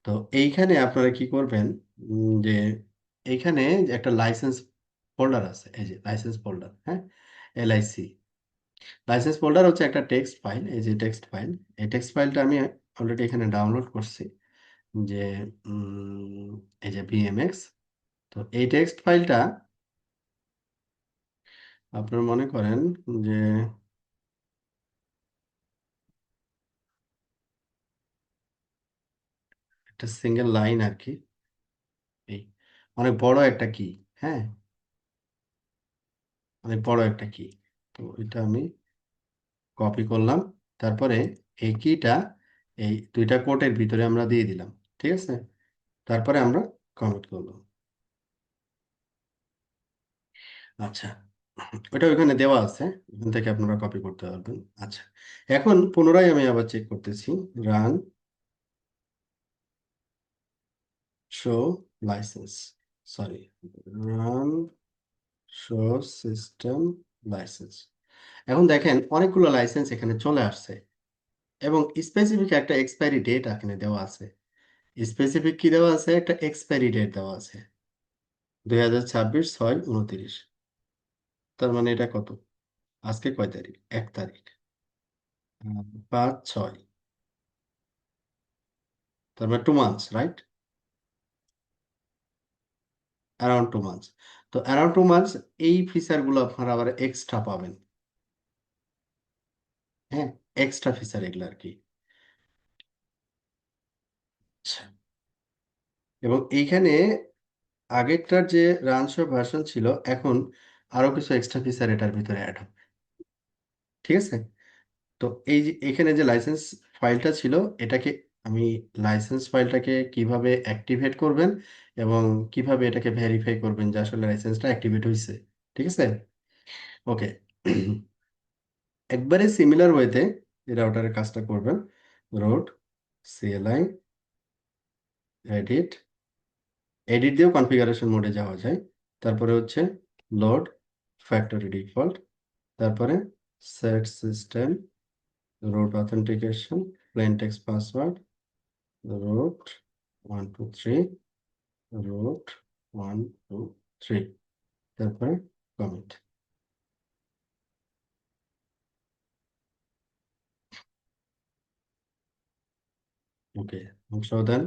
তো এইখানে আপনারা কি করবেন, যে এইখানে যে একটা লাইসেন্স ফোল্ডার আছে, এই যে লাইসেন্স ফোল্ডার, হ্যাঁ, এলআইসি লাইসেন্স ফোল্ডার হচ্ছে একটা টেক্সট ফাইল, এই যে টেক্সট ফাইল, এই টেক্সট ফাইলটা আমি অলরেডি এখানে ডাউনলোড করছি, যে এই যে বিএমএক্স। তো এই টেক্সট ফাইলটা আপনার মনে করেন যে একটা সিঙ্গেল লাইন আর কি, এই অনেক বড় একটা কি, হ্যাঁ, অনেক বড় একটা কি। তো এটা আমি কপি করলাম, তারপরে এই কিটা এই দুইটা কোটের ভিতরে আমরা দিয়ে দিলাম, ঠিক আছে, তারপরে আমরা কমিট করলাম। আচ্ছা, ওটা ওখানে দেওয়া আছে, ওখান থেকে আপনারা কপি করতে পারবেন। আচ্ছা, এখন পুনরায় আমি আবার চেক করতেছি, run show licence, sorry, run show system licence. এখন দেখেন অনেকগুলো লাইসেন্স এখানে চলে আসছে এবং স্পেসিফিক একটা এক্সপায়ারি ডেট এখানে দেওয়া আছে। স্পেসিফিক কি দেওয়া আছে, একটা এক্সপায়ারি ডেট দেওয়া আছে 2026/6/29। তার মানে এটা কত, আজকে কয় তারিখ, 1 তারিখ, 5/6, তার মানে 2 মান্থস, রাইট, অ্যারাউন্ড 2 মান্থস। তো অ্যারাউন্ড 2 মান্থস এই ফিচার গুলো আপনারা আবার এক্সট্রা পাবেন, হ্যাঁ, এক্সট্রা ফিচার এগুলো আর কি। আচ্ছা, এবং এইখানে আগেরটার যে রানশো ভার্সন ছিল, এখন আরো কিছু এক্সট্রা ফিচার এটার ভিতরে অ্যাড হবে, ঠিক আছে। তো এই যে এখানে যে লাইসেন্স ফাইলটা ছিল, এটাকে আমি লাইসেন্স ফাইলটাকে কিভাবে অ্যাক্টিভেট করবেন এবং কিভাবে এটাকে ভেরিফাই করবেন যে আসলে লাইসেন্সটা অ্যাক্টিভেট হয়েছে, ঠিক আছে, ওকে। একবারে সিমিলার ওয়েতে এই রাউটারের কাজটা করবেন, রুট সিএলআই এডিট, এডিট দিয়েও কনফিগারেশন মোডে যাওয়া যায়, তারপরে হচ্ছে লোড ফ্যাক্টরি ডিফল্ট, তারপরে set system root authentication plain text password, root 123, root 123, তারপরে কমিট। ওকে, সংশোধন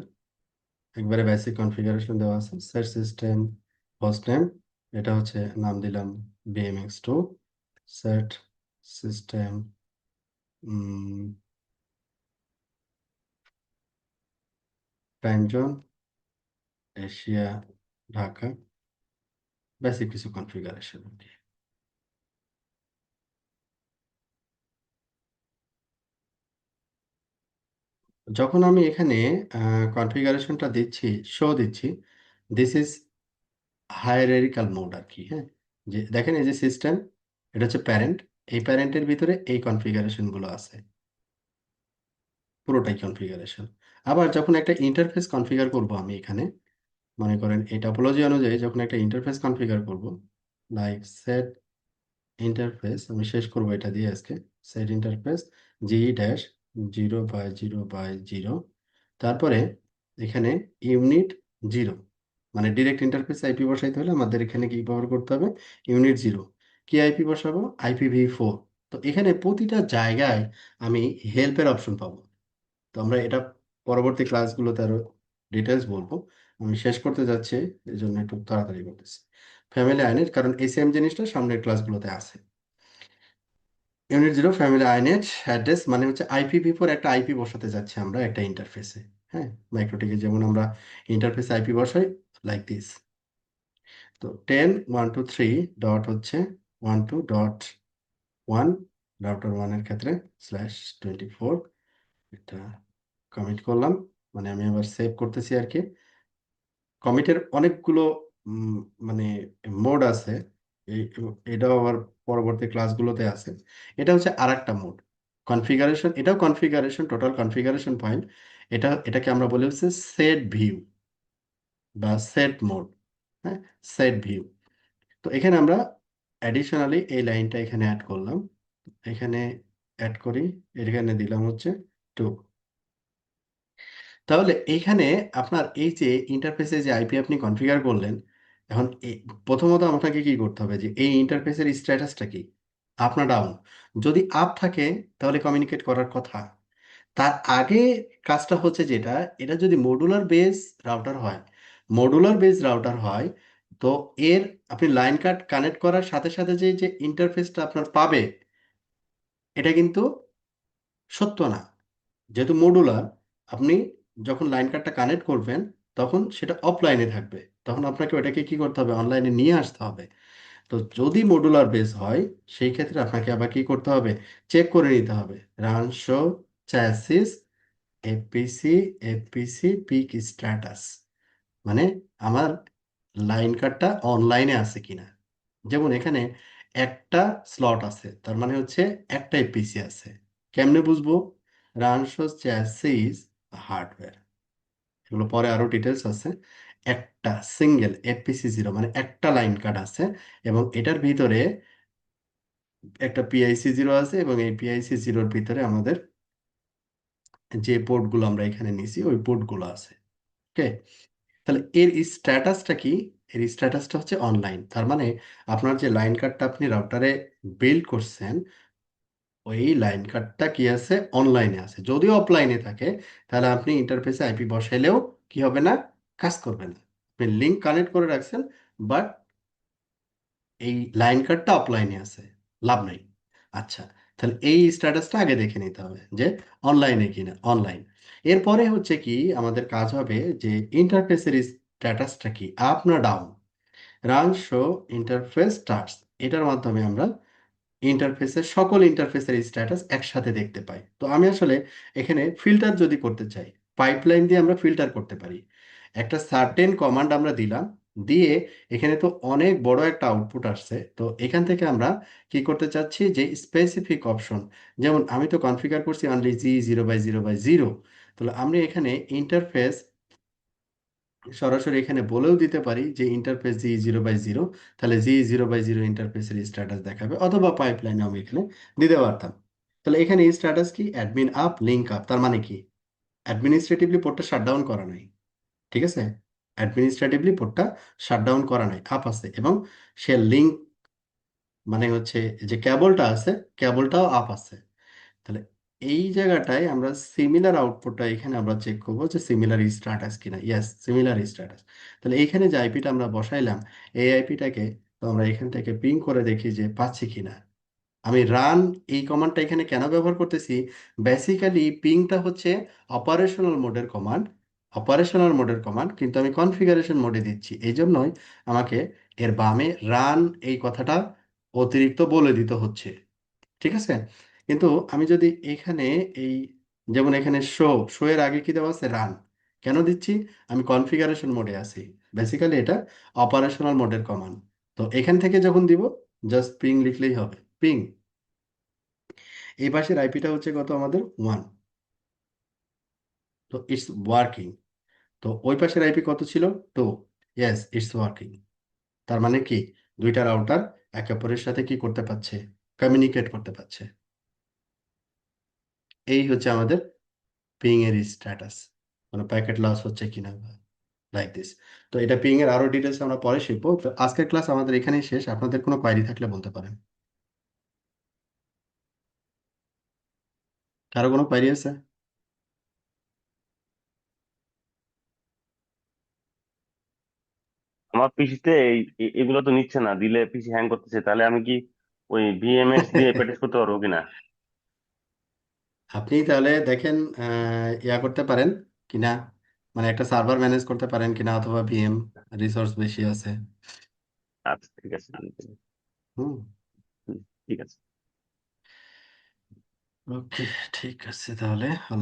একবারে বেসিক কনফিগারেশন দেওয়া আছে। সেট সিস্টেম হোস্ট নেম, এটা হচ্ছে নাম দিলাম BMX2। Set system time zone Asia Dhaka, basic কিছু কনফিগারেশন। যখন আমি এখানে কনফিগারেশনটা দিচ্ছি, শো দিচ্ছি, দিস ইজ হায়ারার্কিক্যাল মোড আর কি। হ্যাঁ, যে দেখেন এই যে সিস্টেম, এটা হচ্ছে প্যারেন্ট, এই প্যারেন্টের ভিতরে এই কনফিগারেশন গুলো আছে, পুরোটাই কনফিগারেশন। আবার যখন একটা ইন্টারফেস কনফিগার করব আমি এখানে, মনে করেন এই টপোলজি অনুযায়ী যখন একটা ইন্টারফেস কনফিগার করব, লাইক সেট ইন্টারফেস, আমি শেষ করব এটা দিয়ে আজকে। সেট ইন্টারফেস G-0/0/0, তারপরে এখানে ইউনিট 0, মানে ডিরেক্ট ইন্টারফেস আইপি বসাইতে হলে আমাদের এখানে কি ব্যবহার করতে হবে, ইউনিট 0। কি আইপি বসাবো, IPv4। তো এখানে প্রতিটা জায়গায় আমি হেল্পের অপশন পাবো। তো আমরা এটা পরবর্তী ক্লাসগুলোতে আরো ডিটেলস বলবো, আমি শেষ করতে যাচ্ছি এই জন্য একটু তাড়াতাড়ি করতেছি। ফ্যামিলি আইনেট, কারণ এই সেম জিনিসটা সামনের ক্লাসগুলোতে আছে। ইউনিট 0 ফ্যামিলি আইনেট অ্যাড্রেস, মানে হচ্ছে IPv4 একটা আইপি বসাতে যাচ্ছি আমরা একটা ইন্টারফেসে। হ্যাঁ, মাইক্রোটিকে যেমন আমরা ইন্টারফেসে আইপি বসাই, লাইক দিস। তো 10.123 ডট হচ্ছে 12.1, রাউটার 1 এর ক্ষেত্রে /24। এটা কমিট করলাম, মানে আমি আবার সেভ করতেছি আর কি। কমিটের অনেকগুলো উম, মানে মোড আছে, এটাও আবার পরবর্তী ক্লাসগুলোতে আছে। এটা হচ্ছে আরেকটা মোড কনফিগারেশন, এটাও কনফিগারেশন, টোটাল কনফিগারেশন পয়েন্ট। এটাকে আমরা বলি হচ্ছে সেট ভিউ বা সেট মোড। হ্যাঁ, সেট ভিউ। তো এখানে আমরা অ্যাডিশনালি এই লাইনটা এখানে অ্যাড করলাম, এখানে অ্যাড করি, এখানে দিলাম হচ্ছে 2। তাহলে এইখানে আপনার এই যে ইন্টারফেসে যে আইপি আপনি কনফিগার করলেন, এখন প্রথমত আপনাকে কি করতে হবে যে এই ইন্টারফেসের স্ট্যাটাসটা কি, আপ না ডাউন। যদি আপ থাকে তাহলে কমিউনিকেট করার কথা। তার আগে কাজটা হচ্ছে যেটা, এটা যদি মডুলার বেস রাউটার হয়, মডুলার বেস রাউটার হয়, তো এর আপনি লাইন কার্ড কানেক্ট করার সাথে সাথে যে যে ইন্টারফেসটা আপনার পাবে, এটা কিন্তু সত্য না। যেহেতু মডুলার, আপনি যখন লাইন কার্ডটা কানেক্ট করবেন তখন সেটা অফলাইনে থাকবে, তখন আপনাকে ওটাকে কি করতে হবে, অনলাইনে নিয়ে আসতে হবে। তো যদি মডুলার বেস হয়, সেই ক্ষেত্রে আপনাকে আবার কি করতে হবে, চেক করে নিতে হবে run show chassis EPC PIC status, মানে আমার লাইন কার্ডটা অনলাইনে আছে কিনা। যেমন এখানে একটা স্লট আছে, তার মানে হচ্ছে একটা এপিসি আছে। কেমনে বুঝবো, রান শো চ্যাসিস হার্ডওয়্যার, এগুলো পরে আরো ডিটেলস আছে। একটা সিঙ্গেল FPC0 মানে একটা লাইন কার্ড আছে, এবং এটার ভিতরে একটা PIC0 আছে, এবং এই PIC0-র ভিতরে আমাদের যে পোর্টগুলো আমরা এখানে নিছি ওই পোর্টগুলো আছে। ওকে, তাহলে এর স্ট্যাটাসটা কি, এর স্ট্যাটাসটা হচ্ছে অনলাইন। তার মানে আপনার যে লাইন কার্ডটা আপনি রাউটারে বিল্ড করছেন, ওই লাইন কার্ডটা কি আছে, অনলাইনে আছে। যদি অফলাইনে থাকে তাহলে আপনি ইন্টারফেসে আইপি বসাইলেও কি হবে না, কাজ করবে না। আপনি লিঙ্ক কানেক্ট করে রাখছেন, বাট এই লাইন কার্ডটা অফলাইনে আছে, লাভ নাই। আচ্ছা, তাহলে এই স্ট্যাটাসটা আগে দেখে নিতে হবে যে অনলাইনে কিনা, অনলাইন। এরপরে হচ্ছে কি আমাদের কাজ হবে যে ইন্টারফেসের স্ট্যাটাসটা কি, আপ না down. Run show interface starts, এটার মাধ্যমে আমরা ইন্টারফেসের সকল ইন্টারফেসের স্ট্যাটাস একসাথে দেখতে পাই। তো আমি আসলে এখানে ফিল্টার যদি করতে চাই, পাইপলাইন দিয়ে আমরা ফিল্টার করতে পারি। একটা সার্টেন কমান্ড আমরা দিলাম, দিয়ে এখানে তো অনেক বড় একটা আউটপুট আসছে, তো এখান থেকে আমরা কি করতে চাচ্ছি যে স্পেসিফিক অপশন, যেমন আমি তো কনফিগার করছি অনলি G0/0/0। তাহলে আমরা এখানে ইন্টারফেস সরাসরি এখানে বলেও দিতে পারি যে ইন্টারফেস G0/0, তাহলে G0/0 ইন্টারফেসের স্ট্যাটাস দেখাবে, অথবা পাইপলাইনে আমি এখানে দিতে পারতাম। তাহলে এখানে স্ট্যাটাস কি, অ্যাডমিন আপ লিঙ্ক আপ, তার মানে কি অ্যাডমিনিস্ট্রেটিভলি পোর্টটা শাটডাউন করা নাই। ঠিক আছে, অ্যাডমিনিস্ট্রেটিভলি পোর্টটা শাটডাউন করা নাই, আপ আছে, এবং সে লিঙ্ক মানে হচ্ছে যে কেবলটা আছে, কেবলটাও আপ আছে। তাহলে এই জায়গাটায় আমরা সিমিলার আউটপুটটা এখানে আমরা চেক করবো যে সিমিলার স্ট্যাটাস কিনা। Yes, similar status. তাহলে এইখানে যে আইপিটা আমরা বসাইলাম, এই আইপিটাকে তো আমরা এখান থেকে পিং করে দেখি যে পাচ্ছি কিনা। আমি রান এই কমান্ডটা এখানে কেন ব্যবহার করতেছি? বেসিক্যালি পিংটা হচ্ছে অপারেশনাল মোডের কমান্ড, কিন্তু আমি কনফিগারেশন মোডে দিচ্ছি, এই জন্যই আমাকে এর বামে রান এই কথাটা অতিরিক্ত বলে দিতে হচ্ছে। ঠিক আছে? কিন্তু আমি যদি এখানে এই, যেমন এখানে শো এর আগে কি দেওয়া আছে? রান। কেন দিচ্ছি? আমি কনফিগারেশন মোডে আছি। বেসিক্যালি এটা অপারেশনাল মোডের কমান্ড। তো এখান থেকে যখন দিব, জাস্ট পিং লিখলেই হবে, পিং। এই পাশের আইপিটা হচ্ছে কত আমাদের? 1। তো ইটস ওয়ার্কিং। তো ওই পাশের আইপি কত ছিল? 2। Yes, it's working. তার মানে কি, দুইটা রাউটার একে অপরের সাথে কি করতে পারছে? কমিউনিকেট করতে পারছে। এই হচ্ছে আমাদের পিং এর স্ট্যাটাস, কোনো প্যাকেট লস হচ্ছে কিনা, লাইক দিস। তো এটা পিং এর আরো ডিটেলস আমরা পরে শিখবো। তো আজকের ক্লাস আমাদের এখানেই শেষ। আপনাদের কোনো কোয়েরি থাকলে বলতে পারেন। কারো কোনো কোয়েরি আছে? আমার পিসিতে এগুলো তো নিচ্ছে না, দিলে পিসি হ্যাং করতেছে, তাহলে আমি কি ওই ভিএমএস দিয়ে প্র্যাকটিস করতে পারবো কিনা? আপনি তাহলে দেখেন ইয়া করতে পারেন কিনা, মানে একটা সার্ভার ম্যানেজ করতে পারেন কিনা, অথবা ভিএম রিসোর্স বেশি আছে। আচ্ছা, ঠিক আছে। হুম। ঠিক আছে। ওকে, ঠিক আছে তাহলে।